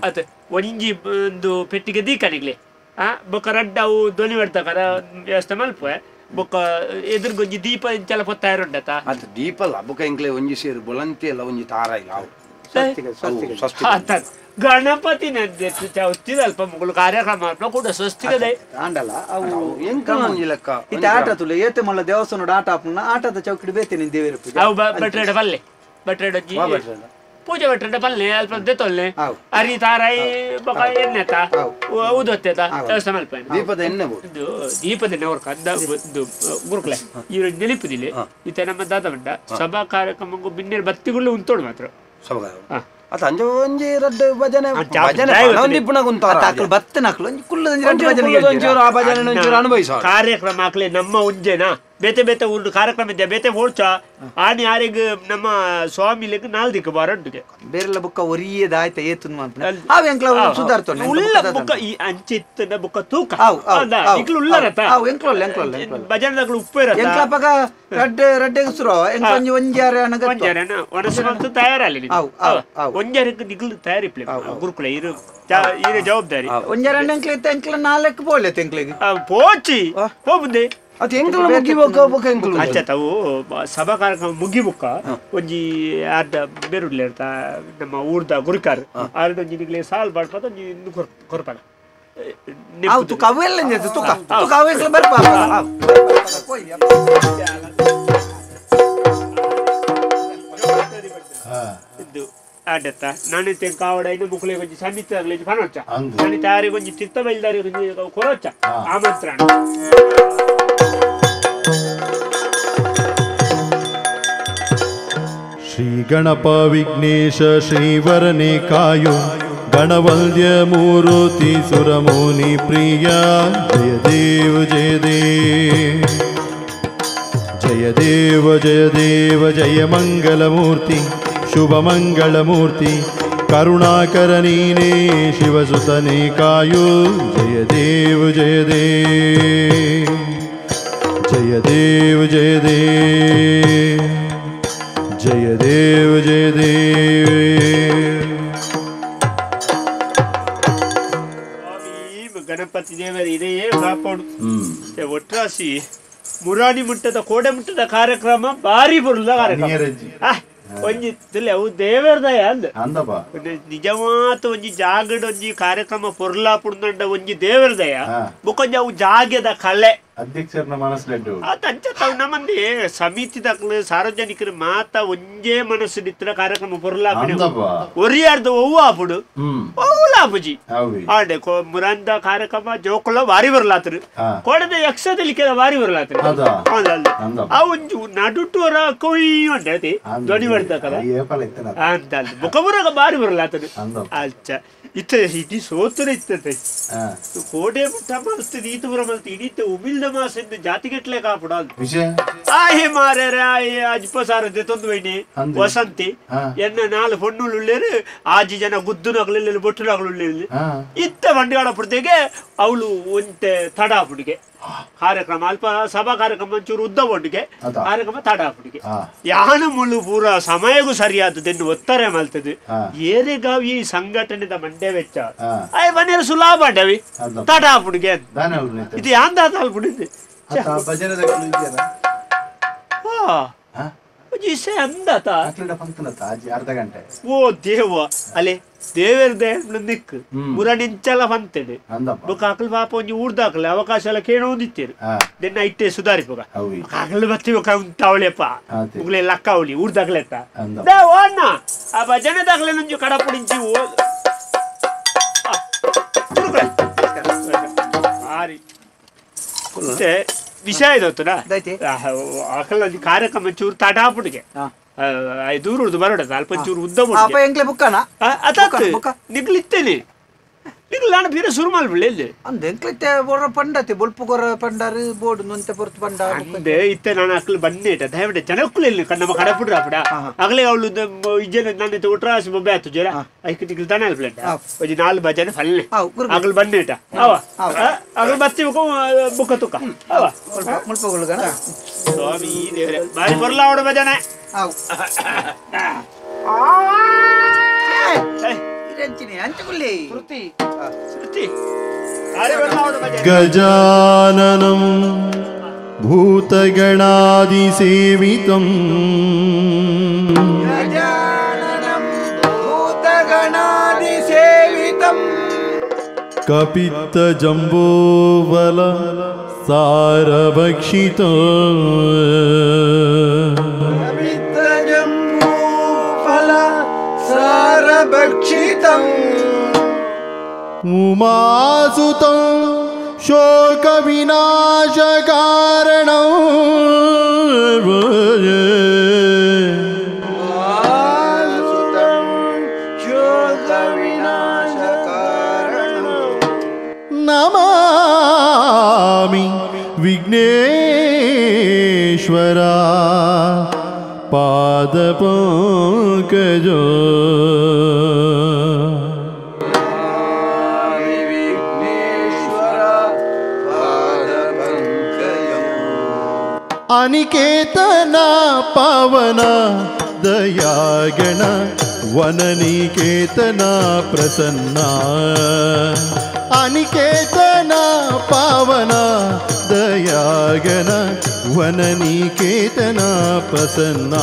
ಅದು ಒಂಜಿ ಒಂದು ಪೆಟ್ಟಿಗೆ ದೀಕನಿಗ್ಲಿ ಬೊಕ್ಕ ರಡ್ಡ ಅವು ಧ್ವನಿ ಹೊಡ್ದಕ್ಕ ವ್ಯವಸ್ಥೆ ಮಲ್ಪ ಬೊಕ್ಕ ಎದುರುಗೊಂಜಿ ದೀಪ ಇಂಚೆಲ್ಲ ಪೊತ್ತಾಯಿರುಂಡತ ಅದು ದೀಪ ಅಲ್ಲ ಬೊಕ್ಕ ಎಂಕ್ಲೆ ಒಂಜಿ ಸೇರು ಬೊಲಂತಿ ಅಲ್ಲ ಒಂಜಿ ತಾರ ಇಲ್ಲ ಗಣಪತಿ ಚೌತಿದ ಅಲ್ಪ ಮುಗಳು ಕಾರ್ಯಕ್ರಮ ಕೂಡ ಸ್ವಸ್ತಿಗದೆ ಆಂಡಲ ಅವು ಲೆಕ್ಕ ಇದು ಆಟ ತುಲೆ ಏತೆ ಮಲ್ಲ ದೇವಸ್ಥಾನದ ಆಟ ಆಪುನ ಆಟದ ಚೌಕಡಿ ಬೇತೇನೆ ದೇವರ ಪೂಜೆ ಅವು ಬಟ್ರೆಡ ಪಲ್ಲೆ ಬಟ್ರೆಡ ಪೂಜೆ ಬಟ್ರೆಡ ಪಲ್ಲೆ ಅಲ್ಪ ದೆತ್ತೊಲ್ಲೆ ಅರಿ ತಾರಾಯಿ ಬೊಕ ಎಣ್ಣೆತ ಊದೊತ್ತೆತ ದೇವಸ್ಥಾನ ಅಲ್ಪ ದೀಪದ ಎಣ್ಣೆ ಇದು ದೀಪದ ಎಣ್ಣೆ ಅವ್ರ ಕಂದ ಇದು ಗುರುಕುಲೆ ಇವ್ರ ನೆನಪಿದಿಲ್ಲ ಈತ ನಮ್ಮ ದಾದ ಬಂಡ ಸಭಾ ಕಾರ್ಯಕ್ರಮ ಬಿನ್ನೇರು ಬತ್ತಿಗುಳ್ಳು ಉಂಟೋಡು ಮಾತ್ರ ಅತ ಅಂಜ ಒಂಜಿ ರಡ್ಡ್ ಭಜನೆ ಭಜನೆ ಒಂದಿಪ್ಪುನ ಕುಂತಾರ ಆಕಲ್ ಬತ್ತ ನಕಲ್ ಒಂಜಿ ಕುಲ್ಲದ ರಡ್ಡ್ ಭಜನೆ ಒಂಚೂರು ಆ ಭಜನೆ ಒಂಚೂರು ಅನುಭವಿಸ ಕಾರ್ಯಕ್ರಮ ಆಕ್ಲೆ ನಮ್ಮ ಉಂಜೆನ ಬೇತೆ ಬೇತೆ ಊರು ಕಾರ್ಯಕ್ರಮ ಇದ್ದೆ ಬೇತೆ ಓಡ್ಚ ಆನಿ ಯಾರಿಗೆ ನಮ್ಮ ಸ್ವಾಮಿಲಿಗೆ ನಾಲ್ದಿಕ್ಕೆ ಬಾರೊಟ್ಟಿಗೆ ಬೇರೆಲ್ಲ ಬುಕ್ಕ ಒರಿಯದ ಆಯ್ತ ಏತು ಅವ ಎಂಕ್ಲ ಸುಧಾರ್ತೋನೆ ಉಲ್ಲ ಬುಕ್ಕ ಈ ಅಂಚಿತ್ತನ ಬುಕ್ಕ ತೂಕ ಇಕ್ಲು ಉಲ್ಲರತ ಭಜನೆಗಳು ಉಪ್ಪು ಇರತ್ತ ಎಂಕ್ಲ ಪಗ ರಡ್ಡೆಗೆ ಸುರೋ ಎಂಕ್ಲ ಒಂಜಿ ಒಂಜಾರೆ ಅನಗ ಒಂಜಾರೆನ ಒಣಸಮಂತ ತಯಾರಲ್ಲಿ ಒಂಜಾರಕ್ಕೆ ನಿಕ್ಲು ತಯಾರಿಪ್ಲೆ ಗುರುಕುಲ ಇರು ಜವಾಬ್ದಾರಿ ಒಂಜಾರೆ ಎಂಕ್ಲ ಇತ್ತ ಎಂಕ್ಲ ನಾಲ್ಕು ಬೋಲೆ ಎಂಕ್ಲಿಗೆ ಪೋಚಿ ಹೋಗುದೆ ಅದು ಎಂಕ್ಲ ಮುಗಿಬೇಕು ಎಂಕ್ಲ ಅಚ್ಚತಾವು ಸಭಾ ಕಾರ್ಯಕ್ರಮ ಮುಗಿಬುಕ್ಕ ಒಂಜಿ ಅರ್ಧ ಬೇರುಡ್ಲೆ ಇರ್ತ ನಮ್ಮ ಊರ್ದ ಗುರುಕಾರ್ ಅರ್ಧ ಒಂಜಿ ಸಾಲ್ ಬಾಡ್ಪದ ಒಂಜಿ ಇನ್ನು ಕೊರ್ಪಡ ಅವು ತುಕ ಅವೆಲ್ಲ ತುಕ ತುಕ ಅವು ಎಂಕ್ಲ ಬರ್ಪ ಇದು ಆಡತ್ತ ನಾನು ಕಾವಡ ಇನ್ನು ಮುಕ್ಳೆ ಕೊಂಚ ಸಮಿತಿ ಆಗಲಿ ಫನೋಚ್ಚ ನಾನು ತಯಾರಿ ಕೊಂಚ ಚಿತ್ತ ಬೈಲ್ದಾರಿ ಕೊಂಚ ಕೊರೊಚ್ಚ ಆಮಂತ್ರಣ ಶ್ರೀ ಗಣಪ ವಿಘ್ನೇಶ ಶ್ರೀವರನೆ ಕಾಯೋ ಗಣವಲ್ಯ ಮೂರುತಿ ಸುರಮುನಿ ಪ್ರಿಯ ಜಯ ದೇವ ಜಯ ದೇವ ಜಯ ದೇವ ಜಯ ದೇವ ಜಯ ಮಂಗಲಮೂರ್ತಿ ಶುಭ ಮಂಗಳಮೂರ್ತಿ ಕರುಣಾಕರ ನೀನೇ ಶಿವಸುತನೇ ಕಾಯೋ ಜಯ ದೇವ ಜಯ ದೇವ ಜಯ ದೇವ ಜಯ ದೇವ ಜಯ ದೇವ ಜಯ ದೇವ ಗಣಪತಿ ದೇವರ ಇದೇ ಕಾಪಾಡು ಒಟ್ರಾಸಿ ಮುರಾಣಿ ಮುಟ್ಟದ ಕೋಡೆ ಮುಟ್ಟದ ಕಾರ್ಯಕ್ರಮ ಬಾರಿ ಬರುದ ಕಾರ್ಯಕ್ರಮ ಒಂಜಿ ತಿಳ್ಳೆ ಅವು ದೇವರದಯ ನಿಜವಾತ ಒಂಜಿ ಜಾಗಡ ಒಂಜಿ ಕಾರ್ಯಕ್ರಮ ಪೊರ್ಲಾಪುಡ್ದಂಡ ಒಂಜಿ ದೇವರದಯ ಬೊಕೊಂಜಿ ಅವು ಜಾಗದ ಕಲೆ ಅಧ್ಯಕ್ಷರನ್ನ ಮನಸ್ಸು ತಾವು ನಮ್ಮಂದಿ ಸಮಿತಿ ತಕ್ಲು ಸಾರ್ವಜನಿಕರು ಮಾತ ಒಂಜೇ ಮನಸ್ಸು ನಿತ್ರ ಕಾರ್ಯಕ್ರಮ ಪೊರ್ಲಾಪಣೆ ಒರಿಯಾರ್ದು ಒವ್ವು ಆಪುಡು ಒವ್ವುಲಾಪುಜಿ ಆಡೆ ಮುರಂದ ಕಾರ್ಯಕ್ರಮ ಜೋಕುಳ ಬಾರಿ ಬರ್ಲಾತ್ರು ಕೋಡದ ಯಕ್ಷದಲಿಕ್ಕೆದ ಬಾರಿ ಬರ್ಲಾತ್ರು ಆ ಒಂಜು ನಡುಟುವರ ಕೊಯ್ ಅಂತ ಹೇಳ್ತಿ ಧ್ವನಿ ಮಾಡ್ತಕ್ಕದ ಅಂತ ಮುಖಬುರಾಗ ಬಾರಿ ಬರ್ಲಾತ್ರು ಅಚ್ಚ ಇತ್ತ ಇಡೀ ಸೋತರೆ ಇತ್ತತೆ ಕೋಡೆ ಮುಟ್ಟ ಮಲ್ತದೆ ಈತ ಬರ ಮಲ್ತ ಇಡೀತ ಉಮಿಲ್ದ ಮಾಸ ಜಾತಿಗೆಟ್ಲೆ ಕಾಪುಡ ಆಹೆ ಮಾರ್ಯಾರ ಅಜ್ಪಸಾರ ಜೊತೊಂದು ಬೈನಿ ವಸಂತಿ ಎನ್ನ ನಾಲ್ ಪೊಣ್ಣುಳ್ಳುಳ್ಳೇರು ಆಜಿ ಜನ ಗುದ್ದುನಗ್ಲಿಲ್ಲ ಬೊಟ್ಟುನಗ್ಲುಳ್ಳಿ ಇತ್ತ ಬಂಡಿಗಾಡ ಪುಡ್ತೆಗೆ ಅವಳು ಒಂತೆ ತಡಾಪುಡಿಗೆ ಕಾರ್ಯಕ್ರಮ ಅಲ್ಪ ಸಭಾ ಕಾರ್ಯಕ್ರಮ ಒಂಚೂರು ಉದ್ದ ಒಟ್ಟಿಗೆ ಕಾರ್ಯಕ್ರಮ ತಡಾಪುಡಿಗೆ ಯಾನ ಮುಳ್ಳು ಪೂರ ಸಮಯಗೂ ಸರಿಯಾದದೆನ್ನು ಒತ್ತಾರೆ ಮಲ್ತದೆ ಏರೆಗಾವ್ ಈ ಸಂಘಟನೆದ ಮಂಡ್ಯ ವೆಚ್ಚ ಅಯ್ಯ ಮನೆಯಲ್ಲಿ ಸುಲಭ ಅಂಡವಿ ತಡಾಪುಡಿಗೆ ಇದು ಯಾಂದ ಅಲ್ಬಿಡಿದೆ ಅರ್ಧ ಗಂಟೆ ಓ ದೇವ ಅಲೆ ದೇವರದೇ ನಿಕ್ಕು ಮುರಣಿಂಚಲ ಬಂತೇನೆ ಕಾಕಲ್ ಪಾಪ ಒಂಜಿ ಊರ್ದಾಕಲೆ ಅವಕಾಶ ಎಲ್ಲ ಕೇಳೋದಿತ್ತೇರು ನಿನ್ನ ಇಟ್ಟೆ ಸುಧಾರಿಪೋಗ ಕಾಕಲ್ ಬತ್ತಿ ಉಂಟಾವಳಿಯಪ್ಪ ಮುಗ್ಲೆ ಲಕ್ಕವಳಿ ಊರ್ದಾಕಲೆತ್ತ ಓಣ್ಣ ಆ ಭಜನೆ ದಾಖಲೆ ನಂಜು ಕಡಪುಡಿಂಚಿ ಹಾರಿ ವಿಷಯ ಇದೊತ್ತುನ ಆಕಲ್ ಕಾರ್ಯಕ್ರಮ ಚೂರು ತಟಾಪುಡಿಗೆ ದೂರ ಬರೋಡ ಅಲ್ಪ ಚೂರು ಉದ್ದ ನಿಗ್ಲಿತ್ತೇನೆ ನಿಖಲ್ ನಾನು ಬೇರೆ ಶುರು ಮಾಡ್ಬಿಡ್ಲಿ ಇಲ್ಲಿ ಅಂದ ಎಂಕ್ಲತ್ತೆ ಬೊರ ಪಂಡತೆ ಬೊಲ್ಪ ಗೊರ ಪಂಡಾರು ಬೋರ್ಡ್ ನೊಂತೆ ಪೊರ್ತು ಪಂಡ ಅಂದೆ ಇತ್ತೆ ನಾನು ಅಕ್ಕಲು ಬಂದೆ ಇಟ್ಟ ದಯವಿಟ್ಟು ಜನಕ್ಕೂ ಇಲ್ಲಿ ನಮ್ಮ ಕಡೆ ಬಿಡ್ರ ಅಪ್ಪಡ ಅಗಲೇ ಅವಳು ಇಜ್ಜನ ನನ್ನ ಉಟ್ರಾಸಿ ಬೊಬ್ಬೆ ಆಯ್ತು ಜರ ಐಕ್ ನಿಖಲ್ ತಾನೆ ಅಲ್ಪ್ಲೇಟ್ ಒಂದು 4 ಬಜನೆ ಫಲ್ಲೆ ಅಗಲು ಬಂದೆ ಇಟ್ಟ ಅವ ಅಗಲು ಬತ್ತಿ ಬುಕ್ಕ ತುಕ್ಕ ಅವ ಮುಲ್ಪ ಗೊಳ್ಗನ ಸ್ವಾಮಿ ದೇವರೇ ಬಾರಿ ಬರಲ್ಲ ಅವಡ ಬಜನೆ ಗಜಾನನಂ ಭೂತಗಣಾದಿಸೇವಿತಂ ಕಪಿತ್ತಜಂಬೋಬಲ ಸಾರಭಕ್ಷಿತಂ ಉಮಾಸುತಂ ಶೋಕ ವಿನಾಶ ಕಾರಣಂ ನಮಾಮಿ ವಿಘ್ನೇಶ್ವರ ಪಾದ ಪಂಕಜೋ ಅನಿಕೇತನ ಪಾವನ ದಯಾಗಣ ವನನಿಕೇತನ ಪ್ರಸನ್ನ ಅನಿಕೇತನ ಪಾವನ ದಯಾಗಣ ವನನಿಕೇತನ ಪ್ರಸನ್ನ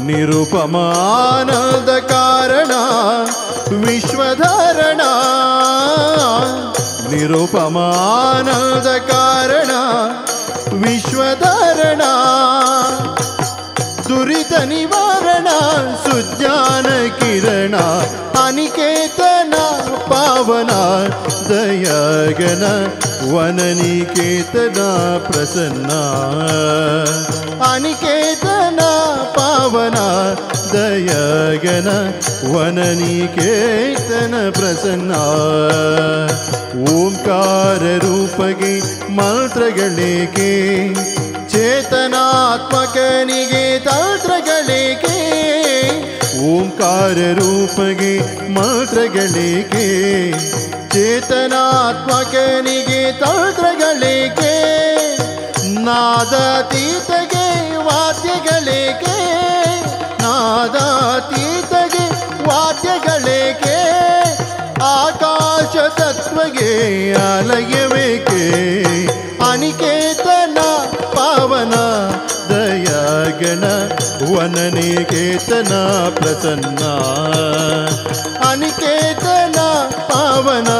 ನಿರುಪಮಾನದ ಕಾರಣ ವಿಶ್ವಧಾರಣ ನಿರುಪಮಾನದ ಕಾರಣ ವಿಶ್ವಧಾರಣ ದುರಿತ ನಿವಾರಣ ಸುಜ್ಞಾನ ಕಿರಣ ಅನಿಕೇತನ ಪಾವನ ದಯಾಗಣ ವನನಿಕೇತನ ಪ್ರಸನ್ನ ಅನಿಕೇತನ ಪಾವನ ದಯಾಗಣ ವನನಿಕೇತನ ಪ್ರಸನ್ನ ಓಂಕಾರ ರೂಪಗೆ ಮಂತ್ರಗಳೇಕೆ ಚೇತನಾತ್ಮಕನಿಗೆ ತಂತ್ರಗಳೇಕೆ ಓಂಕಾರ ರೂಪಗೆ ಮಂತ್ರಗಳೇಕೆ ಚೇತನಾತ್ಮಕನಿಗೆ ತಂತ್ರಗಳೇಕೆ ನಾದಾತೀತಗೆ ವಾದ್ಯಗಳೇಕೆ ನಾದಾತೀತಗೆ ವಾದ್ಯಗಳೇಕೆ ಆಕಾಶ ತತ್ವಗೆ ಆಲಯವೇಕೆ ಅನಿಕೇತನ ಪಾವನ ದಯಾಗಣ ವನನಿಕೇತನ ಪ್ರಸನ್ನ ಅನಿಕೇತನ ಪಾವನ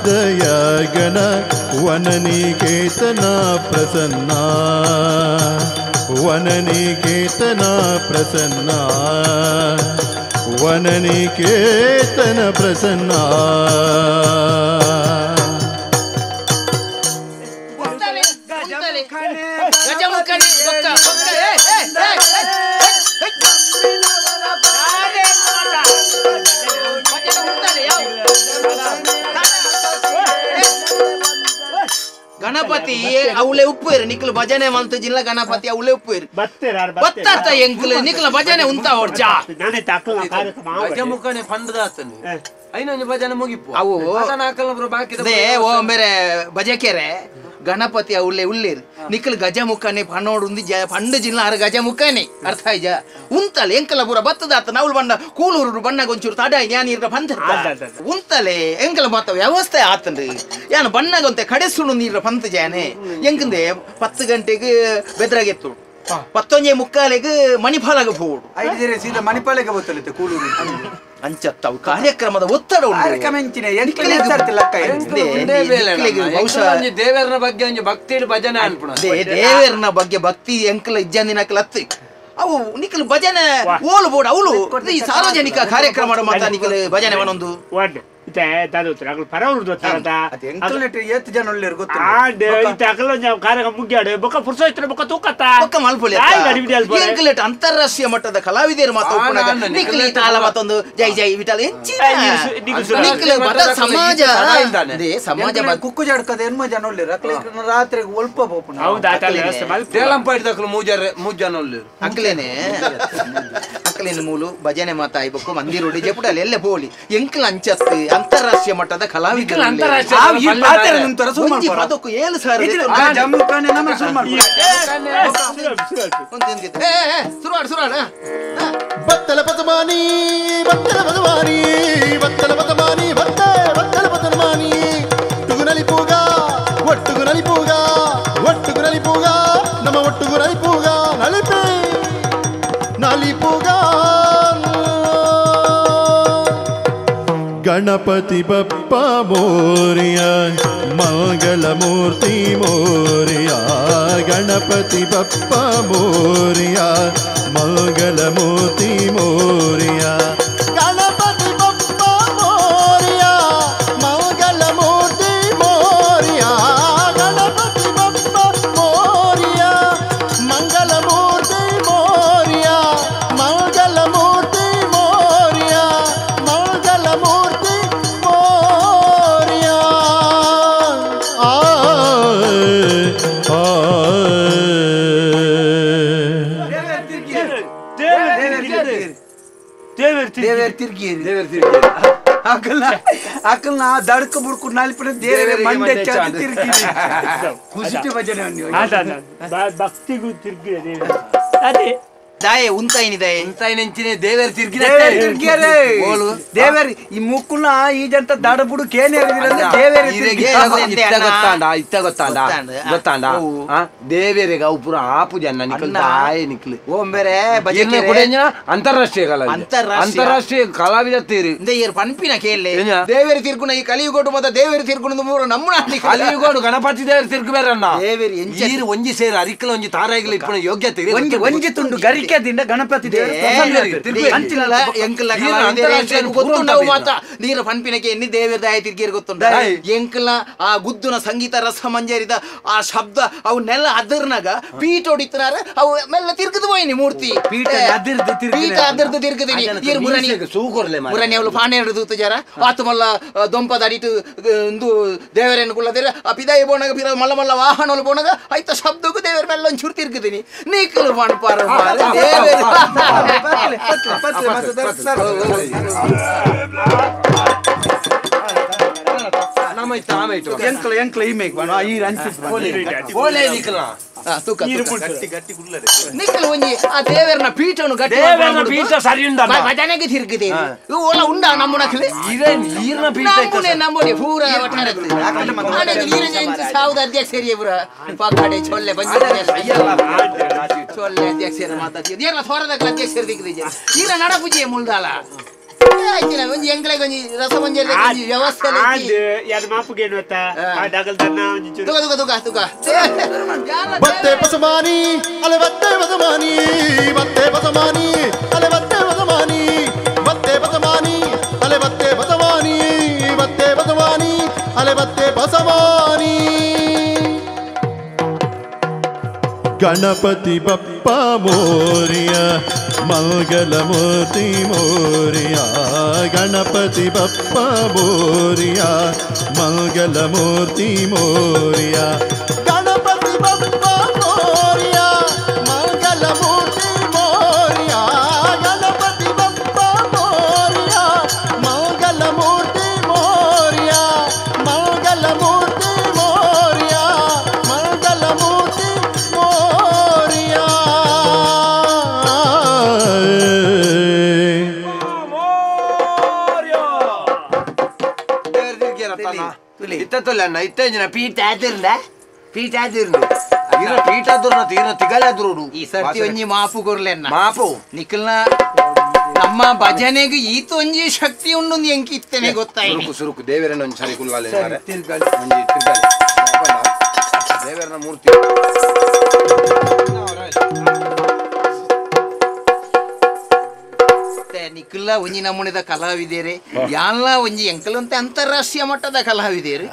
ದಯಾಗಣ ವನನಿಕೇತನ ಪ್ರಸನ್ನ ವನನಿಕೇತನ ಪ್ರಸನ್ನ ವನನಿಕೇತನ ಪ್ರಸನ್ನ ಗಣಪತಿ ಅವಳೆ ಉಪ್ಪೇರು ನಿಕ್ಲು ಭಜನೆ ಮಂತು ಜಿಲ್ಲ ಗಣಪತಿ ಅವಳೆ ಉಪ್ಪೇರು ಬತ್ತಾತ ಎಂಕ್ಲು ನಿಕ್ಲ ಭಜನೆ ಉಂತ ಹೊಡ್ಜಾ ಮುಖನೆ ಪಂಡದಾತನು ಐನೊಂದು ಭಜನೆ ಮುಗಿಪು ಅವು ಬಾಕಿ ಓ ಮೇರೆ ಭಜಕೆರೆ ಗಣಪತಿ ಅವಳೆ ಉಳ್ಳೇರು ನಿಕ್ಲು ಗಜ ಮುಖನೆ ಪನ್ನೋಡು ಪಂಡ ಜಿಲ್ಲ ಆರು ಗಜ ಮುಖನೆ ಅರ್ಥ ಆಯ್ಜ ಉಂತಲೆ ಎಂಕಲ ಪೂರ ಬತ್ತದಾತ ನಾವು ಬಣ್ಣ ಕೂಳೂರು ಬಣ್ಣಗ ಒಂಚೂರು ತಡ ಯಾನ್ ಇರ ಬಂದ ಉಂತಲೆ ಎಂಕಲ ಮತ್ತ ವ್ಯವಸ್ಥೆ ಆತಂದ್ರಿ ಯಾನು ಬಣ್ಣಗೊಂತೆ ಕಡೆಸುಣು ನೀರ ಪಂತ ಜಾನೆ ಎಂಕಂದೆ 10 ಗಂಟೆಗೆ ಬೆದ್ರಾಗೆತ್ತು 11:45 ಮಣಿಪಾಲಗ ಹೋಡು ಸೀದಾ ಮಣಿಪಾಲಗೆ ಗೊತ್ತಲಿತ್ತೆ ಕೂಳೂರು ಅಂಚತ್ತವು ಕಾರ್ಯಕ್ರಮದ ಒತ್ತಡ ದೇವರನ ಬಗ್ಗೆ ಒಂದು ಭಕ್ತಿ ಭಜನೆ ಅನ್ಪುಣ ದೇವರನ ಬಗ್ಗೆ ಭಕ್ತಿ ಎಂಕಲ ಇಜ್ಜಂದಿನಕಲ ಹತ್ತಿ ಅವು ನಿಖಲ್ ಭಜನೆ ಓಲು ಬೋರ್ಡ್ ಅವಳು ಈ ಸಾರ್ವಜನಿಕ ಕಾರ್ಯಕ್ರಮ ಮಾತ ನಿಖಲ್ ಭಜನೆ ಒಂದೊಂದು ಎಂತ ದಾದ ಪರವರು ಗೊತ್ತಾಗತ್ತ ಏತ್ ಜನ ಒಳ್ಳೆ ಗೊತ್ತ ಕಾರ್ಯ ಮುಗ್ಯಾಡು ಬೊಕ್ಕ ಪುರ್ಸೋಯ್ತರ ಬೊಕ್ಕ ತೂಕತ್ತ ಬೊಕ್ಕ ಮಲ್ಪೊಲಿ ಎಂಕ್ಲೆಟ್ ಅಂತಾರಾಷ್ಟ್ರೀಯ ಮಟ್ಟದ ಕಲಾವಿದರು ಮತ್ತೊಂದು ಜೈ ಜೈ ವಿಠಲ ಸಮಾಜ ಸಮಾಜ ಕುಕ್ಕು ಜಡ್ಕದ ಎನ್ಮ ಜನ ಒಳ್ಳೆ ರಾತ್ರಿ ಒಲ್ಪ ಪೋಪುನ ಹೌದಾ ಅಕ್ಲೇನೆ ಮೂಲು ಭಜನೆ ಮಾತಾಯಿ ಬೊಕ್ಕ ಮಂದಿರೋಡಿ ಜಪುಡಲ್ಲಿ ಎಲ್ಲೇ ಬೋಲಿ ಎಂಕ್ಲ ಅಂಚತ್ತು ಅಂತಾರಾಷ್ಟ್ರೀಯ ಮಟ್ಟದ ಕಲಾವಿದರು ಅದಕ್ಕೂ 7 ಸಾವಿರ ಸುರುವಾಡ ಬತ್ತಲ ಪದಮಾನಿ ಬತ್ತಲ ಪದಮಾನಿ ಬತ್ತಲ ಪದಮಾನಿ ಬತ್ತಲ ಪದಮಾನಿ ಟುಗುನಲಿ ಪೂಗ ಒಟ್ಟುಗುನಲಿ ಪೂಗ ಒಟ್ಟುಗುನಲಿ ಪೂಗ ನಮ್ಮ ಒಟ್ಟುಗುನಲಿ ಪೂಗ ನಲಿಪೆ ನಲಿಪೂಗ ಗಣಪತಿ ಬಪ್ಪ ಮೋರಿಯ ಮಂಗಲಮೂರ್ತಿ ಮೋರಿಯ ಗಣಪತಿ ಬಪ್ಪ ಮೋರಿಯ ಮಂಗಲಮೂರ್ತಿ ಮೋರಿಯ ಗಣಪತಿ ಬಪ್ಪ ಮೋರಿಯ ಮಂಗಲಮೂರ್ತಿ ಮೋರಿಯ ಗಣಪತಿ ಬಪ್ಪ ಮೋರಿಯ ಮಂಗಲಮೂರ್ತಿ ಮೋರಿಯ ಮಂಗಲಮೂರ್ತಿ ಮೋರಿಯ ಮಂಗಲಮೂರ್ತಿ ಮೋರಿಯ ಅಕಲ್ನ ದಡ್ಕ ಬುಡ್ಕು ನಾಲ್ಪಡೆ ದೇವರೇ ಮಂಡೆ ಚಾಚಿ ತಿರ್ಗಿ ಖುಷಿ ಭಜನೆ ಭಕ್ತಿಗೂ ತಿರ್ಗಿ ಅದೇ ದಾಯೆ ಉಂತಾಯಿನಿದೆ ಎಂಚಿನ ದೇವರ ದೇವರಿ ಈ ಮುಕ್ಕುನ ಈ ಜಂತ ದಡ ಬುಡುಕ್ ಏನ್ ಗೊತ್ತಾಂಡ ದೇವರಿಗೆ ಅವು ಪೂರ ಆಪು ಜನ ನಿಕ್ಲು ಓಂಬೇರೆ ಅಂತಾರಾಷ್ಟ್ರೀಯ ಅಂತಾರಾಷ್ಟ್ರೀಯ ಕಲಾವಿದ ತೀರಿ ಪನ್ಪಿನ ಕೇಳಿ ದೇವರಿ ತಿರ್ಗುಣ ಈ ಕಲಿಯುಗೋಡು ಮತ್ತೆ ದೇವರಿ ತಿರ್ಗುಣ ಮೂರು ನಮ್ಮ ಕಲಿಯುಗೋಡು ಗಣಪತಿ ದೇವರಿ ತಿರ್ಗುಬೇರನ್ನ ದೇವರಿ ಒಂಜಿ ಸೇರಿ ಅರಿಕಲ ಒಂಜಿ ತಾರಾಗಿಲ್ಲ ಇಪ್ಪಣ ಯೋಗ್ಯತೆ ಒಂಜಿ ತುಂಡು ಗರಿಕೆ ಗಣಪತಿ ನೀರ ಪಂಪಿನಕ್ಕೆ ಎన్ని ದೇವರ ದಾಯ ತಿರ್ಗಿರ್ ಗೊತ್ತುಂಟ ಎಂಕಲ ಆ ಗುದ್ದುನ ಸಂಗೀತ ರಸ ಮಂಜರಿದ ಆ ಶಬ್ದ ಅವು ನೆಲ ಅದರ್ನಾಗ ಪೀಠ ಹೊಡಿತನಾರ ಅವು ಮೆಲ್ಲ ತಿರ್ಗದು ಹೋಯ್ನಿ ಮೂರ್ತಿ ಪೀಠ ಅದರ್ದು ತಿರ್ಗದೀನಿ ನೀರು ಮುರಣಿ ಅವಳು ಪಾಣೆ ಹಿಡಿದು ತುಜಾರ ಆತು ಮಲ್ಲ ದೊಂಪದ ಅಡಿಟು ಒಂದು ದೇವರನ್ನು ಕುಳ್ಳದಿರ ಆ ಪಿದಾಯಿ ಬೋಣಗ ಪಿರ ಮಲ್ಲ ಮಲ್ಲ ವಾಹನ ಬೋಣಗ ಆಯ್ತ ಶಬ್ದಕ್ಕೂ ದೇವರ ಮೆಲ್ಲ ಒಂಚೂರು ತಿರ್ಗದೀನಿ ನೀಕಲು ಪಣಪಾರ ದೇವರನ ಪೀಠನು ಪೀಠ ಸರಿ ಭಜನೆಗೆ ತಿರುಗಿದೆ ಓಲ ಉಂಡ ನಮ್ಮನಕಲೆ ನಮ್ಮನೆ ಪೂರ ಸಾವುದ ಅಧ್ಯಕ್ಷರಿಯ ಪುರ ಪಾಕಾಡೆ ಚೊಲ್ಲೆ ಚೊಲ್ಲೆ ಅಧ್ಯಕ್ಷರ ಮಾತಾಡ್ತೀವಿ ಏನ ಸೋರದ ಅಧ್ಯಕ್ಷರು ದಿಕ್ಕಿದೆ ಈಗ ನಡಪೂಜೆ ಮುಳ್ದಾಲ ಒಂಜಿ ಎಂಗ್ಲೆಗೆ ಒಂಜಿ ರಸ ಮಂಜರಿ ವ್ಯವಸ್ಥೆ ಬತ್ತೆ ಪಸಮಾನಿ ಅಲೆ ಬತ್ತೆ ಪಸಮಾನಿ ಬತ್ತೆ ಪಸಮಾನಿ ಅಲೆ ಬತ್ತೆ ಪಸಮಾನಿ ಬತ್ತೆ ಪಸಮಾನಿ ಅಲೆ ಬತ್ತೆ ಪಸಮಾನಿ ಬತ್ತೆ ಪಸಮಾನಿ ಅಲೆ ಬತ್ತೆ ಪಸಮಾನಿ ಗಣಪತಿ ಬಪ್ಪ ಮೋರಿಯ ಮಂಗಲಮೂರ್ತಿ ಮೋರಿಯ ಗಣಪತಿ ಬಪ್ಪ ಮೋರಿಯ ಮಂಗಲಮೂರ್ತಿ ಮೋರಿಯ ಗಣಪತಿ ಬಪ್ಪ ಮೋರಿಯ ಮಂಗಲಮೂರ್ತಿ ಮೋರಿಯ ಗಣಪತಿ ಬಪ್ಪ ಮೋರಿಯ ಮಂಗಲಮೂರ್ತಿ ಮೋರಿಯ ಮಂಗಲಮೂರ್ತಿ ಮೋರಿಯ ಮಂಗಲಮೂರ್ತಿ ಮೋರಿಯ ಈ ಸರ್ತಿ ಒಂಜಿ ಮಾಪು ಕೊರ್ಲೆನ್ನ ಮಾಪು ನಿಖಲ್ನ ನಮ್ಮ ಭಜನೆಗೆ ಈತ ಒಂಜಿ ಶಕ್ತಿ ಉಂಡು ಎಂಕಿ ಇತ್ತನೆ ಗೊತ್ತಾಯ್ತು ಸುರುಕು ದೇವರನ್ನ ಒಂದ್ ಸರಿ ಕುಲ್ಗಾಲೆ ದೇವರನ ಮೂರ್ತಿ ನಿಖಿಲ ಒಂಜಿ ನಮೂನೆದ ಕಲಾವಿದೇರೆ ಯಾನ್ಲ ಒಂಜಿ ಎಂಕಲಂತೆ ಅಂತಾರಾಷ್ಟ್ರೀಯ ಮಟ್ಟದ ಕಲಾವಿದೇರು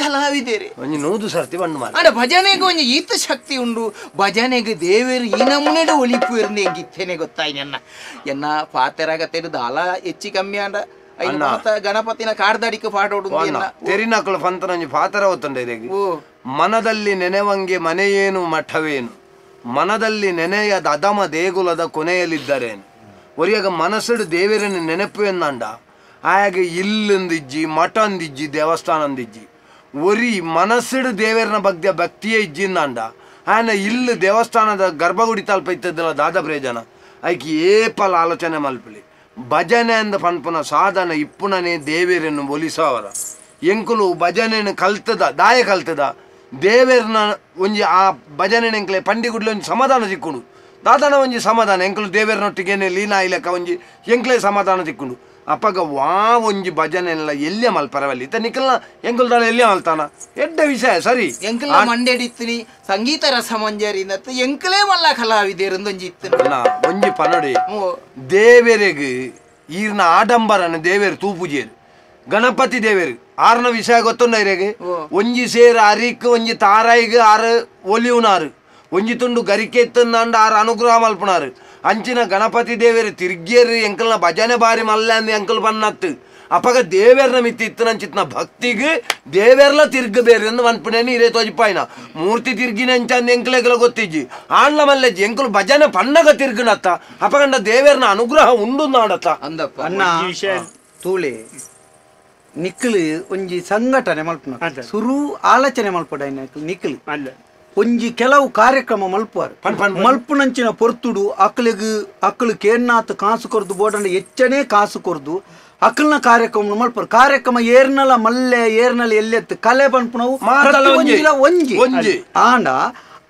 ಕಲಾವಿದೇರು ಒಂಜಿ 100 ಸರ್ತಿ ಬಂದು ಮಾಡ ಅಡ ಭಜನೆಗೆ ಒಂಜಿ ಈತ ಶಕ್ತಿ ಉಂಡು ಭಜನೆಗೆ ದೇವೇರು ಈ ನಮೂನೆದ ಒಲಿಪು ಇರ್ಂದು ಹೆಂಗಿತ್ತೇನೆ ಗೊತ್ತಾಯಿ ಎನ್ನ ಪಾತೆರಾಗತ್ತೇರು ದಾಲ ಹೆಚ್ಚಿ ಕಮ್ಮಿ ಅಂಡ ಗಣಪತಿನ ಕಾರ್ದಾಡಿಕ ಪಾಡೋಡು ತೆರಿನಕಳು ಪಂತನಂಜಿ ಪಾತರ ಹೊತ್ತಂಡೆ ಮನದಲ್ಲಿ ನೆನೆವಂಗೆ ಮನೆಯೇನು ಮಠವೇನು ಮನದಲ್ಲಿ ನೆನೆಯದ ಅದಮ ದೇಗುಲದ ಕೊನೆಯಲ್ಲಿದ್ದರೇನು ಒರಿಯಾಗ ಮನಸ್ಸಡು ದೇವರನ್ನು ನೆನಪು ಎನ್ನಂಡ ಹಾಗೆ ಇಲ್ಲಂದಿಜ್ಜಿ ಮಠ ಅಂದಿಜ್ಜಿ ದೇವಸ್ಥಾನ ಅಂದಿಜ್ಜಿ ಒರಿ ಮನಸ್ಸಡು ದೇವರನ ಬಗ್ಗೆ ಭಕ್ತಿಯೇ ಇಜ್ಜಿಂದಂಡ ಆಯನ ಇಲ್ಲಿ ದೇವಸ್ಥಾನದ ಗರ್ಭಗುಡಿ ತಲ್ಪ ಇತ್ತದಲ್ಲ ದಾದ ಪ್ರಯೋಜನ ಆಯ್ಕೆ ಏಪಲ್ ಆಲೋಚನೆ ಮಲ್ಪಲಿ ಭಜನೆ ಅಂದ ಪನ್ಪುನ ಸಾಧನ ಇಪ್ಪುಣನೆ ದೇವೇರನ್ನು ಒಲಿಸವರ ಎಂಕುಲು ಭಜನೆಯನ್ನು ಕಲ್ತದ ದಾಯ ಕಲ್ತದ ದೇವೇರ್ನ ಒಂಜಿ ಆ ಭಜನೆ ಎಂಕ್ಲೆ ಪಂಡಿಗುಡ್ಲೆ ಒಂಜಿ ಸಮಾಧಾನ ಸಿಕ್ಕುಂಡು ದಾದಾನ ಒಂಜಿ ಸಮಾಧಾನ ಎಂಕುಲು ದೇವೇರ್ನೊಟ್ಟಿಗೇನೆ ಲೀನ ಇಲಕ ಒಂಜಿ ಎಂಕ್ಲೆ ಸಮಾಧಾನ ಸಿಕ್ಕುಂಡು ಅಪ್ಪಗ ವಾ ಒಂಜಿ ಭಜನೆ ಎಲ್ಲ ಎಲ್ಲೇ ಮಲ್ಪರವಲ್ಲಿ ಇತ್ತ ನಿಖಲ್ನ ಎಂಕುಲ್ ದಾಳ ಎಲ್ಲೇ ಮಲ್ತಾನ ಎಡ್ಡ ವಿಷಯ ಸರಿ ಎಂಕಲ ಮಂಡ್ಯಡಿತ್ತೀನಿ ಸಂಗೀತ ರಸ ಮಂಜರಿ ಎಂಕಲೇ ಮಲ್ಲ ಕಲಾವಿದೇರು ಒಂಜಿ ಇತ್ತು ಒಂಜಿ ಪನೊಡೆ ದೇವೇರೆಗ್ ಈರ್ನ ಆಡಂಬರನ ದೇವೇರು ತೂಪುಜೇರು ಗಣಪತಿ ದೇವೇರು ಆರ್ನ ವಿಷಯ ಗೊತ್ತುಂಡೈರೆಗೆ ಒಂಜಿ ಸೇರು ಅರಿಕ್ ಒಂಜಿ ತಾರಾಯಿಗೆ ಆರು ಒಲಿಯುನಾರು ಒಂಜಿ ತುಂಡು ಗರಿಕೆ ಎತ್ತಂದಾಂಡ ಆರು ಅನುಗ್ರಹ ಮಲ್ಪುನಾರು ಅಂಚಿನ ಗಣಪತಿ ದೇವೇರು ತಿರ್ಗೇರು ಎಂಕಲ್ನ ಭಜನೆ ಬಾರಿ ಮಲ್ಲ ಅಂದ ಎಂಕಲ್ ಬನ್ನತ್ತು ಅಪ್ಪಗ ದೇವೇರ್ನ ಮಿತ್ತಿ ಇತ್ತನಂಚಿತ್ನ ಭಕ್ತಿಗೆ ದೇವೇರ್ಲ ತಿರ್ಗಬೇರು ಎಂದು ಅನ್ಪಣೇನಿ ಇರೇ ತೋಜಿಪಾಯಿನ ಮೂರ್ತಿ ತಿರ್ಗಿನ ಅಂಚಂದ ಎಂಕಲೆಗಲ ಗೊತ್ತಿಜ್ಜಿ ಆಣ್ಲ ಮಲ್ಲೆಜ್ಜಿ ಎಂಕಲು ಭಜನೆ ಪನ್ನಗ ತಿರ್ಗನತ್ತ ಅಪ್ಪಗಂಡ ದೇವೇರ್ನ ಅನುಗ್ರಹ ಉಂಡು ನಾಡತ್ತ ಅಂದಪ್ಪ ಅಣ್ಣ ತೂಳೆ ನಿಕ್ಲು ಒಂಜಿ ಸಂಘಟನೆ ಮಲ್ಪನ ಸುರು ಆಲೋಚನೆ ಮಲ್ಪಡ ನಿಕ್ಲು ಒಂಜಿ ಕೆಲವು ಕಾರ್ಯಕ್ರಮ ಮಲ್ಪುವಾರು ಮಲ್ಪುನಂಚಿನ ಪೊರ್ತುಡು ಅಕ್ಕಳಿಗೆ ಕೇರ್ನಾತ್ ಕಾಸು ಕೊರ್ದು ಬೋಡಂಡ ಹೆಚ್ಚನೇ ಕಾಸು ಕೊರ್ದು ಅಕ್ಕಲ್ನ ಕಾರ್ಯಕ್ರಮ ಮಲ್ಪರು ಕಾರ್ಯಕ್ರಮ ಏರ್ನಲ ಮಲ್ಲೆ ಏರ್ನಲ ಎಲ್ಲೆತ್ತು ಕಲೆ ಪನ್ಪುನವು ಒಂಜಿ ಆಂಡ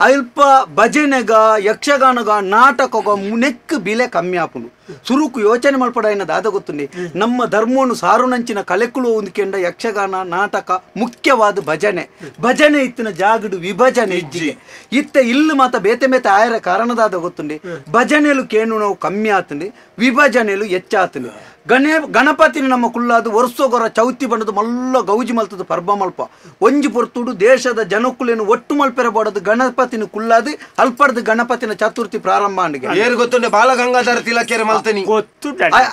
ಅಲ್ಪ ಭಜನೆಗ ಯಕ್ಷಗಾನಗ ನಾಟಕಗ ಮುನೆಕ್ ಬಿಲೆ ಕಮ್ಮಿ ಆಪುಂಡು ಸುರುಕು ಯೋಚನೆ ಮಲ್ಪಡ ದಾದ ಗೊತ್ತುಂಡೆ ನಮ್ಮ ಧರ್ಮವನ್ನು ಸಾರುನಂಚಿನ ಕಲೆಕುಳು ಹೊಂದ್ಕೊಂಡ ಯಕ್ಷಗಾನ ನಾಟಕ ಮುಖ್ಯವಾದ ಭಜನೆ ಇತ್ತಿನ ಜಾಗಡು ವಿಭಜನೆ ಇಜ್ಜಿಗೆ ಇತ್ತ ಇಲ್ಲಿ ಮಾತ ಬೇತೆ ಬೇತೆ ಆಯರ ಕಾರಣದಾದ ಗೊತ್ತುಂಡೆ ಭಜನೆಲು ಕೇನು ನಾವು ಕಮ್ಮಿ ಆತಂಡೆ ವಿಭಜನೆಲು ಹೆಚ್ಚಾತಂಡೆ ಗಣಪತಿನ ನಮ್ಮ ಕುಲ್ಲಾದು ವರ್ಷಗೊರ ಚೌತಿ ಬಂಡದು ಮಲ್ಲ ಗೌಜಿ ಮಲ್ತದ ಪರ್ಬ ಮಲ್ಪ ಒಂಜಿ ಪೊರ್ತುಡು ದೇಶದ ಜನಕ್ಕುಲೇನು ಒಟ್ಟು ಮಲ್ಪೆರಬಾಡದು ಗಣಪತಿನ ಕುಲ್ಲಾದು ಅಲ್ಪಡ್ದು ಗಣಪತಿನ ಚತುರ್ಥಿ ಪ್ರಾರಂಭ ಅಂಡಿಗೆ ಗೊತ್ತುಂಡೆ ಬಾಲಗಂಗಾಧರ ತಿಲಕೇರಿ ಮಲ್ತನಿ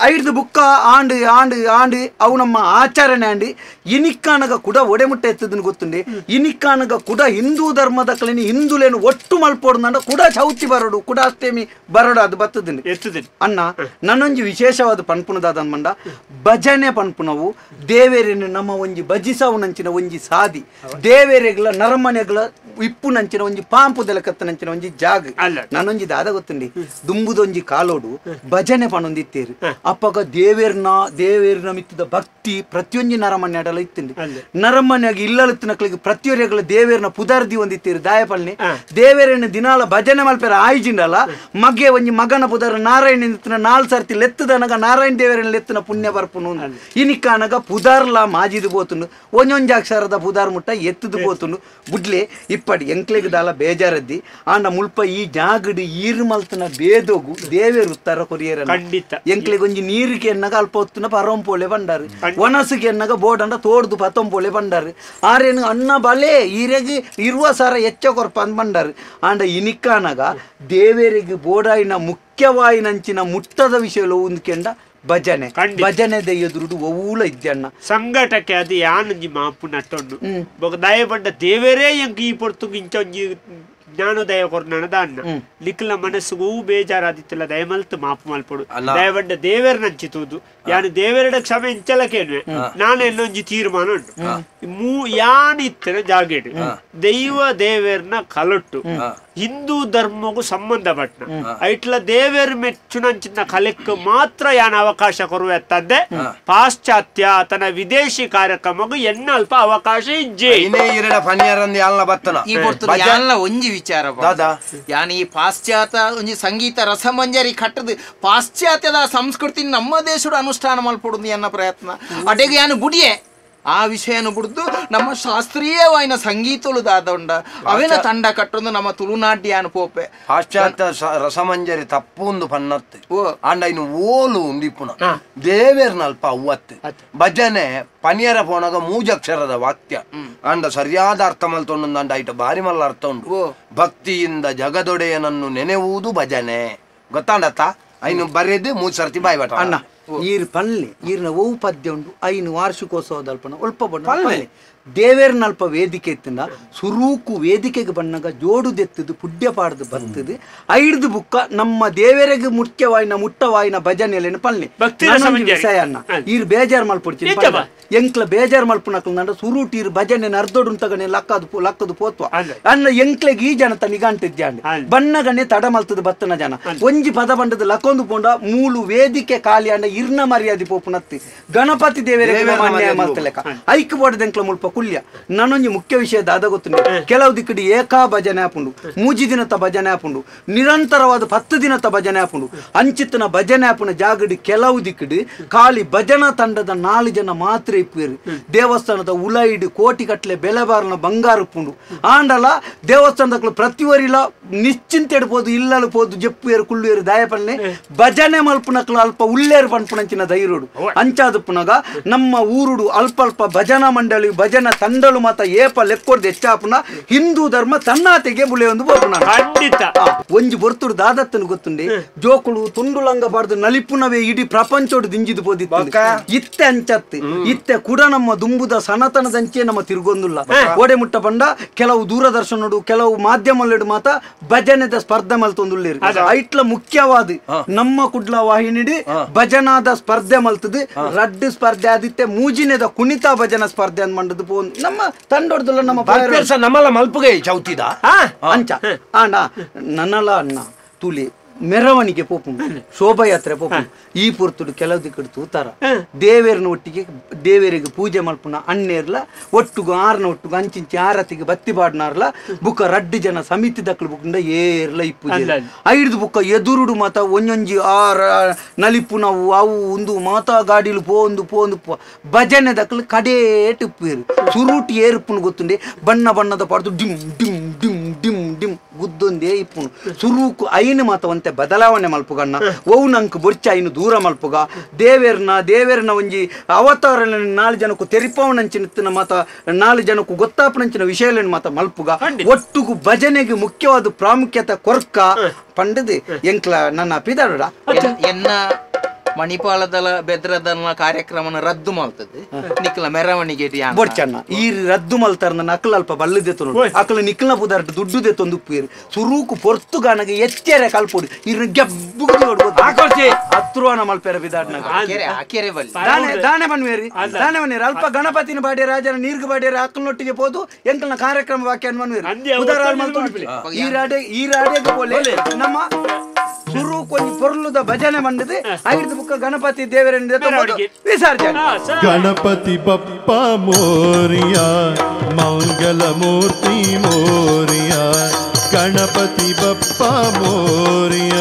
ಐದು ಬುಕ್ಕ ಆಂಡು ಆಂಡು ಆಂಡು ಅವು ನಮ್ಮ ಆಚರಣೆ ಆಂಡಿ ಇನಿಕ್ಕಾನಗ ಕೂಡ ಒಡೆಮುಟ್ಟ ಎತ್ತದನ್ನು ಗೊತ್ತುಂಡೆ ಇನಿಕ್ಕಾನಗ ಕೂಡ ಹಿಂದೂ ಧರ್ಮದ ಕಲಿನಿ ಹಿಂದುಲೇನು ಒಟ್ಟು ಮಲ್ಪೋಡು ಕೂಡ ಚೌತಿ ಬರೋಡು ಕೂಡ ಅಷ್ಟೇಮಿ ಬರೋಡು ಅದು ಬರ್ತದನ್ನು ಎತ್ತದನ್ನು ಅಣ್ಣ ನನ್ನೊಂಜಿ ವಿಶೇಷವಾದ ಪನ್ಪುನದಾದ ಮಂಡ ಭಜನೆ ಪನ್ಪುನವು ದೇವೇರಿನ ನಮ್ಮ ಒಂಜಿ ಭಜಿಸವನಂಚಿನ ಒಂಜಿ ಸಾದಿ ದೇವೇರೆಗ್ಲ ನರಮನೆಗ್ಲ ಇಪ್ಪು ನಂಚಿನ ಒಂಜಿ ಪಾಂಪು ದೆಲಕತ್ತ ನಂಚಿನ ಒಂಜಿ ಜಾಗ ನಾನೊಂಜಿ ದಾದ ಗೊತ್ತುಂಡಿ ದುಂಬುದೊಂಜಿ ಕಾಲೋಡು ಭಜನೆ ಪಣೊಂದಿತ್ತೇರು ಅಪ್ಪಗ ದೇವೇರಿನ ಮಿತ್ತದ ಭಕ್ತಿ ಪ್ರತಿಯೊಂಜಿ ನರಮನೆ ಅಡಲ ಇತ್ತಂಡಿ ನರಮನೆಯಾಗಿ ಇಲ್ಲತ್ತಿನಕ್ಲಿಗೆ ಪ್ರತಿಯೊರೆಗಳ ದೇವೇರಿನ ಪುದರ್ದಿ ಒಂದಿತ್ತೇರು ದಾಯಪಲ್ನೆ ದೇವೇರಿನ ದಿನಾಲ ಭಜನೆ ಮಲ್ಪೆರ ಆಯ್ಜಿಂಡಲ್ಲ ಮಗೆ ಒಂಜಿ ಮಗನ ಪುದರ ನಾರಾಯಣ ನಾಲ್ ಸರ್ತಿ ಲೆತ್ತದನಗ ನಾರಾಯಣ ದೇವೇರಿನ ಲೆತ್ತನ ಪುಣ್ಯ ಬರ್ಪುನು ಇನಿಕಾನಗ ಪುದಾರ್ಲ ಮಾಜಿದು ಬೋತುಂಡು ಒಂಜೊಂಜಾಕ್ಷರದ ಪುದಾರ್ ಮುಟ್ಟ ಎತ್ತದು ಬೋತುಂಡು ಬುಡ್ಲೆ ಇಪ್ಪಡಿ ಎಂಕ್ಲೆಗ್ ದಾಲ ಬೇಜಾರದ್ದಿ ಆಂಡ ಮುಲ್ಪ ಈ ಜಾಗಡಿ ಈರು ಮಲ್ತನ ಬೇದೋಗು ದೇವೇರು ಉತ್ತರ ಕೊರಿಯರ ಎಂಕ್ಲೆಗ್ ಒಂಜಿ ನೀರಿಗೆ ಎನ್ನಗ ಅಲ್ಪ ಹೊತ್ತುನ ಪರಂಪೋಳೆ ಬಂಡಾರು ಒನಸಿಗೆ ಎನ್ನಗ ಬೋಡಂಡ ತೋಡ್ದು ಪತ್ತೊಂಪೋಳೆ ಬಂಡಾರು ಆರೇನು ಅನ್ನ ಬಲೆ ಈರೆಗೆ ಇರುವ ಸಾರ ಎಚ್ಚ ಕೊರ್ಪ ಅಂದ್ ಬಂಡಾರು ಆಂಡ ಇನಿಕಾನಗ ದೇವೇರಿಗೆ ಬೋಡಾಯಿನ ಮುಖ್ಯವಾಯಿನಂಚಿನ ಮುಟ್ಟದ ವಿಷಯ ಒಂದ್ಕೆಂಡ ಭಜನೆ ಎದುರುಡು ಒವ್ವುಲ ಇದ್ದಣ್ಣ ಸಂಘಟಕ್ಕೆ ಅದು ಯಾನೊಂಜಿ ಮಾಪು ನಟ್ಟೊಂಡು ದಯಪಡ್ಡ ದೇವರೇ ಎಂಕ್ ಈ ಪೊರ್ತುಗು ಇಂಚ ಒಂಜಿ ಜ್ಞಾನೋದಯ ಕೊರ್ನದ ಅಣ್ಣ ಲಿಕ್ಲ ಮನಸ್ಸುಗೂ ಬೇಜಾರಾದಿತ್ತಲ್ಲ ದಯಮಲ್ತು ಮಾಪು ಮಲ್ಪಡು ದಯಪಡ್ಡ ದೇವೇರ ನಂಚಿತುದು ಯಾನು ದೇವೇರಡ ಕ್ಷಮೆ ಇಂಚಲ ಕೇಳುವೆ ನಾನು ಎಲ್ಲೊಂಜಿ ತೀರ್ಮಾನ ಉಂಟು ಯಾನಿತ್ತಿನ ಜಾಗೇಡು ದೈವ ದೇವೇರ್ನ ಕಲೊಟ್ಟು ಹಿಂದೂ ಧರ್ಮಗೂ ಸಂಬಂಧಪಟ್ಟ ಐಟ್ಲ ದೇವೇರು ಮೆಚ್ಚುನಂಚಿನ ಕಲೆಕ್ ಮಾತ್ರ ಯಾನ ಅವಕಾಶ ಕೊರುವೆತ್ತಂದೆ ಪಾಶ್ಚಾತ್ಯ ತನ್ನ ವಿದೇಶಿ ಕಾರ್ಯಕ್ರಮಗೂ ಎನ್ನ ಅಲ್ಪ ಅವಕಾಶ ಇಜ್ಜೆ ಒಂಜಿ ವಿಚಾರ ಯಾನ ಈ ಪಾಶ್ಚಾತ್ಯ ಒಂಜಿ ಸಂಗೀತ ರಸಮಂಜರಿ ಕಟ್ಟದು ಪಾಶ್ಚಾತ್ಯದ ಸಂಸ್ಕೃತಿ ನಮ್ಮ ದೇಶದ ಅನುಷ್ಠಾನ ಮಲ್ಪಡುದು ಎನ್ನ ಪ್ರಯತ್ನ ಅಡೆಗೆ ಯಾನು ಗುಡಿಯೇ ಆ ವಿಷಯನು ಬಿಡ್ದು ನಮ್ಮ ಶಾಸ್ತ್ರೀಯವಾಯಿನ ಸಂಗೀತಲು ದಾದೊಂಡ ಅವೇನ ತಂಡ ಕಟ್ಟೊಂದು ನಮ್ಮ ತುಳುನಾಟ್ಯ ಅನುಪೋಪೆ ಪಾಶ್ಚಾತ್ಯ ರಸಮಂಜರಿ ತಪ್ಪೊಂದು ಪನ್ನತ್ತೆ ಅಂಡ ಇನ್ನು ಓಲು ಉಂದಿಪ್ಪುನ ದೇವೇರ್ನಲ್ಪ ಅವ್ವತ್ತೆ ಭಜನೆ ಪನಿಯರ ಪೋನಾಗ ಮೂಜಕ್ಷರದ ವಾಕ್ಯ ಅಂಡ ಸರಿಯಾದ ಅರ್ಥ ಮಲ್ತೊಂಡು ಅಂಡ ಐಟ ಬಾರಿ ಮಲ್ಲ ಅರ್ಥ ಉಂಟು ಭಕ್ತಿಯಿಂದ ಜಗದೊಡೆಯನನ್ನು ನೆನೆಯುವುದು ಭಜನೆ ಗೊತ್ತಾಂಡತ್ತ ಐನು ಬರೆದು 3 ಸರ್ತಿ ಬಾಯಿ ಬಟ ಅಣ್ಣ ಈರ್ ಪನ್ಲೆ ಈರ್ನ ಓವು ಪದ್ಯ ಉಂಡು ಐನು ವಾರ್ಷಿಕೋತ್ಸವದಲ್ಪನ ಒಲ್ಪ ಬಣ್ಣ ದೇವೇರ್ನಲ್ಪ ವೇದಿಕೆ ಎತ್ತಿಂದ ಸುರೂಕು ವೇದಿಕೆಗೆ ಬಣ್ಣಗ ಜೋಡು ದೆತ್ತದು ಪುಡ್ಯ ಪಾಡ್ದು ಬರ್ತದು ಐಡ್ದು ಬುಕ್ಕ ನಮ್ಮ ದೇವರಿಗೆ ಮುಖ್ಯವಾಯಿನ ಮುಟ್ಟವಾಯಿನ ಭಜನೆಲೇನು ಪಲ್ಲೆ ವಿಷಯ ಅನ್ನ ಈರ್ ಬೇಜಾರ್ ಮಲ್ಪುಡ್ತೀನಿ ಎಂಕ್ಲ ಬೇಜಾರ್ ಮಲ್ಪುನಕ್ಲ ನಂಡ ಸುರೂಟ್ ಈರ್ ಭಜನೆ ಅರ್ಧೋಡು ತಗನೆ ಲಕ್ಕದು ಪೋತ್ವ ಅನ್ನ ಎಂಕ್ಲೆಗೆ ಈ ಜನ ನಿಗಾಂಟಿದ್ಯಾಂಡ್ ಬಣ್ಣಗನೆ ತಡ ಮಲ್ತದ ಬತ್ತನ ಜನ ಒಂಜಿ ಪದ ಬಂಡದ ಲಕ್ಕೊಂದು ಪೋಂಡ ಮೂಲು ವೇದಿಕೆ ಖಾಲಿ ಅಂಡ ಇರ್ನ ಮರ್ಯಾದೆ ಪೋಪುನತ್ತಿ ಗಣಪತಿ ದೇವರಿಗೆ ಮಲ್ತಲೆಕ ಐಕ್ ಬೋರ್ಡ್ ಎಂಕ್ಲ ಮುಲ್ಪ ಕುಲ್ಯ ನಾನೊಂದು ಮುಖ್ಯ ವಿಷಯ ದಾದ ಗೊತ್ತು ಕೆಲವು ದಿಕ್ಕಡಿ ಏಕಾ ಭಜನೆ ಆಪುಂಡು 3 ದಿನದ ಭಜನೆ ಆಪುಂಡು ನಿರಂತರವಾದ 10 ದಿನದ ಭಜನೆ ಆಪುಂಡು ಅಂಚಿತ್ತನ ಭಜನೆ ಆಪುನ ಜಾಗಡಿ ಕೆಲವು ದಿಕ್ಕಡಿ ಖಾಲಿ ಭಜನಾ ತಂಡದ 4 ಜನ ಮಾತ್ರ ಇಪ್ಪೇರು ದೇವಸ್ಥಾನದ ಉಲೈಡ್ ಕೋಟಿ ಕಟ್ಲೆ ಬೆಲೆ ಬಾರನ ಬಂಗಾರ ಪುಂಡು ಆಂಡಲ ದೇವಸ್ಥಾನದ ಪ್ರತಿವರಿಲ ನಿಶ್ಚಿಂತೆ ಇಡ್ಬೋದು ಇಲ್ಲಲು ಪೋದು ಜಪ್ಪೇರು ಕುಳ್ಳುವೇರು ದಾಯಪನ್ನೆ ಭಜನೆ ಮಲ್ಪುನಕ್ಲು ಅಲ್ಪ ಉಳ್ಳೇರು ಪನ್ಪುನಂಚಿನ ಧೈರ್ಯಡು ಅಂಚಾದ ಪುನಗ ನಮ್ಮ ಊರುಡು ಅಲ್ಪ ಭಜನಾ ಮಂಡಳಿ ಭಜನ ತಂಡಲು ಮಾತ ಏಪ ಲೆಕ್ಕೊಡ್ದು ಹೆಚ್ಚಾಪುನ ಹಿಂದೂ ಧರ್ಮ ತನ್ನಾತೆಗೆ ಬುಳೆ ಒಂದು ಬೋಪುನ ಖಂಡಿತ ಒಂಜಿ ಬರ್ತುಡು ದಾದತ್ತನು ಗೊತ್ತುಂಡೆ ಜೋಕುಳು ತುಂಡುಲಂಗ ಬಾರ್ದು ನಲಿಪುನವೇ ಇಡೀ ಪ್ರಪಂಚೋಡು ದಿಂಜಿದು ಬೋದಿತ್ತು ಇತ್ತೆ ಅಂಚತ್ತೆ ಇತ್ತೆ ಕೂಡ ನಮ್ಮ ದುಂಬುದ ಸನಾತನದಂಚೆ ನಮ್ಮ ತಿರುಗೊಂದುಲ್ಲ ಓಡೆ ಮುಟ್ಟ ಬಂಡ ಕೆಲವು ದೂರದರ್ಶನಡು ಕೆಲವು ಮಾಧ್ಯಮಗಳು ಮಾತ ಭಜನೆದ ಸ್ಪರ್ಧೆ ಮಲ್ತೊಂದುಳ್ಳೇರು ಐಟ್ಲ ಮುಖ್ಯವಾದ ನಮ್ಮ ಕುಡ್ಲ ವಾಹಿನಿಡಿ ಭಜನಾದ ಸ್ಪರ್ಧೆ ಮಲ್ತದು ರಡ್ಡು ಸ್ಪರ್ಧೆ ಆದಿತ್ತೆ ಮೂಜಿನೆದ ಕುಣಿತ ಭಜನಾ ಸ್ಪರ್ಧೆ ಅಂತ ಮಂಡದು ನಮ್ಮ ತಂಡೊಡ್ದಲ್ಲ ನಮ್ಮ ನಮ್ಮಲ್ಲ ಮಲ್ಪುಗೆ ಚೌತಿದ ಅಂಚ ಅಣ್ಣ ನನ್ನಲ್ಲ ಅಣ್ಣ ತುಲಿ ಮೆರವಣಿಗೆ ಪೋಪುಂಡು ಶೋಭಾಯಾತ್ರೆ ಪೋಪುಂಡು ಈ ಪುರ್ತುಡು ಕೆಲವು ದಿಕ್ಕಡು ತೂತಾರ ದೇವೇರನ ಒಟ್ಟಿಗೆ ದೇವರಿಗೆ ಪೂಜೆ ಮಲ್ಪುನ ಅಣ್ಣೇರ್ಲ ಒಟ್ಟುಗು ಆರ್ನ ಒಟ್ಟುಗು ಅಂಚಿಂಚಿ ಆರತಿಗೆ ಬತ್ತಿ ಬಾಡ್ನಾರ್ಲ ಬುಕ್ಕ ರಡ್ಡು ಜನ ಸಮಿತಿ ದಕ್ಕಲು ಬುಕ್ಕಂಡ ಏರ್ಲ ಇಪ್ಪು ಐಡ್ದು ಬುಕ್ಕ ಎದುರುಡು ಮಾತ ಒಂಜೊಂಜಿ ಆರ ನಲಿಪು ನಾವು ಅವು ಒಂದು ಮಾತಾ ಗಾಡಿಲು ಪೋಂದು ಭಜನೆ ದಕ್ಕಲು ಕಡೇಟ್ ಇಪ್ಪೇರು ಸುರುಟಿ ಏರ್ಪುನು ಗೊತ್ತುಂಡೆ ಬಣ್ಣ ಬಣ್ಣದ ಪಾಡ್ದು ಡಿಮ್ ಡಿಮ್ ಡಿಮ್ ಡಿಮ್ ಡಿಮ್ ಗುದ್ದೊಂದೇ ಇಪ್ಪುನು ಸುರುಕು ಐನು ಮಾತವಂತೆ ಬದಲಾವಣೆ ಮಲ್ಪುಗಣ್ಣ ಓವು ನಂಕ್ ಬೊರ್ಚ ಐನು ದೂರ ಮಲ್ಪುಗ ದೇವೇರ್ನ ಒಂಜಿ ಅವತಾರ 4 ಜನಕ್ಕೂ ತೆರಿಪವನಂಚಿನ ಮಾತ 4 ಜನಕ್ಕೂ ಗೊತ್ತಾಪನಂಚಿನ ವಿಷಯಗಳನ್ನು ಮಾತ ಮಲ್ಪುಗ ಒಟ್ಟುಗು ಭಜನೆಗೆ ಮುಖ್ಯವಾದ ಪ್ರಾಮುಖ್ಯತೆ ಕೊರ್ಕ ಪಂಡದು ಎಂಕ್ಲ ನನ್ನ ಪಿದಾಡ ಎನ್ನ ಮಣಿಪಾಲದಲ ಬೆದ್ರದನ ಕಾರ್ಯಕ್ರಮನ ರದ್ದು ಮಾಡ್ತದೆ ನಿಕ್ಲ ಮೆರವಣಿಗೆ ಬೊಡ್ಚಣ್ಣ ಈ ರದ್ದು ಮಲ್ತಾರ ಅಕ್ಲ ಅಲ್ಪ ಬಲ್ಲದೆ ಅಕ್ಲ ನಿಕ್ಲ ಪುದಾರ್ಟ ದುಡ್ಡುದೆ ತೊಂದು ಉಪ್ಪೇರು ಸುರೂಕು ಪೊರ್ತುಗಾನಗೆ ಎಚ್ಚರೆ ಕಲ್ಪೋಡು ಇರ್ ಗೆಬ್ಬುದು ಹತ್ರುವನ ಮಲ್ಪೇರ ಬಿದಾಡ್ನಾಗ ದಾನೆ ಬನ್ವೇರಿ ದಾನೆ ಬನ್ನೇರಿ ಅಲ್ಪ ಗಣಪತಿನ ಬಾಡ್ಯ ರಾಜನ ನೀರ್ಗ ಬಾಡ್ಯ ಅಕ್ಲನೊಟ್ಟಿಗೆ ಹೋದು ಎಂಕಲ್ನ ಕಾರ್ಯಕ್ರಮ ವಾಕ್ಯ ಬನ್ವೇರಿ ಈ ರಾಡಿಗೆ ಬೋಲೆ ನಮ್ಮ ಸುರು ಕೊಂಚ ಪೊರ್ಲುದ ಭಜನೆ ಬಂದಿದೆ ಐದು ಬುಕ್ಕ ಗಣಪತಿ ದೇವರಿಂದ ವಿಸರ್ಜನೆ ಗಣಪತಿ ಬಪ್ಪ ಮೋರಿಯ ಮಂಗಲ ಮೂರ್ತಿ ಮೋರಿಯ ಗಣಪತಿ ಬಪ್ಪ ಮೋರಿಯ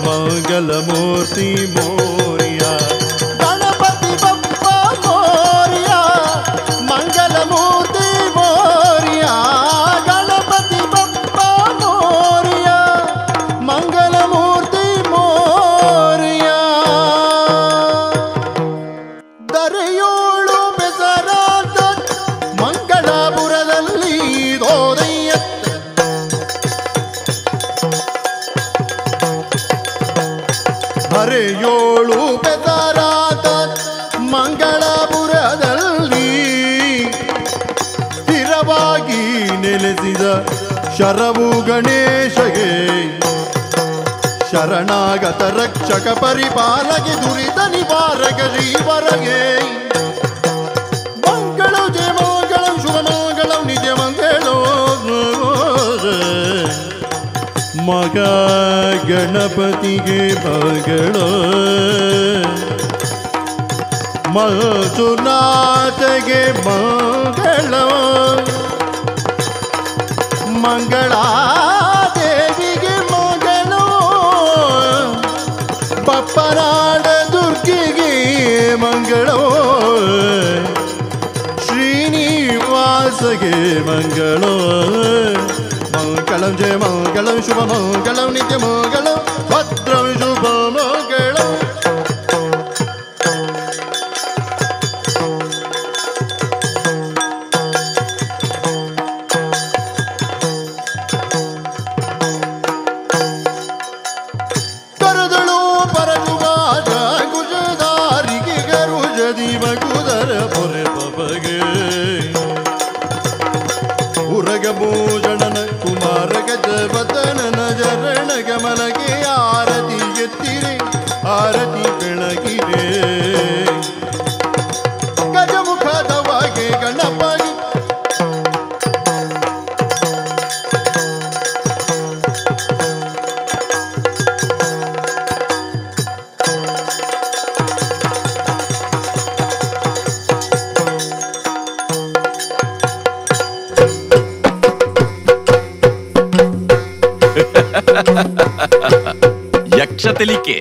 ಮಂಗಲ ಮೂರ್ತಿ ಮೋರಿಯ ಗಣಪತಿ ಬಪ್ಪ ಮೋರಿಯ ಮಂಗಲ ಮೂರ್ತಿ ಮೋರಿಯ ಗಣಪತಿ ಬಪ್ಪ ಮೋರಿಯ ಮಂಗಲ ಮೂರ್ತಿ ಮೋರಿಯ ದರೆಯೋಳು ಬೆಸರಾದ ಮಂಗಳಪುರದಲ್ಲಿ ದೋದಯ್ಯ ಧರೆಯೋಳು ಬೆಸರಾದ ಮಂಗಳಪುರದಲ್ಲಿ ಸ್ಥಿರವಾಗಿ ನೆಲೆಸಿದ ಶರವು ಗಣೇಶಗೆ ಶರಣಾಗತ ರಕ್ಷಕ ಪರಿಪಾಲಗೆ ದುರಿತ ನಿವಾರಕ ಶ್ರೀವರಗೆ ಮಂಗಳಂ ಜಯ ಮಂಗಳಂ ಶುಭ ಮಂಗಳಂ ನಿಜ ಮಂಗಳೋ ಮಗ ಗಣಪತಿಗೆ ಮಗಳೋ ಮಂಜುನಾಥಗೆ ಮಂಗಳೋ ಮಂಗಳಾದೇವಿಗೆ ಮಗಳೋ ಪಪ್ಪನಾಡ ದುರ್ಗಿಗೆ ಮಂಗಳೋ ಮಂಗಳಕ್ಕೆ ಮಂಗಳ ಮಂಗಳಂ ಜಯ ಮಂಗಳಂ ಶುಭ ಮಂಗಳಂ ನಿತ್ಯ ಮಂಗಳಂ ಭದ್ರಂ ಶುಭ ಮಂಗಳಂ. ಕರೆದಳು ಪರಜುಗಾಜ ಗುಜದಾರಿಗೆ ಗರುಜದಿ ಮಗುದರ ಪೊರೆ ಪಬಗೆ ಉರಗ ಭೂಷಣನ ಕುಮಾರ ಗಜವದನನ ಜರಣ ಗಮನಗೆ ಆರತಿ ಎತ್ತಿರೆ ಆರತಿ ಬೆಳಗಿರೆ ಗಜಮುಖದವಾಗೆ ಗಣಪಗೆ ಯಕ್ಷತೆಲಿಕೆ